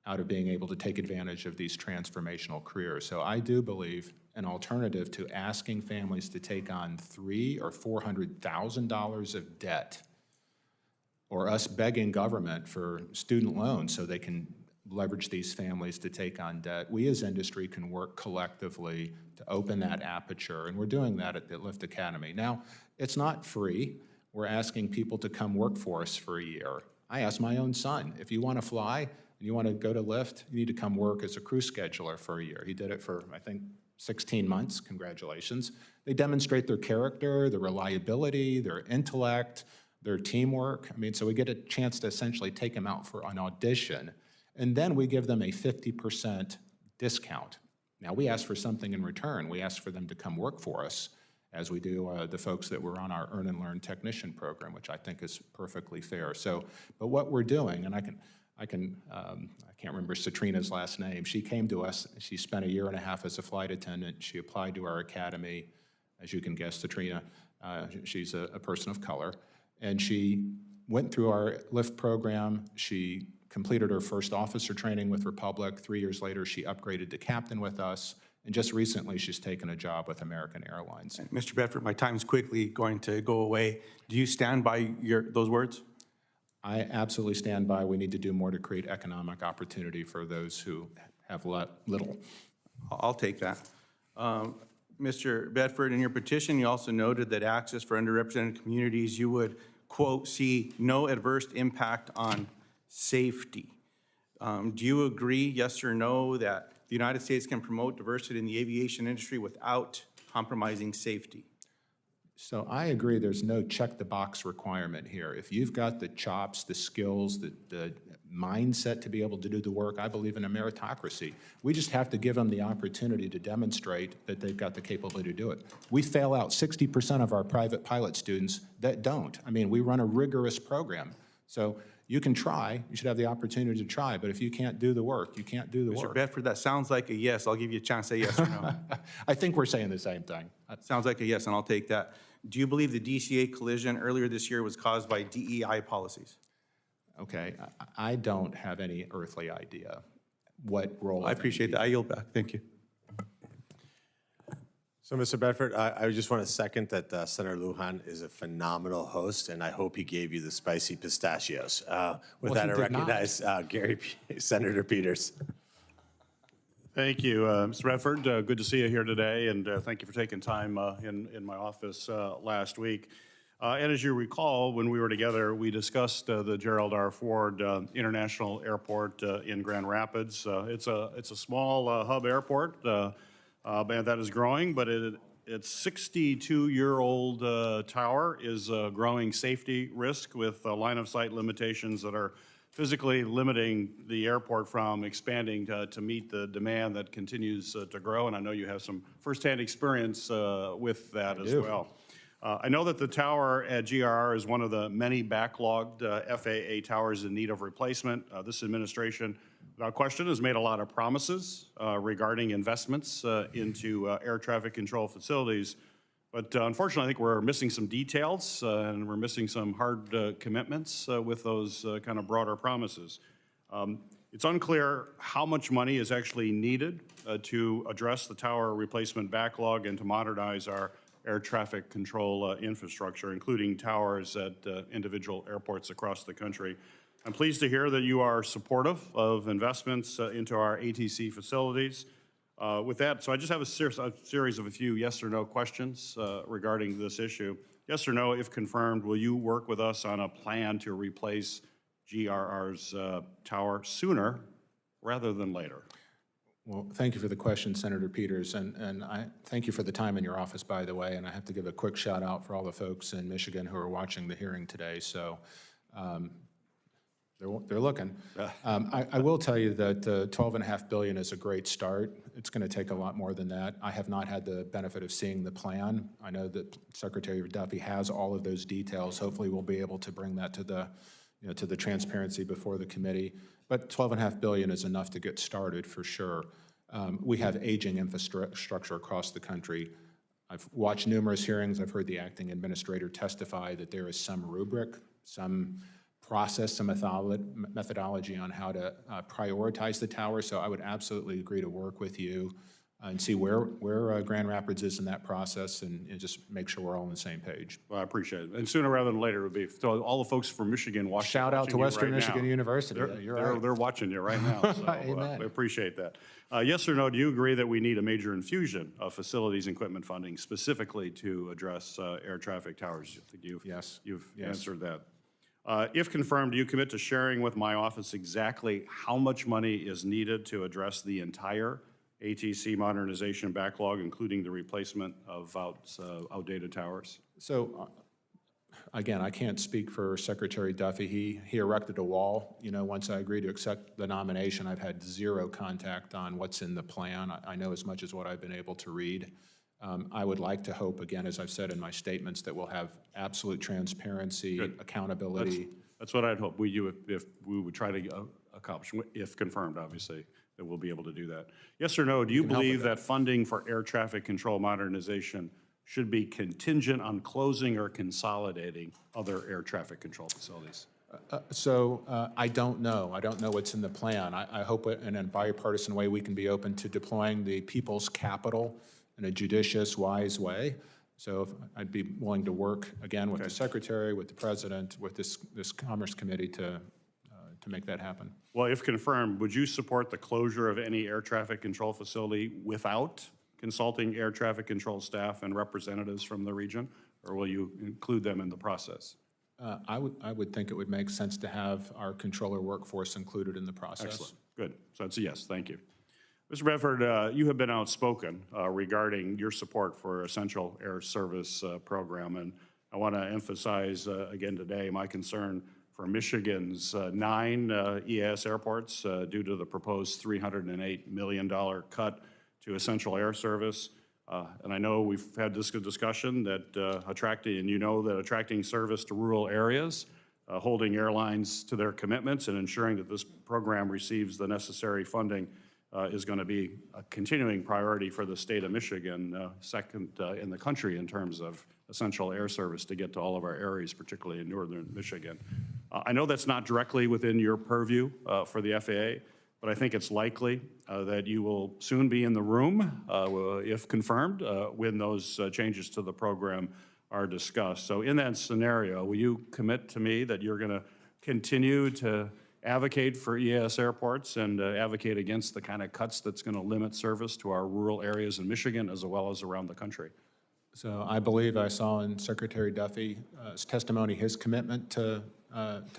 out of being able to take advantage of these transformational careers. So I do believe an alternative to asking families to take on $300,000 or $400,000 of debt, or us begging government for student loans so they can leverage these families to take on debt, we as industry can work collectively to open that aperture, and we're doing that at the LIFT Academy. Now, it's not free. We're asking people to come work for us for a year. I asked my own son, if you want to fly and you want to go to LIFT, you need to come work as a crew scheduler for a year. He did it for, I think, 16 months. Congratulations. They demonstrate their character, their reliability, their intellect, their teamwork. I mean, so we get a chance to essentially take them out for an audition, and then we give them a 50% discount. Now, we ask for something in return. We ask for them to come work for us, as we do the folks that were on our Earn and Learn technician program, which I think is perfectly fair. So, but what we're doing, and I can't remember Satrina's last name. She came to us, she spent 1.5 years as a flight attendant. She applied to our academy. As you can guess, Satrina, she's a person of color. And she went through our LIFT program. She completed her first officer training with Republic. 3 years later, she upgraded to captain with us. And just recently, she's taken a job with American Airlines. Mr. Bedford, my time's quickly going to go away. Do you stand by those words? I absolutely stand by. We need to do more to create economic opportunity for those who have little. I'll take that. Mr. Bedford, in your petition, you also noted that access for underrepresented communities, you would, quote, see no adverse impact on safety. Do you agree, yes or no, that the United States can promote diversity in the aviation industry without compromising safety? So I agree there's no check-the-box requirement here. If you've got the chops, the skills, the mindset to be able to do the work, I believe in a meritocracy. We just have to give them the opportunity to demonstrate that they've got the capability to do it. We fail out 60% of our private pilot students that don't. I mean, we run a rigorous program. So you can try, you should have the opportunity to try, but if you can't do the work, you can't do the Mr. work. Bedford, that sounds like a yes. I'll give you a chance to say yes or no. I think we're saying the same thing. Sounds like a yes, and I'll take that. Do you believe the DCA collision earlier this year was caused by DEI policies? Okay, I don't have any earthly idea what role. I appreciate that. I yield back. Thank you. So, Mr. Bedford, I just want to second that Senator Lujan is a phenomenal host, and I hope he gave you the spicy pistachios. With that, I recognize Senator Peters. Thank you, Mr. Bedford. Good to see you here today, and thank you for taking time in my office last week. And as you recall, when we were together, we discussed the Gerald R. Ford International Airport in Grand Rapids. It's a small hub airport. And that is growing, but its 62-year-old tower is a growing safety risk with line-of-sight limitations that are physically limiting the airport from expanding to meet the demand that continues to grow. And I know you have some firsthand experience with that as well. I know that the tower at GRR is one of the many backlogged FAA towers in need of replacement. This administration, without question, has made a lot of promises regarding investments into air traffic control facilities. But unfortunately, I think we're missing some details and we're missing some hard commitments with those kind of broader promises. It's unclear how much money is actually needed to address the tower replacement backlog and to modernize our air traffic control infrastructure, including towers at individual airports across the country. I'm pleased to hear that you are supportive of investments into our ATC facilities. With that, so I just have a series of a few yes or no questions regarding this issue. Yes or no, if confirmed, will you work with us on a plan to replace GRR's tower sooner rather than later? Well, thank you for the question, Senator Peters, and I thank you for the time in your office, by the way, and I have to give a quick shout out for all the folks in Michigan who are watching the hearing today, so they're looking. I will tell you that $12.5 billion is a great start. It's going to take a lot more than that. I have not had the benefit of seeing the plan. I know that Secretary Duffy has all of those details. Hopefully we'll be able to bring that to the transparency before the committee. But $12.5 billion is enough to get started for sure. We have aging infrastructure across the country. I've watched numerous hearings. I've heard the acting administrator testify that there is some rubric, some process, some methodology on how to prioritize the tower. So I would absolutely agree to work with you and see where Grand Rapids is in that process and just make sure we're all on the same page. Well, I appreciate it. And sooner rather than later would be, so all the folks from Michigan watching. Shout out to Western right Michigan now. University. They're watching you right now, so I appreciate that. Yes or no, do you agree that we need a major infusion of facilities and equipment funding specifically to address air traffic towers? I think you've answered that. If confirmed, do you commit to sharing with my office exactly how much money is needed to address the entire ATC modernization backlog, including the replacement of outdated towers? So, again, I can't speak for Secretary Duffy. He erected a wall. You know, once I agreed to accept the nomination, I've had zero contact on what's in the plan. I know as much as what I've been able to read. I would like to hope, again, as I've said in my statements, that we'll have absolute transparency, accountability. That's what I'd hope. If we would try to accomplish, if confirmed, obviously, that we'll be able to do that. Yes or no, do you believe that funding for air traffic control modernization should be contingent on closing or consolidating other air traffic control facilities? I don't know. I don't know what's in the plan. I hope in a bipartisan way we can be open to deploying the people's capital in a judicious, wise way. So I'd be willing to work, again, with the Secretary, with the President, with this Commerce Committee to make that happen. Well, if confirmed, would you support the closure of any air traffic control facility without consulting air traffic control staff and representatives from the region, or will you include them in the process? I would think it would make sense to have our controller workforce included in the process. Excellent. Good. So that's a yes. Thank you. Mr. Bedford, you have been outspoken regarding your support for Essential Air Service program, and I want to emphasize again today my concern for Michigan's 9 EAS airports due to the proposed $308 million cut to Essential Air Service. And I know we've had this discussion that attracting service to rural areas holding airlines to their commitments and ensuring that this program receives the necessary funding is going to be a continuing priority for the state of Michigan, second in the country in terms of essential air service to get to all of our areas, particularly in northern Michigan. I know that's not directly within your purview for the FAA, but I think it's likely that you will soon be in the room, if confirmed, when those changes to the program are discussed. So in that scenario, will you commit to me that you're going to continue to advocate for EAS airports and advocate against the kind of cuts that's going to limit service to our rural areas in Michigan as well as around the country? So I believe I saw in Secretary Duffy's testimony his commitment to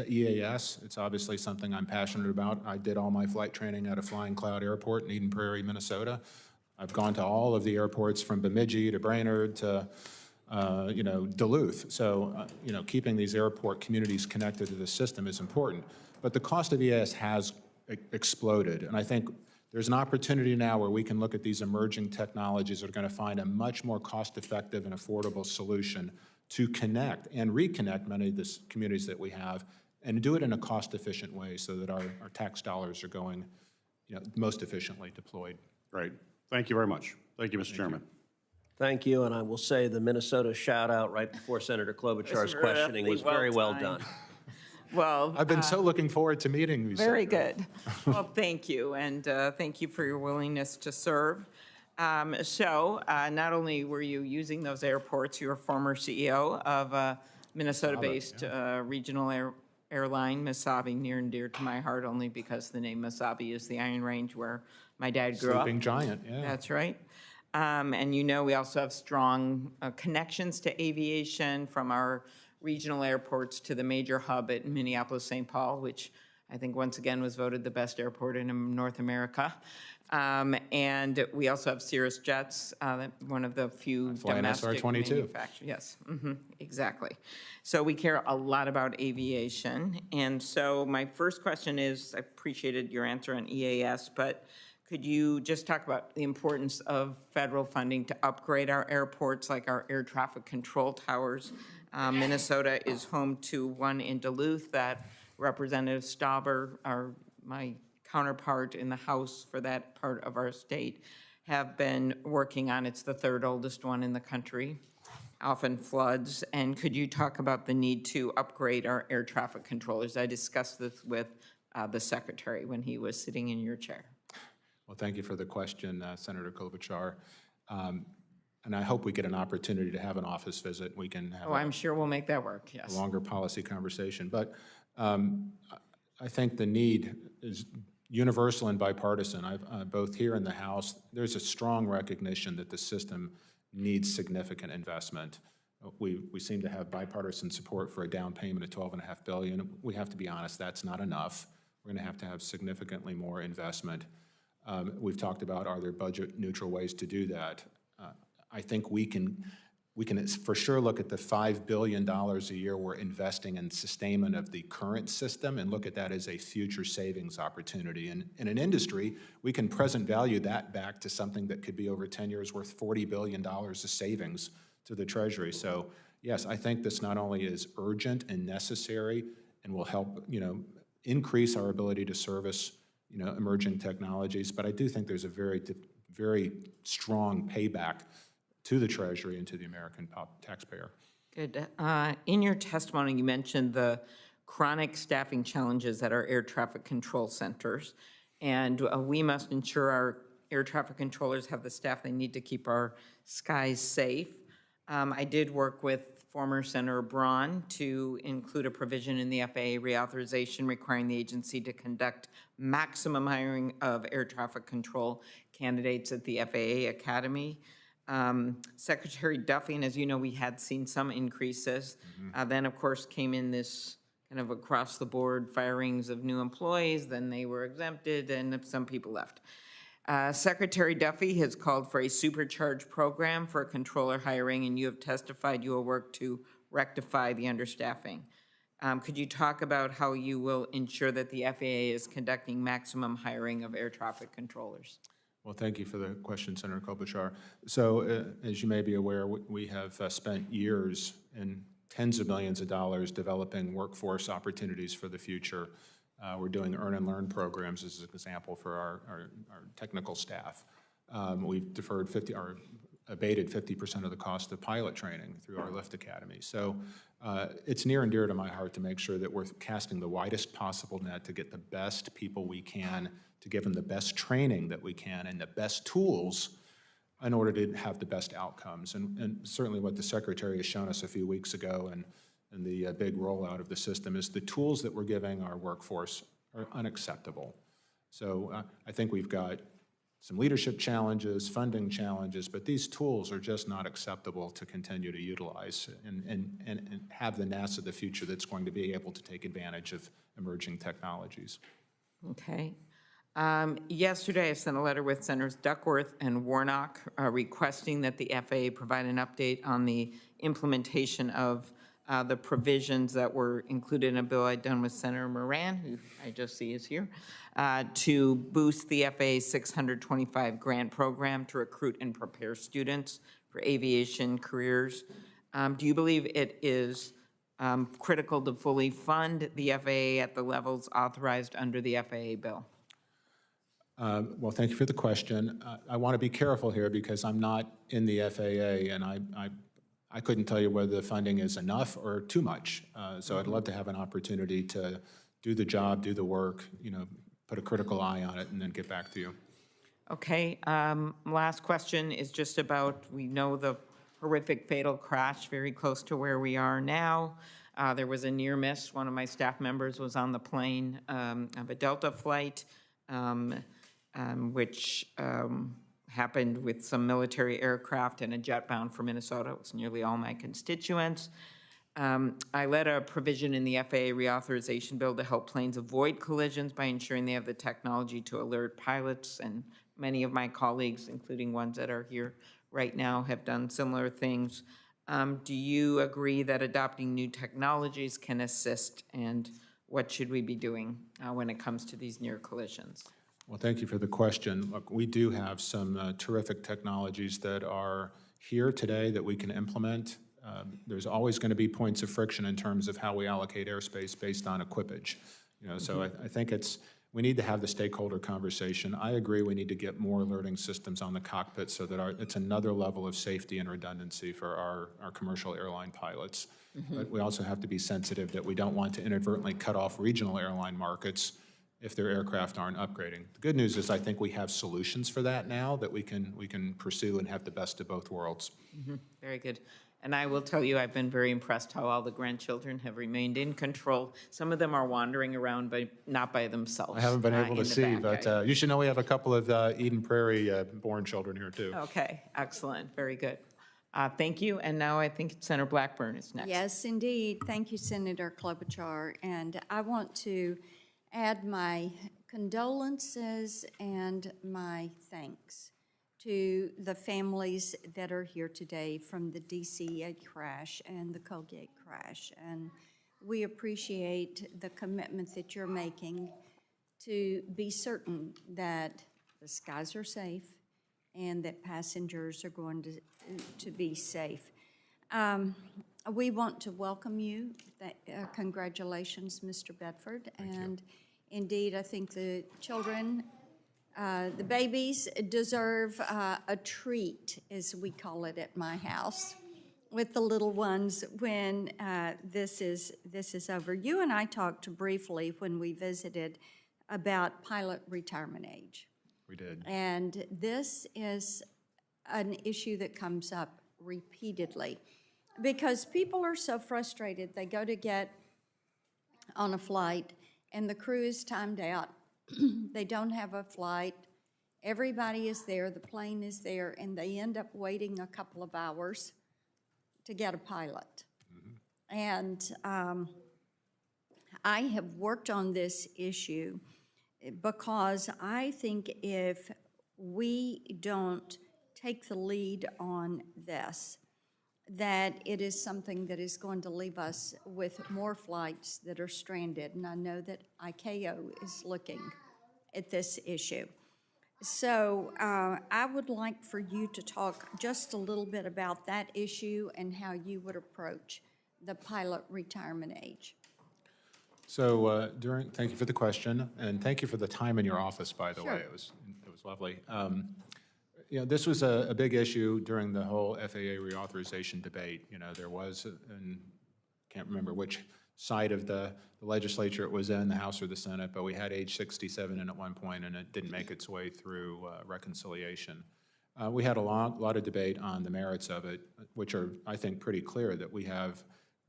EAS. It's obviously something I'm passionate about. I did all my flight training at a Flying Cloud Airport in Eden Prairie, Minnesota. I've gone to all of the airports from Bemidji to Brainerd to Duluth. So, keeping these airport communities connected to the system is important. But the cost of EAS has exploded. And I think there's an opportunity now where we can look at these emerging technologies that are going to find a much more cost-effective and affordable solution to connect and reconnect many of the communities that we have and do it in a cost-efficient way so that our tax dollars are going most efficiently deployed. Great. Thank you very much. Thank you, Mr. Chairman. Thank you, and I will say the Minnesota shout-out right before Senator Klobuchar's questioning was very well done. Well, I've been so looking forward to meeting you. Very good. Well, thank you, and thank you for your willingness to serve. Not only were you using those airports, you're a former CEO of a Minnesota-based regional airline, Mesabi, near and dear to my heart, only because the name Mesabi is the Iron Range where my dad grew up. Sleeping Giant, yeah. That's right. And we also have strong connections to aviation from our regional airports to the major hub at Minneapolis-St. Paul, which I think once again was voted the best airport in North America. And we also have Cirrus Jets, one of the few domestic manufacturers. Yes, exactly. So we care a lot about aviation. And so my first question is, I appreciated your answer on EAS, but could you just talk about the importance of federal funding to upgrade our airports, like our air traffic control towers? Minnesota is home to one in Duluth that Representative Stauber, my counterpart in the House for that part of our state, have been working on. It's the third oldest one in the country, often floods. And could you talk about the need to upgrade our air traffic controllers? I discussed this with the Secretary when he was sitting in your chair. Well, thank you for the question, Senator Klobuchar. And I hope we get an opportunity to have an office visit. We can have I'm sure we'll make that work, yes. A longer policy conversation. But I think the need is universal and bipartisan. Both here in the House, there's a strong recognition that the system needs significant investment. We seem to have bipartisan support for a down payment of $12.5 billion. We have to be honest, that's not enough. We're going to have significantly more investment. We've talked about, are there budget neutral ways to do that? I think we can for sure look at the $5 billion a year we're investing in sustainment of the current system and look at that as a future savings opportunity. And in an industry, we can present value that back to something that could be over 10 years worth $40 billion of savings to the Treasury. So yes, I think this not only is urgent and necessary and will help, increase our ability to service, emerging technologies, but I do think there's a very strong payback to the Treasury and to the American taxpayer. Good. In your testimony, you mentioned the chronic staffing challenges at our air traffic control centers, and we must ensure our air traffic controllers have the staff they need to keep our skies safe. I did work with former Senator Braun to include a provision in the FAA reauthorization requiring the agency to conduct maximum hiring of air traffic control candidates at the FAA Academy. Secretary Duffy, and as you know, we had seen some increases. Then, of course, came in this kind of across-the-board firings of new employees. Then they were exempted, and some people left. Secretary Duffy has called for a supercharged program for controller hiring, and you have testified you will work to rectify the understaffing. Could you talk about how you will ensure that the FAA is conducting maximum hiring of air traffic controllers? Well, thank you for the question, Senator Klobuchar. So, as you may be aware, we have spent years in tens of millions of dollars developing workforce opportunities for the future. We're doing earn and learn programs as an example for our technical staff. We've deferred abated 50% of the cost of pilot training through our Lift Academy. So it's near and dear to my heart to make sure that we're casting the widest possible net to get the best people we can, to give them the best training that we can and the best tools in order to have the best outcomes. And certainly what the Secretary has shown us a few weeks ago and the big rollout of the system is the tools that we're giving our workforce are unacceptable. So I think we've got some leadership challenges, funding challenges, but these tools are just not acceptable to continue to utilize and have the NASA of the future that's going to be able to take advantage of emerging technologies. Okay. Yesterday, I sent a letter with Senators Duckworth and Warnock requesting that the FAA provide an update on the implementation of the provisions that were included in a bill I'd done with Senator Moran, who I just see is here, to boost the FAA's 625 grant program to recruit and prepare students for aviation careers. Do you believe it is critical to fully fund the FAA at the levels authorized under the FAA bill? Well, thank you for the question. I want to be careful here because I'm not in the FAA, and I couldn't tell you whether the funding is enough or too much. So I'd love to have an opportunity to do the job, do the work, put a critical eye on it, and then get back to you. Okay. Last question is just about, we know the horrific fatal crash very close to where we are now. There was a near miss. One of my staff members was on the plane of a Delta flight, which happened with some military aircraft and a jet bound for Minnesota. It was nearly all my constituents. I led a provision in the FAA reauthorization bill to help planes avoid collisions by ensuring they have the technology to alert pilots, and many of my colleagues, including ones that are here right now, have done similar things. Do you agree that adopting new technologies can assist, and what should we be doing when it comes to these near collisions? Well, thank you for the question. Look, we do have some terrific technologies that are here today that we can implement. There's always going to be points of friction in terms of how we allocate airspace based on equipage. So I think we need to have the stakeholder conversation. I agree we need to get more alerting systems on the cockpit so that it's another level of safety and redundancy for our commercial airline pilots. But we also have to be sensitive that we don't want to inadvertently cut off regional airline markets if their aircraft aren't upgrading. The good news is I think we have solutions for that now that we can pursue and have the best of both worlds. Very good. And I will tell you, I've been very impressed how all the grandchildren have remained in control. Some of them are wandering around, but not by themselves. I haven't been able to see, but you should know we have a couple of Eden Prairie born children here too. Okay, excellent, very good. Thank you, and now I think Senator Blackburn is next. Yes, indeed. Thank you, Senator Klobuchar. And I want to add my condolences and my thanks to the families that are here today from the DCA crash and the Colgate crash. And we appreciate the commitment that you're making to be certain that the skies are safe and that passengers are going to be safe. We want to welcome you. Congratulations, Mr. Bedford. And indeed, I think the children, the babies deserve a treat, as we call it at my house, with the little ones when this is over. You and I talked briefly when we visited about pilot retirement age. We did. And this is an issue that comes up repeatedly because people are so frustrated. They go to get on a flight and the crew is timed out. They don't have a flight. Everybody is there, the plane is there, and they end up waiting a couple of hours to get a pilot. And I have worked on this issue because I think if we don't take the lead on this, that it is something that is going to leave us with more flights that are stranded. And I know that ICAO is looking at this issue. So I would like for you to talk just a little bit about that issue and how you would approach the pilot retirement age? So thank you for the question, and thank you for the time in your office, by the way. Sure. It was lovely. This was a big issue during the whole FAA reauthorization debate. There was, and can't remember which side of the legislature it was in, the House or the Senate, but we had age 67 in at one point, and it didn't make its way through reconciliation. We had a lot of debate on the merits of it, which are, I think, pretty clear that we have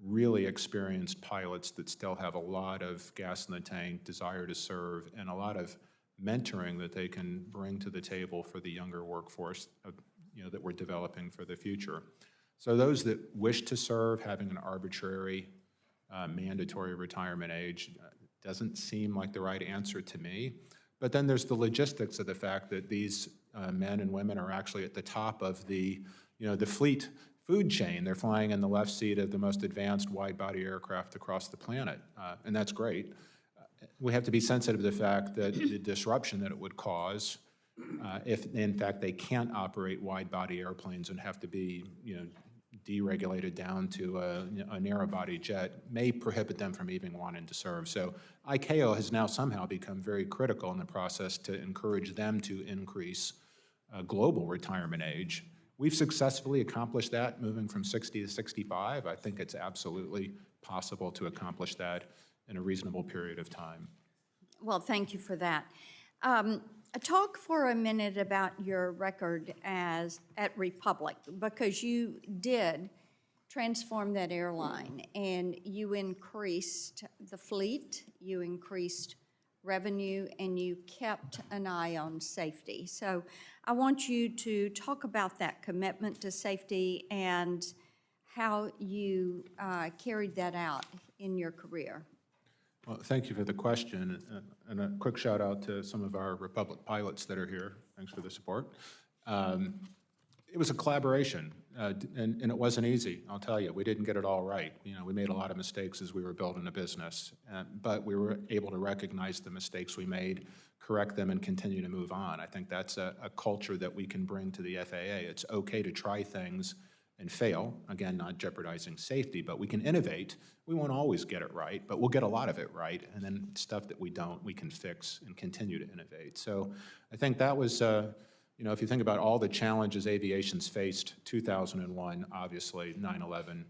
really experienced pilots that still have a lot of gas in the tank, desire to serve, and a lot of mentoring that they can bring to the table for the younger workforce that we're developing for the future. So those that wish to serve, having an arbitrary mandatory retirement age doesn't seem like the right answer to me. But then there's the logistics of the fact that these men and women are actually at the top of the fleet food chain. They're flying in the left seat of the most advanced wide-body aircraft across the planet, and that's great. We have to be sensitive to the fact that the disruption that it would cause if, in fact, they can't operate wide-body airplanes and have to be, deregulated down to a narrow-body jet may prohibit them from even wanting to serve. So ICAO has now somehow become very critical in the process to encourage them to increase global retirement age. We've successfully accomplished that, moving from 60 to 65. I think it's absolutely possible to accomplish that in a reasonable period of time. Well, thank you for that. Talk for a minute about your record at Republic, because you did transform that airline and you increased the fleet, you increased revenue, and you kept an eye on safety. So I want you to talk about that commitment to safety and how you carried that out in your career. Well, thank you for the question, and a quick shout out to some of our Republic pilots that are here. Thanks for the support. It was a collaboration, and it wasn't easy, I'll tell you. We didn't get it all right. We made a lot of mistakes as we were building a business, but we were able to recognize the mistakes we made, correct them, and continue to move on. I think that's a culture that we can bring to the FAA. It's okay to try things and fail, again, not jeopardizing safety, but we can innovate. We won't always get it right, but we'll get a lot of it right, and then stuff that we don't, we can fix and continue to innovate. So I think that was, if you think about all the challenges aviation's faced, 2001, obviously, 9/11,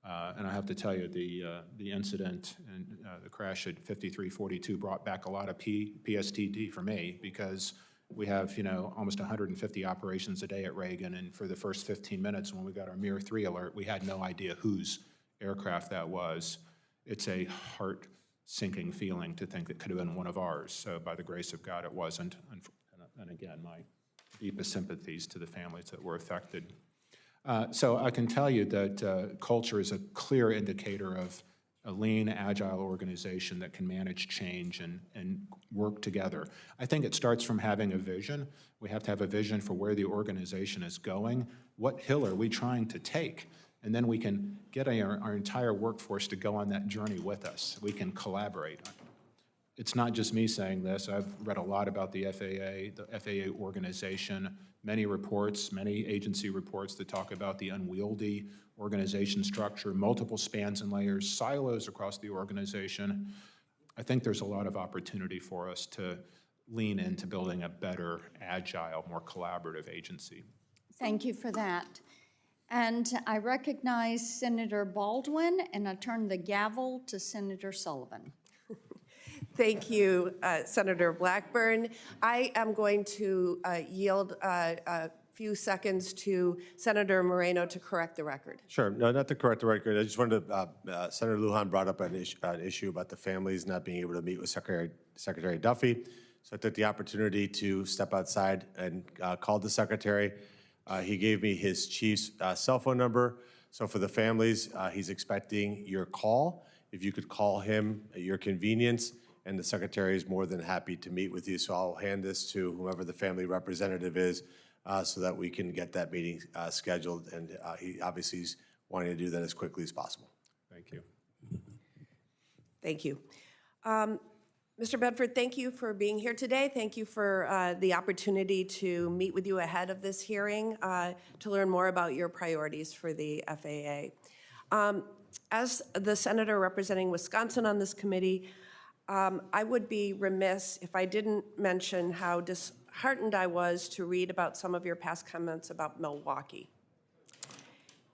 and I have to tell you, the incident and the crash at 5342 brought back a lot of PSTD for me, because we have, almost 150 operations a day at Reagan, and for the first 15 minutes when we got our Mir 3 alert, we had no idea whose aircraft that was. It's a heart-sinking feeling to think it could have been one of ours. So by the grace of God, it wasn't. And again, my deepest sympathies to the families that were affected. So I can tell you that culture is a clear indicator of a lean, agile organization that can manage change and work together. I think it starts from having a vision. We have to have a vision for where the organization is going. What hill are we trying to take? And then we can get our entire workforce to go on that journey with us. We can collaborate. It's not just me saying this. I've read a lot about the FAA organization, many reports, many agency reports that talk about the unwieldy organization structure, multiple spans and layers, silos across the organization. I think there's a lot of opportunity for us to lean into building a better, agile, more collaborative agency. Thank you for that. And I recognize Senator Baldwin, and I turn the gavel to Senator Sullivan. Thank you, Senator Blackburn. I am going to yield a few seconds to Senator Moreno to correct the record. Sure. No, not to correct the record. I just wanted to, Senator Lujan brought up an issue about the families not being able to meet with Secretary Duffy. So I took the opportunity to step outside and called the Secretary. He gave me his chief's cell phone number. So for the families, he's expecting your call. If you could call him at your convenience, and the Secretary is more than happy to meet with you. So I'll hand this to whoever the family representative is so that we can get that meeting scheduled. And he obviously is wanting to do that as quickly as possible. Thank you. Thank you. Mr. Bedford, thank you for being here today. Thank you for the opportunity to meet with you ahead of this hearing to learn more about your priorities for the FAA. As the senator representing Wisconsin on this committee, I would be remiss if I didn't mention how disheartened I was to read about some of your past comments about Milwaukee.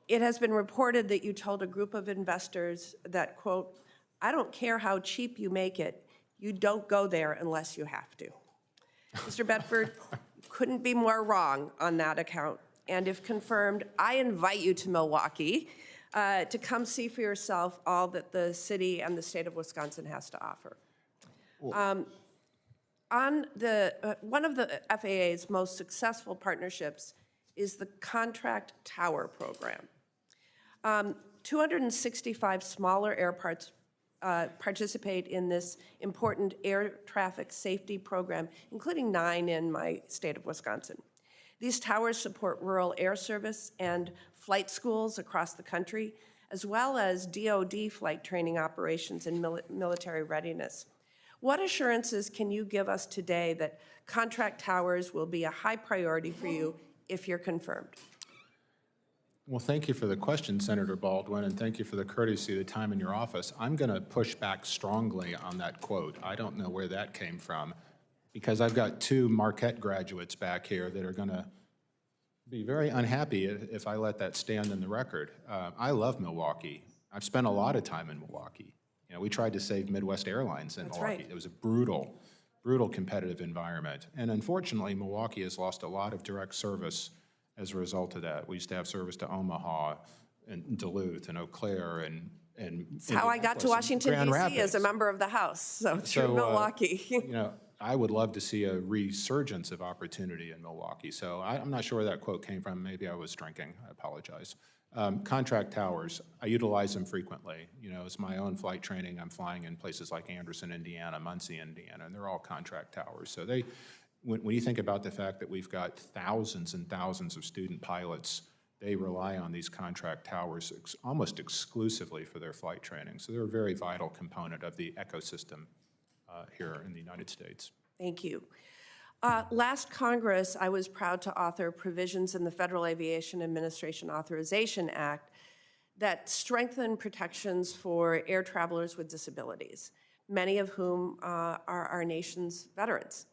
It has been reported that you told a group of investors that, quote, "I don't care how cheap you make it, you don't go there unless you have to." Mr. Bedford, you couldn't be more wrong on that account. And if confirmed, I invite you to Milwaukee to come see for yourself all that the city and the state of Wisconsin has to offer. One of the FAA's most successful partnerships is the Contract Tower Program. 265 smaller airports participate in this important air traffic safety program, including 9 in my state of Wisconsin. These towers support rural air service and flight schools across the country, as well as DoD flight training operations and military readiness. What assurances can you give us today that contract towers will be a high priority for you if you're confirmed? Well, thank you for the question, Senator Baldwin, and thank you for the courtesy of the time in your office. I'm going to push back strongly on that quote. I don't know where that came from, because I've got 2 Marquette graduates back here that are going to be very unhappy if I let that stand in the record. I love Milwaukee. I've spent a lot of time in Milwaukee. You know, we tried to save Midwest Airlines in Milwaukee. Right. It was a brutal, brutal competitive environment. And unfortunately, Milwaukee has lost a lot of direct service as a result of that. We used to have service to Omaha and Duluth and Eau Claire and It's how I got to Washington, D.C. as a member of the House, so through Milwaukee. You know, I would love to see a resurgence of opportunity in Milwaukee. So I'm not sure where that quote came from. Maybe I was drinking. I apologize. Contract towers, I utilize them frequently. You know, as my own flight training, I'm flying in places like Anderson, Indiana, Muncie, Indiana, and they're all contract towers. So they, when you think about the fact that we've got thousands and thousands of student pilots, they rely on these contract towers almost exclusively for their flight training. So they're a very vital component of the ecosystem here in the United States. Thank you. Last Congress, I was proud to author provisions in the Federal Aviation Administration Authorization Act that strengthen protections for air travelers with disabilities, many of whom are our nation's veterans.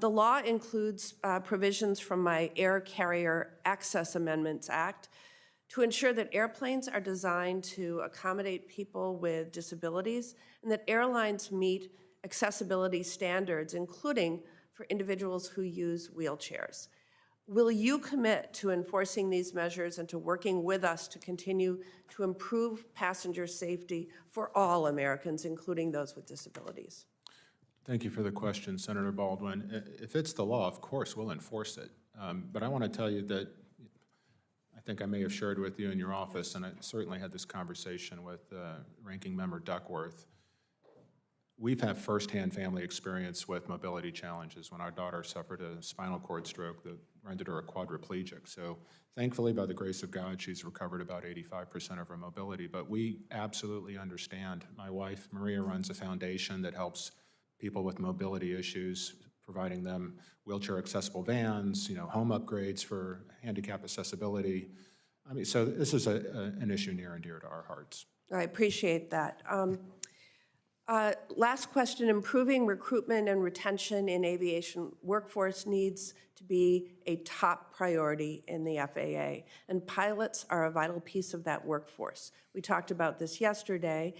The law includes provisions from my Air Carrier Access Amendments Act to ensure that airplanes are designed to accommodate people with disabilities and that airlines meet accessibility standards, including for individuals who use wheelchairs. Will you commit to enforcing these measures and to working with us to continue to improve passenger safety for all Americans, including those with disabilities? Thank you for the question, Senator Baldwin. If it's the law, of course, we'll enforce it. But I want to tell you that I think I may have shared with you in your office, and I certainly had this conversation with Ranking Member Duckworth. We've had firsthand family experience with mobility challenges when our daughter suffered a spinal cord stroke that rendered her a quadriplegic. So thankfully, by the grace of God, she's recovered about 85% of her mobility. But we absolutely understand. My wife, Maria, runs a foundation that helps people with mobility issues, providing them wheelchair-accessible vans, you know, home upgrades for handicap accessibility. I mean, so this is an issue near and dear to our hearts. I appreciate that. Last question, improving recruitment and retention in aviation workforce needs to be a top priority in the FAA, and pilots are a vital piece of that workforce. We talked about this yesterday.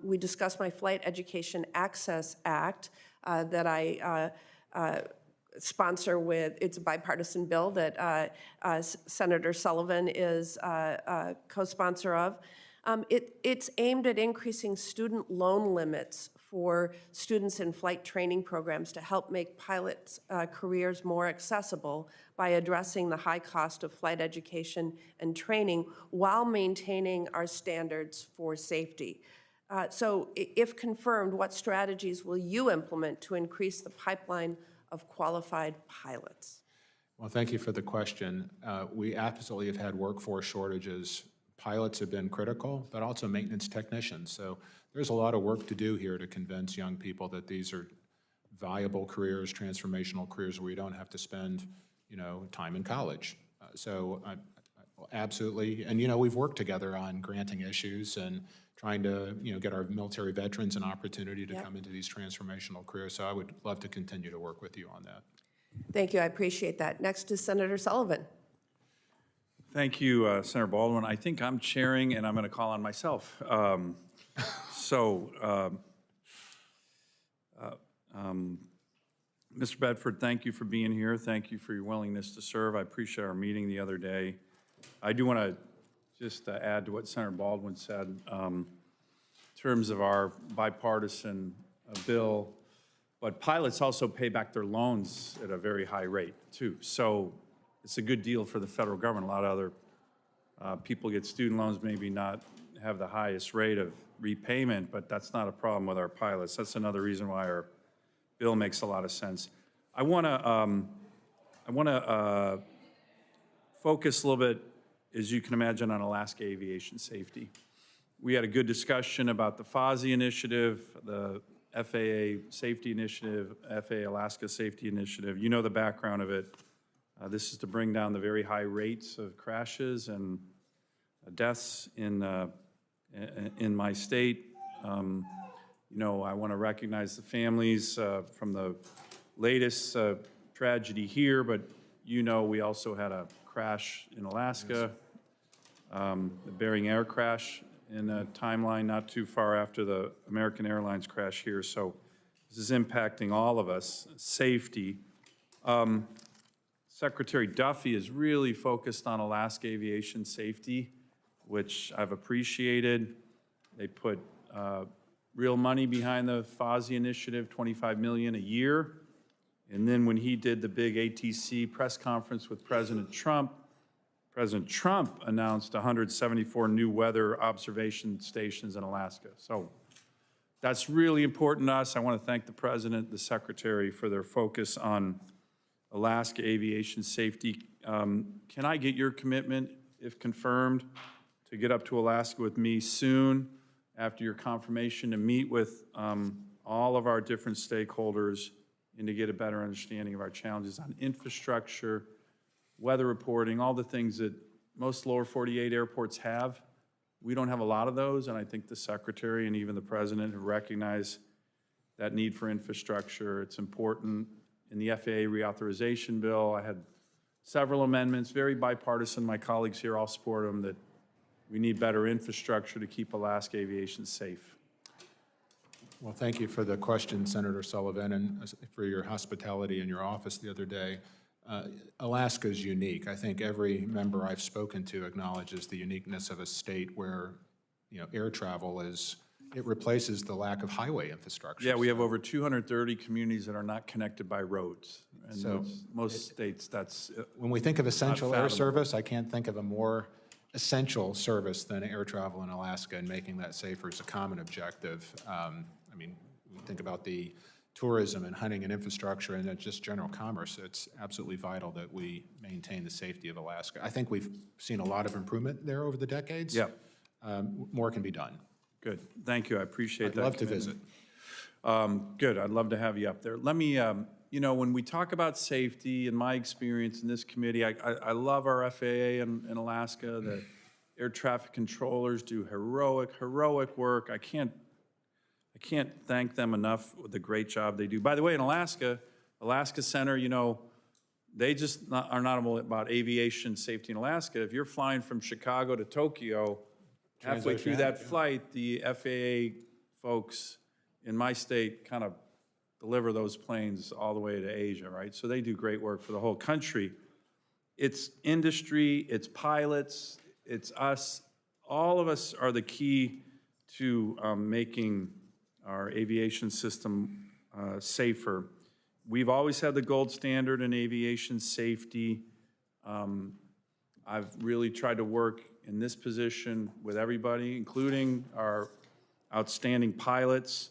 We discussed my Flight Education Access Act that I sponsor with, it's a bipartisan bill that Senator Sullivan is a co-sponsor of. It's aimed at increasing student loan limits for students in flight training programs to help make pilots' careers more accessible by addressing the high cost of flight education and training while maintaining our standards for safety. So if confirmed, what strategies will you implement to increase the pipeline of qualified pilots? Well, thank you for the question. We absolutely have had workforce shortages. Pilots have been critical, but also maintenance technicians. So there's a lot of work to do here to convince young people that these are viable careers, transformational careers where you don't have to spend, you know, time in college. So Absolutely. And, we've worked together on granting issues and trying to, get our military veterans an opportunity to come into these transformational careers. So I would love to continue to work with you on that. Thank you, I appreciate that. Next is Senator Sullivan. Thank you, Senator Baldwin. I think I'm chairing, and I'm going to call on myself. Mr. Bedford, thank you for being here. Thank you for your willingness to serve. I appreciate our meeting the other day. I do want to just add to what Senator Baldwin said in terms of our bipartisan bill, but pilots also pay back their loans at a very high rate, too. So it's a good deal for the federal government. A lot of other people get student loans, maybe not have the highest rate of repayment, but that's not a problem with our pilots. That's another reason why our bill makes a lot of sense. I want to focus a little bit, as you can imagine, on Alaska aviation safety. We had a good discussion about the FAA initiative, the FAA Safety Initiative, FAA Alaska Safety Initiative. You know the background of it. This is to bring down the very high rates of crashes and deaths in my state. I want to recognize the families from the latest tragedy here, but we also had a crash in Alaska, the Bering Air crash in a timeline not too far after the American Airlines crash here. So this is impacting all of us, safety. Secretary Duffy is really focused on Alaska aviation safety, which I've appreciated. They put real money behind the FAA initiative, $25 million a year. And then when he did the big ATC press conference with President Trump announced 174 new weather observation stations in Alaska. So that's really important to us. I want to thank the President, the Secretary for their focus on Alaska aviation safety. Can I get your commitment, if confirmed, to get up to Alaska with me soon after your confirmation to meet with all of our different stakeholders and to get a better understanding of our challenges on infrastructure, weather reporting, all the things that most lower 48 airports have. We don't have a lot of those, and I think the Secretary and even the President have recognized that need for infrastructure. It's important. In the FAA reauthorization bill, I had several amendments, very bipartisan. My colleagues here all support them, that we need better infrastructure to keep Alaska aviation safe. Well, thank you for the question, Senator Sullivan, and for your hospitality in your office the other day. Alaska is unique. I think every member I've spoken to acknowledges the uniqueness of a state where, air travel it replaces the lack of highway infrastructure. Yeah, we have over 230 communities that are not connected by roads. And so most states, that's when we think of essential air service, I can't think of a more essential service than air travel in Alaska, and making that safer is a common objective. We think about the tourism and hunting and infrastructure and just general commerce. It's absolutely vital that we maintain the safety of Alaska. I think we've seen a lot of improvement there over the decades. Yeah. More can be done. Good. Thank you. I appreciate that. I'd love to visit. Good. I'd love to have you up there. Let me, when we talk about safety, in my experience in this committee, I love our FAA in Alaska. The air traffic controllers do heroic work. I can't thank them enough for the great job they do. By the way, in Alaska Center, they just are not about aviation safety in Alaska. If you're flying from Chicago to Tokyo, halfway through that flight, the FAA folks in my state kind of deliver those planes all the way to Asia, right? So they do great work for the whole country. It's industry, it's pilots, it's us. All of us are the key to making our aviation system safer. We've always had the gold standard in aviation safety. I've really tried to work in this position with everybody, including our outstanding pilots.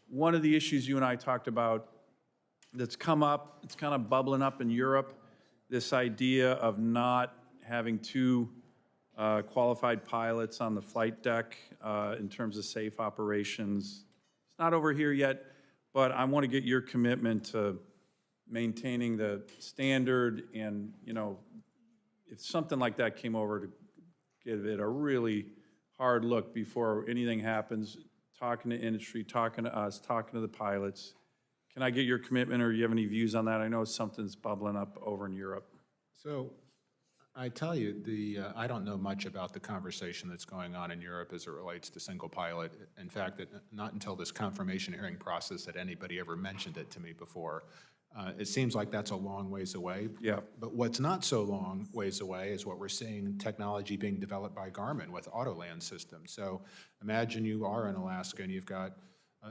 One of the issues you and I talked about that's come up, it's kind of bubbling up in Europe, this idea of not having two qualified pilots on the flight deck in terms of safe operations. It's not over here yet, but I want to get your commitment to maintaining the standard, and if something like that came over to give it a really hard look before anything happens, talking to industry, talking to us, talking to the pilots. Can I get your commitment, or do you have any views on that? I know something's bubbling up over in Europe. So I tell you, I don't know much about the conversation that's going on in Europe as it relates to single pilot. In fact, not until this confirmation hearing process had anybody ever mentioned it to me before. It seems like that's a long ways away. Yeah. But what's not so long ways away is what we're seeing, technology being developed by Garmin with Autoland systems. So imagine you are in Alaska and you've got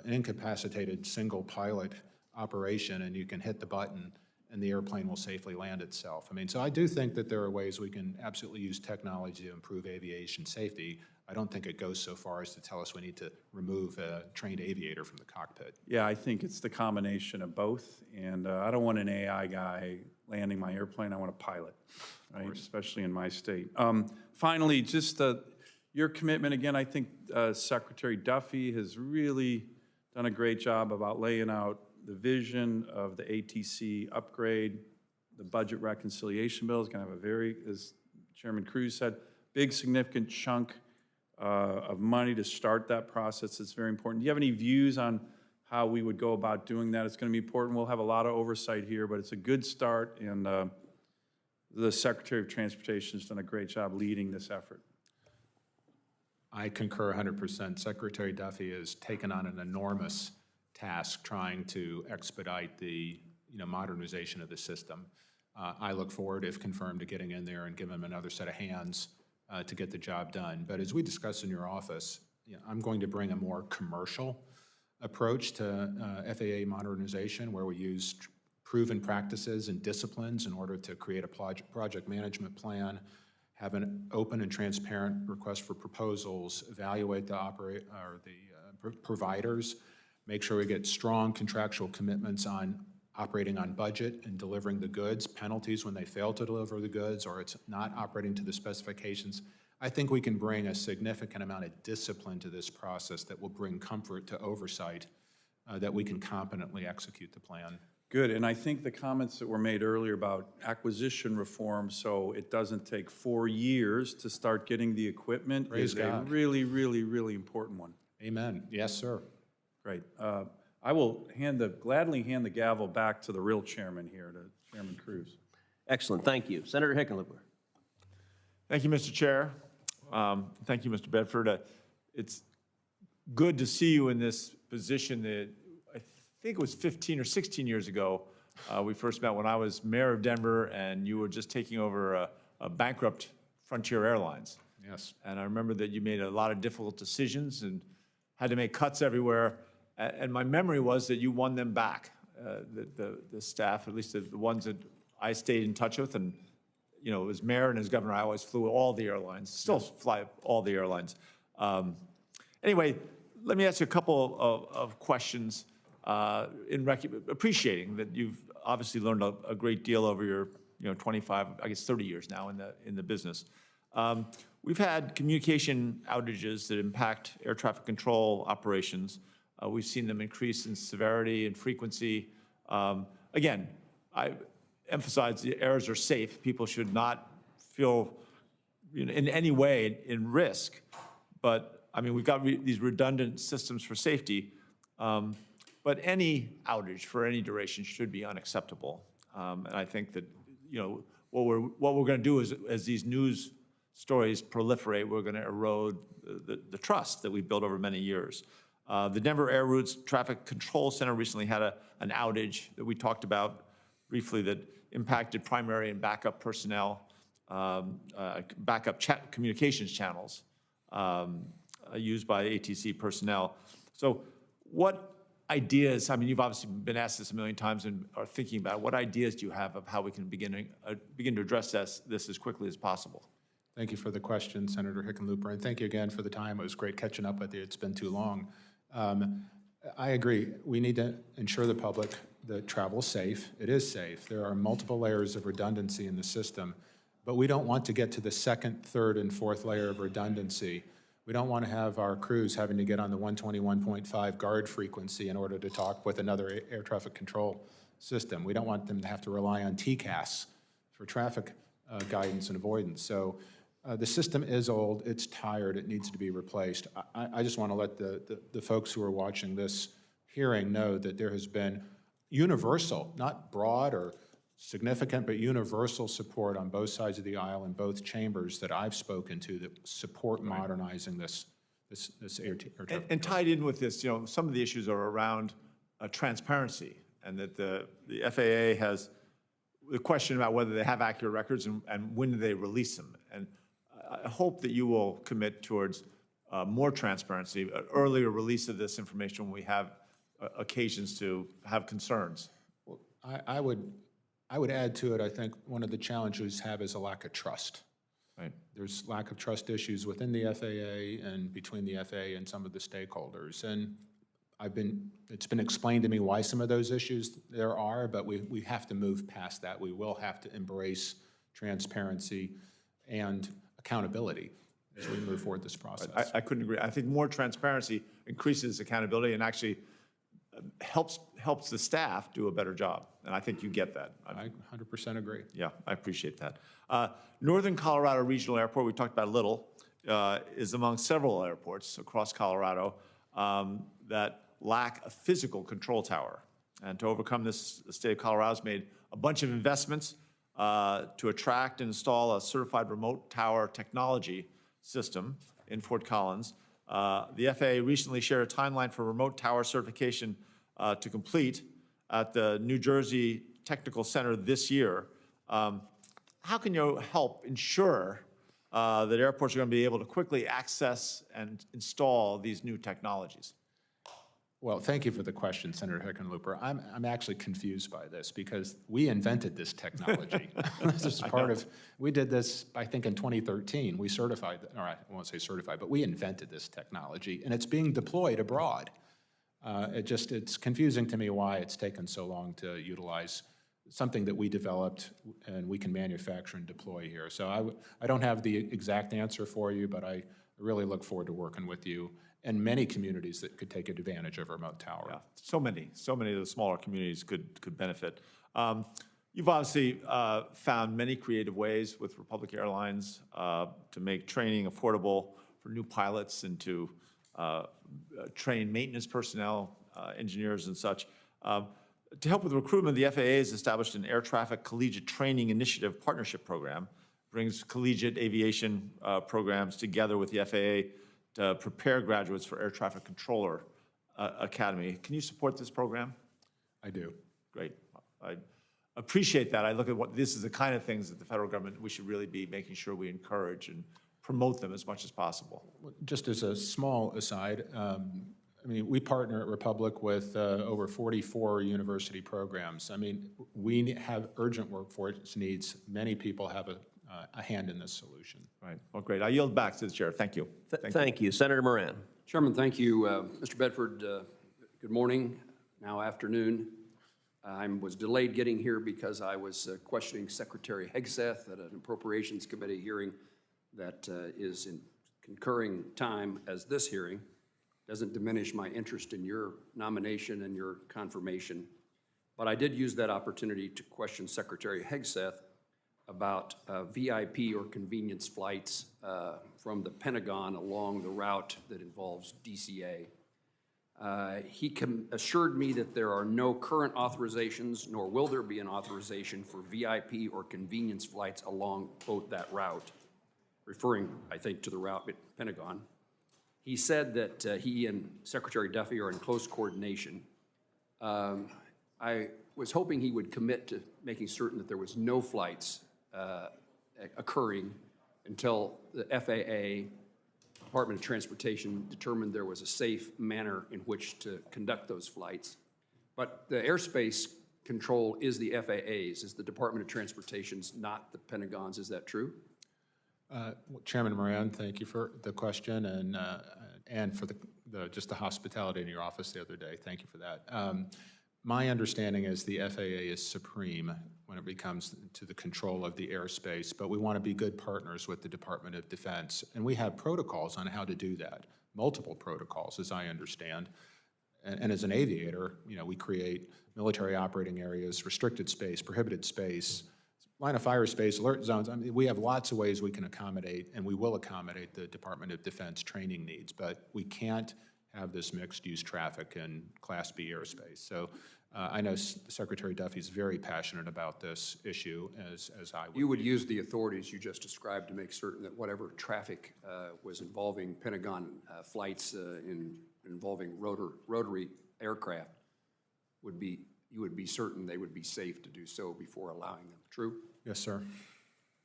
an incapacitated single pilot operation, and you can hit the button and the airplane will safely land itself. I mean, so I do think that there are ways we can absolutely use technology to improve aviation safety. I don't think it goes so far as to tell us we need to remove a trained aviator from the cockpit. Yeah, I think it's the combination of both, and I don't want an AI guy landing my airplane. I want a pilot, right? Especially in my state. Finally, just your commitment again. I think Secretary Duffy has really done a great job about laying out the vision of the ATC upgrade. The budget reconciliation bill is going to have a very, as Chairman Cruz said, big significant chunk of money to start that process. It's very important. Do you have any views on how we would go about doing that? It's going to be important. We'll have a lot of oversight here, but it's a good start, and the Secretary of Transportation has done a great job leading this effort. I concur 100%. Secretary Duffy has taken on an enormous task trying to expedite the modernization of the system. I look forward, if confirmed, to getting in there and giving him another set of hands to get the job done. But as we discussed in your office, I'm going to bring a more commercial approach to FAA modernization, where we use proven practices and disciplines in order to create a project management plan, have an open and transparent request for proposals, evaluate the providers, make sure we get strong contractual commitments on operating on budget and delivering the goods, penalties when they fail to deliver the goods or it's not operating to the specifications. I think we can bring a significant amount of discipline to this process that will bring comfort to oversight, that we can competently execute the plan. Good, and I think the comments that were made earlier about acquisition reform, so it doesn't take 4 years to start getting the equipment, is a really, really, really important one. Amen. Yes, sir. Great. I will gladly hand the gavel back to the real chairman here, to Chairman Cruz. Excellent, thank you. Senator Hickenlooper. Thank you, Mr. Chair. Thank you, Mr. Bedford. It's good to see you in this position that I think it was 15 or 16 years ago. We first met when I was mayor of Denver, and you were just taking over a bankrupt Frontier Airlines. Yes. And I remember that you made a lot of difficult decisions and had to make cuts everywhere. And my memory was that you won them back, the staff, at least the ones that I stayed in touch with. And, as mayor and as governor, I always flew all the airlines, still fly all the airlines. Anyway, let me ask you a couple of questions appreciating that you've obviously learned a great deal over your 25, I guess 30 years now in the business. We've had communication outages that impact air traffic control operations. We've seen them increase in severity and frequency. Again, I emphasize the errors are safe. People should not feel in any way in risk. But I mean, we've got these redundant systems for safety. But any outage for any duration should be unacceptable. And I think that what we're going to do is, as these news stories proliferate, we're going to erode the trust that we've built over many years. The Denver Air Routes Traffic Control Center recently had an outage that we talked about briefly that impacted primary and backup personnel, communications channels used by ATC personnel. So what ideas, I mean, you've obviously been asked this a million times and are thinking about, what ideas do you have of how we can begin to address this as quickly as possible? Thank you for the question, Senator Hickenlooper, and thank you again for the time. It was great catching up with you. It's been too long. I agree. We need to ensure the public that travel is safe. It is safe. There are multiple layers of redundancy in the system, but we don't want to get to the second, third, and fourth layer of redundancy. We don't want to have our crews having to get on the 121.5 guard frequency in order to talk with another air traffic control system. We don't want them to have to rely on TCAS for traffic guidance and avoidance. So The system is old, it's tired, it needs to be replaced. I just want to let the folks who are watching this hearing know that there has been universal, not broad or significant, but universal support on both sides of the aisle in both chambers that I've spoken to that support modernizing this air traffic. And tied in with this, some of the issues are around transparency, and that the FAA has the question about whether they have accurate records and when do they release them. And I hope that you will commit towards more transparency, earlier release of this information when we have occasions to have concerns. Well, I would add to it, I think one of the challenges we have is a lack of trust. Right. There's lack of trust issues within the FAA and between the FAA and some of the stakeholders. And it's been explained to me why some of those issues there are, but we have to move past that. We will have to embrace transparency and accountability as we move forward this process. I couldn't agree. I think more transparency increases accountability and actually helps the staff do a better job. And I think you get that. I 100% agree. Yeah, I appreciate that. Northern Colorado Regional Airport, we talked about a little, is among several airports across Colorado that lack a physical control tower. And to overcome this, the state of Colorado has made a bunch of investments to attract and install a certified remote tower technology system in Fort Collins. The FAA recently shared a timeline for remote tower certification to complete at the New Jersey Technical Center this year. How can you help ensure that airports are going to be able to quickly access and install these new technologies? Well, thank you for the question, Senator Hickenlooper. I'm actually confused by this because we invented this technology. This is part of, we did this, I think, in 2013. We certified, or I won't say certified, but we invented this technology, and it's being deployed abroad. It's confusing to me why it's taken so long to utilize something that we developed and we can manufacture and deploy here. So I don't have the exact answer for you, but I really look forward to working with you and many communities that could take advantage of a remote tower. Yeah, so many of the smaller communities could benefit. You've obviously found many creative ways with Republic Airlines to make training affordable for new pilots and to train maintenance personnel, engineers and such. To help with recruitment, the FAA has established an Air Traffic Collegiate Training Initiative Partnership Program, brings collegiate aviation programs together with the FAA to prepare graduates for Air Traffic Controller Academy. Can you support this program? I do. Great. I appreciate that. I look at what this is the kind of things that the federal government, we should really be making sure we encourage and promote them as much as possible. Just as a small aside, I mean, we partner at Republic with over 44 university programs. I mean, we have urgent workforce needs. Many people have a hand in this solution. Right. Well, great. I yield back to the chair. Thank you. Thank you. Senator Moran. Chairman, thank you. Mr. Bedford, good morning, now afternoon. I was delayed getting here because I was questioning Secretary Hegseth at an Appropriations Committee hearing that is in concurring time as this hearing. Doesn't diminish my interest in your nomination and your confirmation, but I did use that opportunity to question Secretary Hegseth about VIP or convenience flights from the Pentagon along the route that involves DCA. He assured me that there are no current authorizations, nor will there be an authorization for VIP or convenience flights along, quote, that route, referring, I think, to the route at Pentagon. He said that he and Secretary Duffy are in close coordination. I was hoping he would commit to making certain that there was no flights occurring until the FAA, Department of Transportation, determined there was a safe manner in which to conduct those flights. But the airspace control is the FAA's, is the Department of Transportation's, not the Pentagon's. Is that true? Chairman Moran, thank you for the question and for just the hospitality in your office the other day. Thank you for that. My understanding is the FAA is supreme when it comes to the control of the airspace, but we want to be good partners with the Department of Defense, and we have protocols on how to do that, multiple protocols, as I understand. And as an aviator, you know, we create military operating areas, restricted space, prohibited space, line of fire space, alert zones, I mean, we have lots of ways we can accommodate, and we will accommodate the Department of Defense training needs, but we can't have this mixed-use traffic in Class B airspace. So I know Secretary Duffy's very passionate about this issue, as I would. You would use the authorities you just described to make certain that whatever traffic was involving Pentagon flights involving rotary aircraft you would be certain they would be safe to do so before allowing them. True? Yes, sir.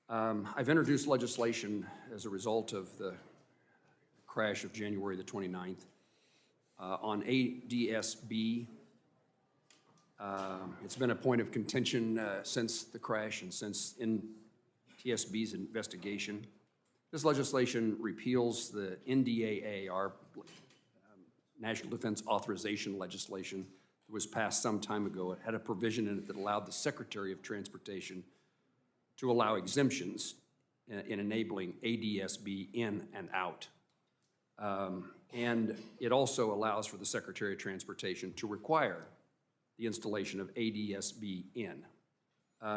I've introduced legislation as a result of the crash of January the 29th on ADS-B. It's been a point of contention since the crash and since NTSB's investigation. This legislation repeals the NDAA, our National Defense Authorization legislation that was passed some time ago. It had a provision in it that allowed the Secretary of Transportation to allow exemptions in enabling ADS-B in and out. And it also allows for the Secretary of Transportation to require the installation of ADS-B in.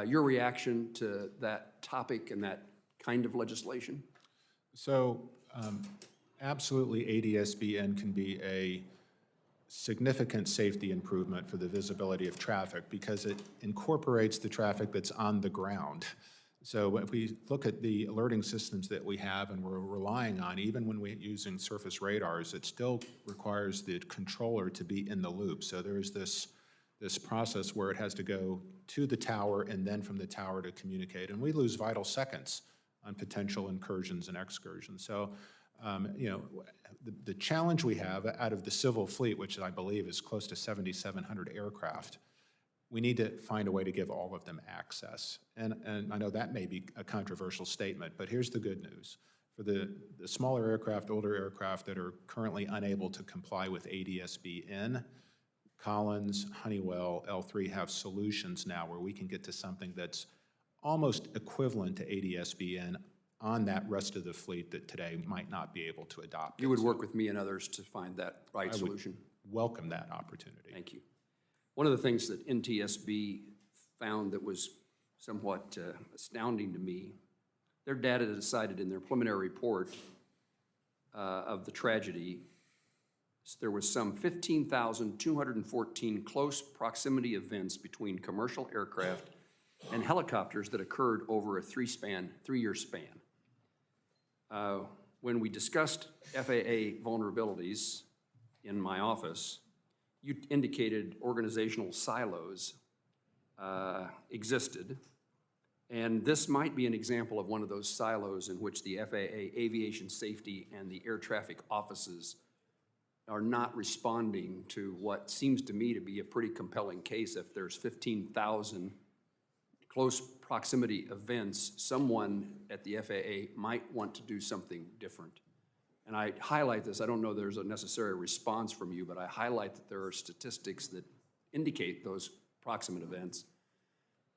Your reaction to that topic and that kind of legislation? So absolutely ADS-B in can be a significant safety improvement for the visibility of traffic because it incorporates the traffic that's on the ground. So if we look at the alerting systems that we have and we're relying on, even when we're using surface radars, it still requires the controller to be in the loop. So there's this process where it has to go to the tower and then from the tower to communicate. And we lose vital seconds on potential incursions and excursions. So, you know, the challenge we have out of the civil fleet, which I believe is close to 7,700 aircraft, we need to find a way to give all of them access. And I know that may be a controversial statement, but here's the good news. For the smaller aircraft, older aircraft that are currently unable to comply with ADS-B in, Collins, Honeywell, L3 have solutions now where we can get to something that's almost equivalent to ADS-B in on that rest of the fleet that today might not be able to adopt it. You would work with me and others to find that right solution? Welcome that opportunity. Thank you. One of the things that NTSB found that was somewhat astounding to me, their data decided in their preliminary report of the tragedy, there was some 15,214 close proximity events between commercial aircraft and helicopters that occurred over a three-year span. When we discussed FAA vulnerabilities in my office, you indicated organizational silos existed, and this might be an example of one of those silos in which the FAA Aviation Safety and the air traffic offices are not responding to what seems to me to be a pretty compelling case. If there's 15,000 close proximity events, someone at the FAA might want to do something different. And I highlight this, I don't know there's a necessary response from you, but I highlight that there are statistics that indicate those proximate events,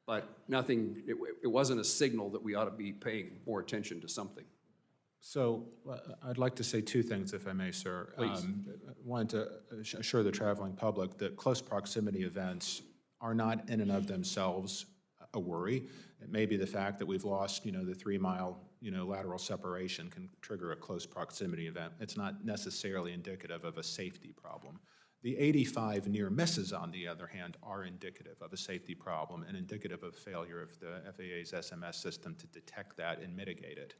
but nothing, it wasn't a signal that we ought to be paying more attention to something. So I'd like to say two things, if I may, sir. Please. One, to assure the traveling public that close proximity events are not in and of themselves a worry. It may be the fact that we've lost, the 3-mile, lateral separation can trigger a close proximity event. It's not necessarily indicative of a safety problem. The 85 near misses, on the other hand, are indicative of a safety problem and indicative of failure of the FAA's SMS system to detect that and mitigate it.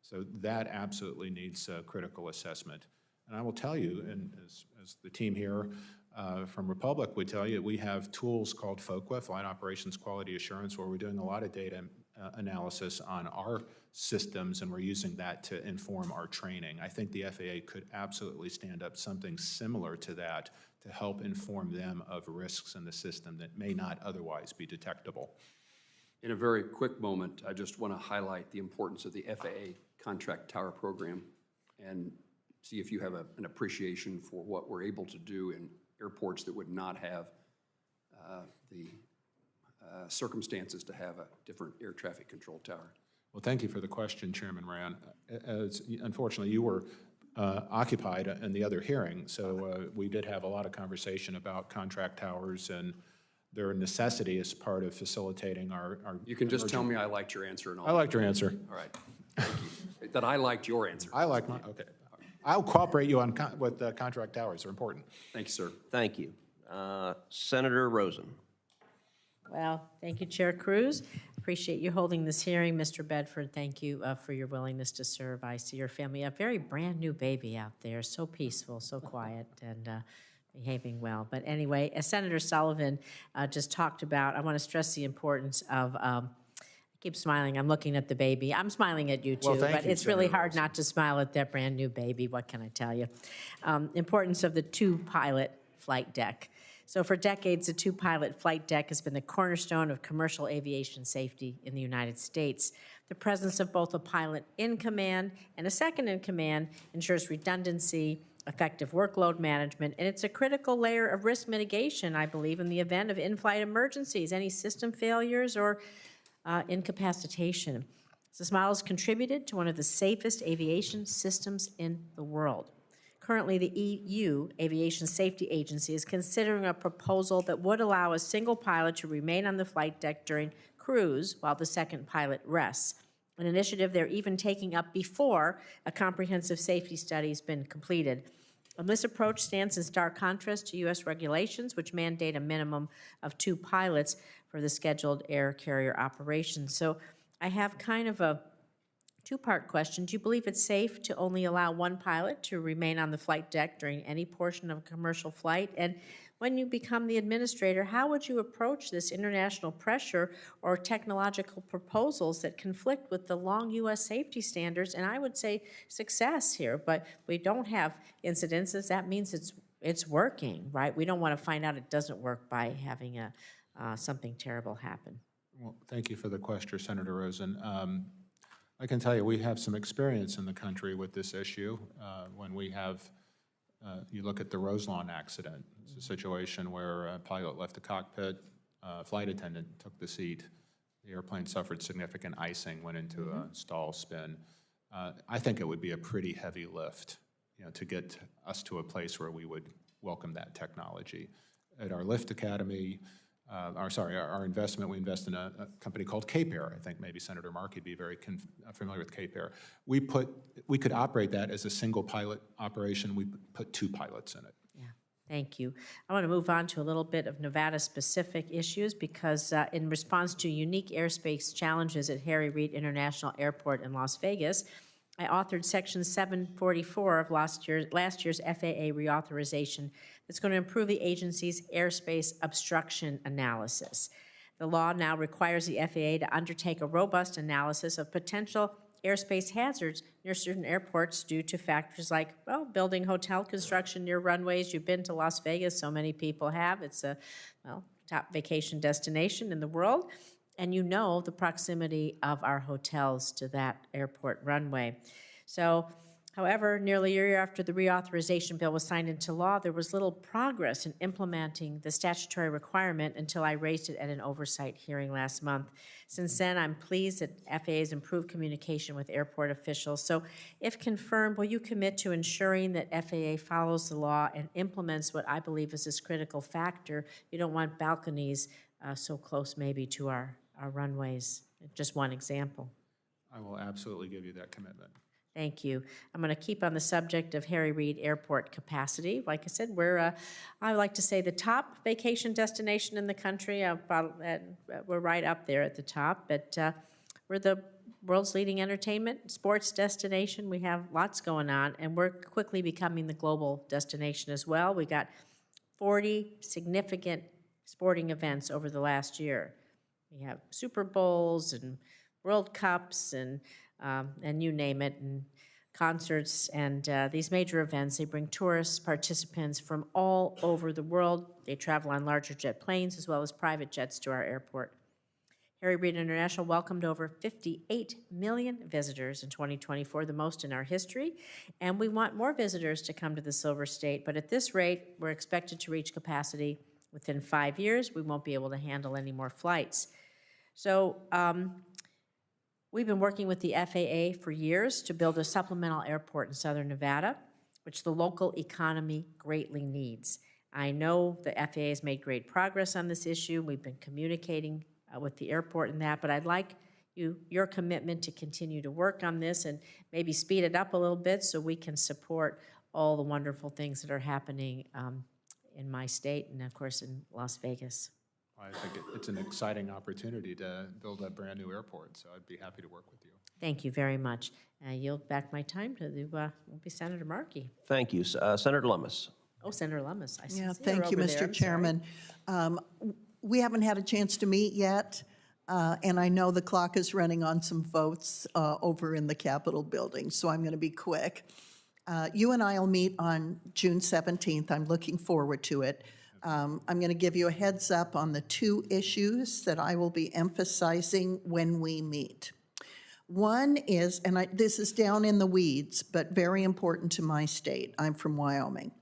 So that absolutely needs critical assessment. And I will tell you, and as the team here from Republic would tell you, we have tools called FOQA, Flight Operations Quality Assurance, where we're doing a lot of data analysis on our systems, and we're using that to inform our training. I think the FAA could absolutely stand up something similar to that to help inform them of risks in the system that may not otherwise be detectable. In a very quick moment, I just want to highlight the importance of the FAA Contract Tower Program and see if you have an appreciation for what we're able to do in airports that would not have the circumstances to have a different air traffic control tower. Well, thank you for the question, Chairman Moran. Unfortunately, you were occupied in the other hearing, so we did have a lot of conversation about contract towers and they're a necessity as part of facilitating our. You can just tell me I liked your answer and all. I liked your answer. All right, thank you. That I liked your answer. I like mine, okay. I'll cooperate you on with contract hours, they're important. Thank you, sir. Thank you. Senator Rosen. Well, thank you, Chair Cruz. Appreciate you holding this hearing. Mr. Bedford, thank you for your willingness to serve. I see your family, a very brand new baby out there, so peaceful, so quiet, and behaving well. But anyway, as Senator Sullivan just talked about, I want to stress the importance of, I keep smiling, I'm looking at the baby. I'm smiling at you too, Well, but you, it's really Senator hard Rosen. not to smile at that brand new baby. What can I tell you? Importance of the two-pilot flight deck. So for decades, the two-pilot flight deck has been the cornerstone of commercial aviation safety in the United States. The presence of both a pilot in command and a second in command ensures redundancy, effective workload management, and it's a critical layer of risk mitigation, I believe, in the event of in-flight emergencies, any system failures or incapacitation. This model has contributed to one of the safest aviation systems in the world. Currently, the EU Aviation Safety Agency is considering a proposal that would allow a single pilot to remain on the flight deck during cruise while the second pilot rests, an initiative they're even taking up before a comprehensive safety study has been completed. And this approach stands in stark contrast to U.S. regulations, which mandate a minimum of 2 pilots for the scheduled air carrier operations. So I have kind of a two-part question. Do you believe it's safe to only allow 1 pilot to remain on the flight deck during any portion of a commercial flight? And when you become the administrator, how would you approach this international pressure or technological proposals that conflict with the long U.S. safety standards? And I would say success here, but we don't have incidences. That means it's working, right? We don't want to find out it doesn't work by having something terrible happen. Well, thank you for the question, Senator Rosen. I can tell you we have some experience in the country with this issue. When we have, you look at the Roselawn accident, it's a situation where a pilot left the cockpit, a flight attendant took the seat, the airplane suffered significant icing, went into a stall spin. I think it would be a pretty heavy lift, to get us to a place where we would welcome that technology. At our Lift Academy, our investment, we invest in a company called Cape Air. I think maybe Senator Markey would be very familiar with Cape Air. We could operate that as a single pilot operation. We put 2 pilots in it. Yeah, thank you. I want to move on to a little bit of Nevada-specific issues because in response to unique airspace challenges at Harry Reid International Airport in Las Vegas, I authored Section 744 of last year's FAA reauthorization that's going to improve the agency's airspace obstruction analysis. The law now requires the FAA to undertake a robust analysis of potential airspace hazards near certain airports due to factors like, well, building hotel construction near runways. You've been to Las Vegas, so many people have. It's a, top vacation destination in the world. And you know the proximity of our hotels to that airport runway. So, however, nearly a year after the reauthorization bill was signed into law, there was little progress in implementing the statutory requirement until I raised it at an oversight hearing last month. Since then, I'm pleased that FAA has improved communication with airport officials. So, if confirmed, will you commit to ensuring that FAA follows the law and implements what I believe is this critical factor? You don't want balconies so close maybe to our runways. Just one example. I will absolutely give you that commitment. Thank you. I'm going to keep on the subject of Harry Reid Airport capacity. Like I said, we're, I like to say, the top vacation destination in the country. We're right up there at the top, but we're the world's leading entertainment, sports destination. We have lots going on, and we're quickly becoming the global destination as well. We got 40 significant sporting events over the last year. We have Super Bowls and World Cups and you name it, and concerts, and these major events, they bring tourists, participants from all over the world. They travel on larger jet planes as well as private jets to our airport. Harry Reid International welcomed over 58 million visitors in 2024, the most in our history, and we want more visitors to come to the Silver State, but at this rate, we're expected to reach capacity within 5 years. We won't be able to handle any more flights. So, we've been working with the FAA for years to build a supplemental airport in Southern Nevada, which the local economy greatly needs. I know the FAA has made great progress on this issue. We've been communicating with the airport and that, but I'd like your commitment to continue to work on this and maybe speed it up a little bit so we can support all the wonderful things that are happening in my state and, of course, in Las Vegas. I think it's an exciting opportunity to build a brand-new airport, so I'd be happy to work with you. Thank you very much. I yield back my time to will be Senator Markey. Thank you. Senator Lummis. Oh, Senator Lummis. I see Yeah, her thank you, over there. Mr. I'm Chairman. We haven't had a chance to meet yet, and I know the clock is running on some votes over in the Capitol building, so I'm going to be quick. You and I will meet on June 17th. I'm looking forward to it. I'm going to give you a heads up on the two issues that I will be emphasizing when we meet. One is, and this is down in the weeds, but very important to my state. I'm from Wyoming.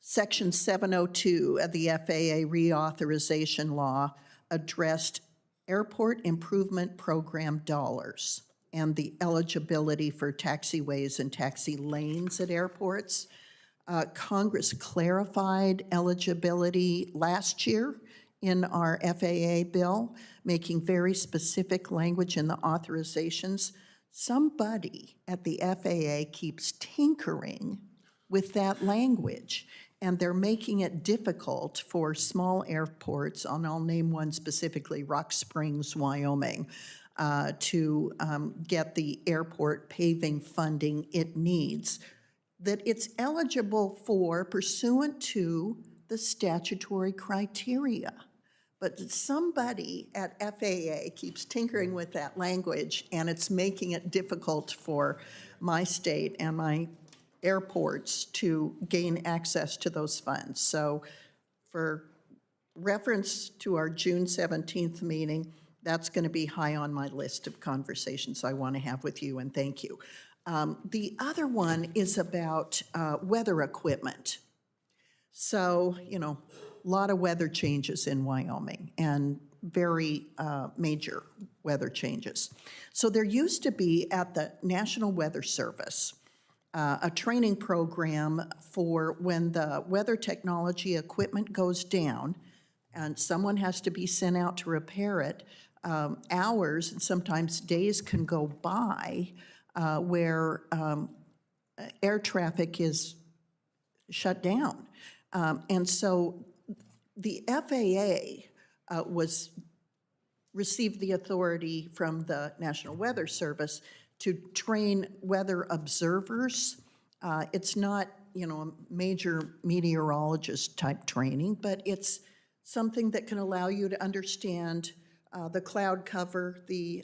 Section 702 of the FAA reauthorization law addressed airport improvement program dollars and the eligibility for taxiways and taxi lanes at airports. Congress clarified eligibility last year in our FAA bill, making very specific language in the authorizations. Somebody at the FAA keeps tinkering with that language, and they're making it difficult for small airports, and I'll name one specifically, Rock Springs, Wyoming, to get the airport paving funding it needs, that it's eligible for pursuant to the statutory criteria. But somebody at FAA keeps tinkering with that language, and it's making it difficult for my state and my airports to gain access to those funds. So for reference to our June 17th meeting, that's going to be high on my list of conversations I want to have with you, and thank you. The other one is about weather equipment. So, you know, a lot of weather changes in Wyoming and very major weather changes. So there used to be at the National Weather Service a training program for when the weather technology equipment goes down and someone has to be sent out to repair it. Hours and sometimes days can go by where air traffic is shut down. And so the FAA received the authority from the National Weather Service to train weather observers. It's not, you know, a major meteorologist type training, but it's something that can allow you to understand the cloud cover, the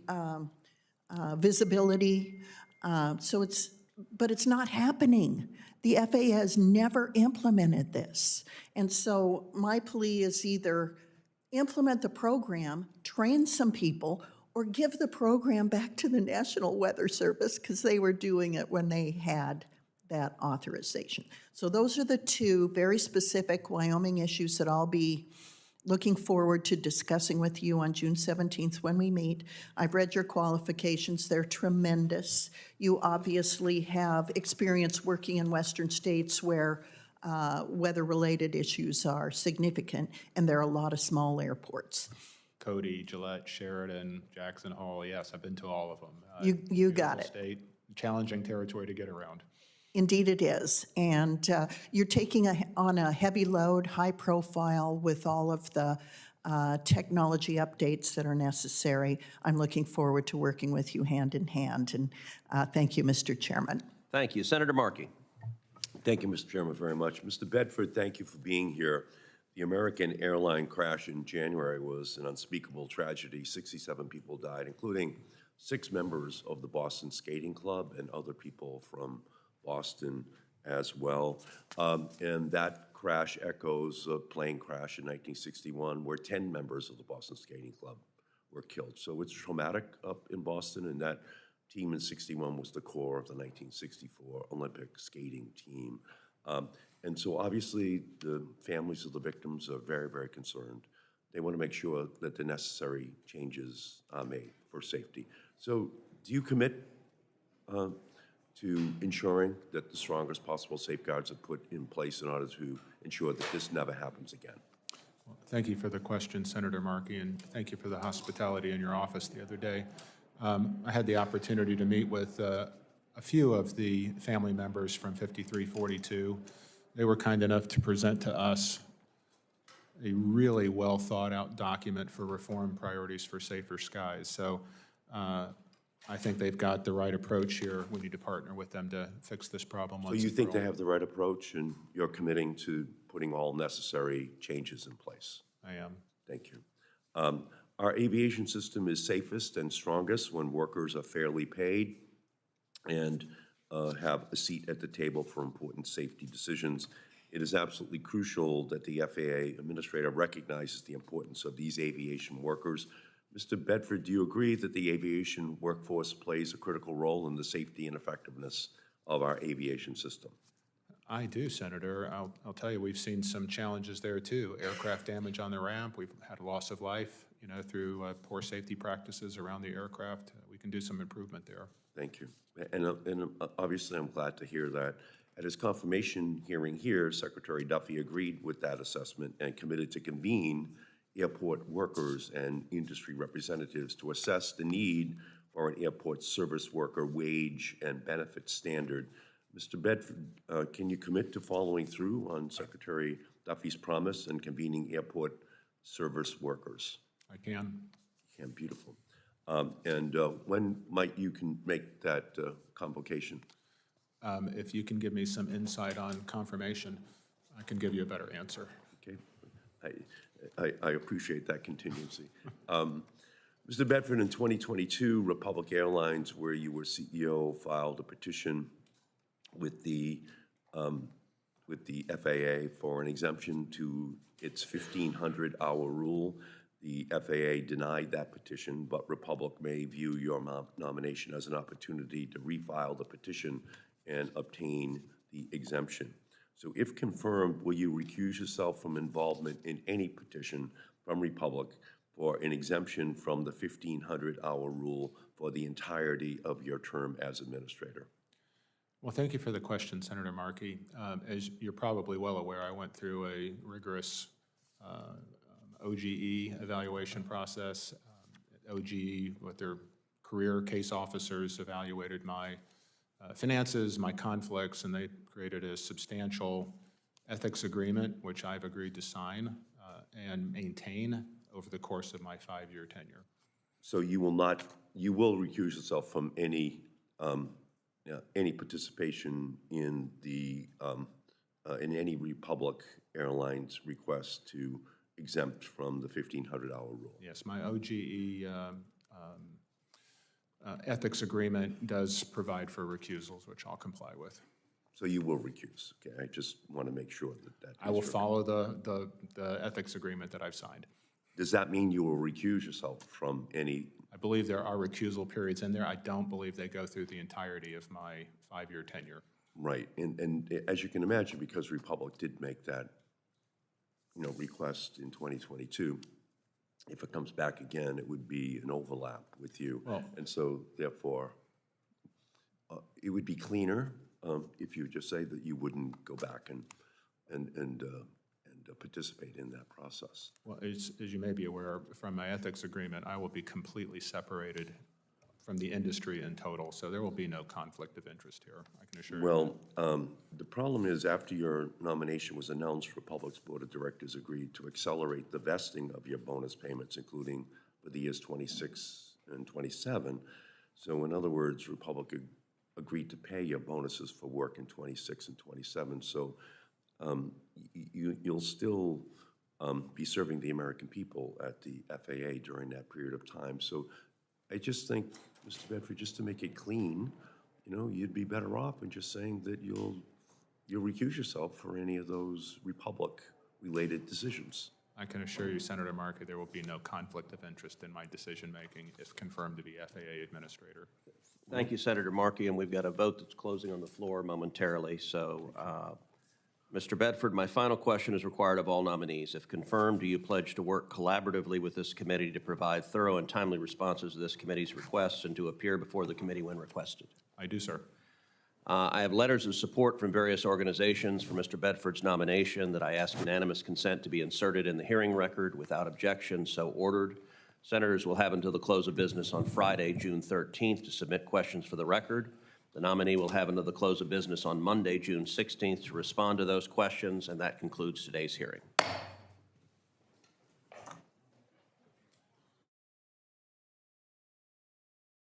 visibility. But it's not happening. The FAA has never implemented this. And so my plea is either implement the program, train some people, or give the program back to the National Weather Service because they were doing it when they had that authorization. So those are the two very specific Wyoming issues that I'll be looking forward to discussing with you on June 17th when we meet. I've read your qualifications. They're tremendous. You obviously have experience working in Western states where weather-related issues are significant, and there are a lot of small airports. Cody, Gillette, Sheridan, Jackson Hole, yes, I've been to all of them. You got it. State, challenging territory to get around. Indeed it is. And you're taking on a heavy load, high profile with all of the technology updates that are necessary. I'm looking forward to working with you hand in hand. And thank you, Mr. Chairman. Thank you. Senator Markey. Thank you, Mr. Chairman, very much. Mr. Bedford, thank you for being here. The American airline crash in January was an unspeakable tragedy. 67 people died, including 6 members of the Boston Skating Club and other people from Boston as well. And that crash echoes a plane crash in 1961 where 10 members of the Boston Skating Club were killed. So it's traumatic up in Boston, and that team in 61 was the core of the 1964 Olympic skating team. And so obviously the families of the victims are very, very concerned. They want to make sure that the necessary changes are made for safety. So do you commit to ensuring that the strongest possible safeguards are put in place in order to ensure that this never happens again? Thank you for the question, Senator Markey, and thank you for the hospitality in your office the other day. I had the opportunity to meet with a few of the family members from 5342. They were kind enough to present to us a really well-thought-out document for reform priorities for safer skies. So I think they've got the right approach here. We need to partner with them to fix this problem So once you and think for they all. have the right approach, and you're committing to putting all necessary changes in place? I am. Thank you. Our aviation system is safest and strongest when workers are fairly paid and have a seat at the table for important safety decisions. It is absolutely crucial that the FAA Administrator recognizes the importance of these aviation workers. Mr. Bedford, do you agree that the aviation workforce plays a critical role in the safety and effectiveness of our aviation system? I do, Senator. I'll tell you, we've seen some challenges there too. Aircraft damage on the ramp. We've had loss of life, through poor safety practices around the aircraft. We can do some improvement there. Thank you. And obviously, I'm glad to hear that. At his confirmation hearing here, Secretary Duffy agreed with that assessment and committed to convene airport workers and industry representatives to assess the need for an airport service worker wage and benefit standard. Mr. Bedford, can you commit to following through on Secretary Duffy's promise and convening airport service workers? I can. You can, beautiful. And when might you can make that convocation? If you can give me some insight on confirmation, I can give you a better answer. Okay. I appreciate that contingency. Mr. Bedford, in 2022, Republic Airlines, where you were CEO, filed a petition with the FAA for an exemption to its 1,500-hour rule. The FAA denied that petition, but Republic may view your nomination as an opportunity to refile the petition and obtain the exemption. So if confirmed, will you recuse yourself from involvement in any petition from Republic for an exemption from the 1,500-hour rule for the entirety of your term as administrator? Well, thank you for the question, Senator Markey. As you're probably well aware, I went through a rigorous OGE evaluation process. OGE, with their career case officers, evaluated my finances, my conflicts, and they created a substantial ethics agreement, which I've agreed to sign and maintain over the course of my 5-year tenure. So you will recuse yourself from any participation in in any Republic Airlines request to exempt from the 1,500-hour rule? Yes, my OGE ethics agreement does provide for recusals, which I'll comply with. So you will recuse, okay? I just want to make sure that I will follow the ethics agreement that I've signed. Does that mean you will recuse yourself from any? I believe there are recusal periods in there. I don't believe they go through the entirety of my 5-year tenure. Right, and as you can imagine, because Republic did make that request in 2022, if it comes back again, it would be an overlap with you. Well, and so therefore, it would be cleaner if you just say that you wouldn't go back and participate in that process. Well, as you may be aware, from my ethics agreement, I will be completely separated from the industry in total, so there will be no conflict of interest here, I can assure you. Well, the problem is after your nomination was announced, Republic's Board of Directors agreed to accelerate the vesting of your bonus payments, including for the years 26 and 27. So in other words, Republic agreed to pay your bonuses for work in 26 and 27. So you'll still be serving the American people at the FAA during that period of time. So I just think, Mr. Bedford, just to make it clean, you'd be better off in just saying that you'll recuse yourself for any of those Republic-related decisions. I can assure you, Senator Markey, there will be no conflict of interest in my decision-making if confirmed to be FAA Administrator. Thank you, Senator Markey, and we've got a vote that's closing on the floor momentarily. So, Mr. Bedford, my final question is required of all nominees. If confirmed, do you pledge to work collaboratively with this committee to provide thorough and timely responses to this committee's requests and to appear before the committee when requested? I do, sir. I have letters of support from various organizations for Mr. Bedford's nomination that I ask unanimous consent to be inserted in the hearing record without objection, so ordered. Senators will have until the close of business on Friday, June 13th, to submit questions for the record. The nominee will have until the close of business on Monday, June 16th, to respond to those questions, and that concludes today's hearing.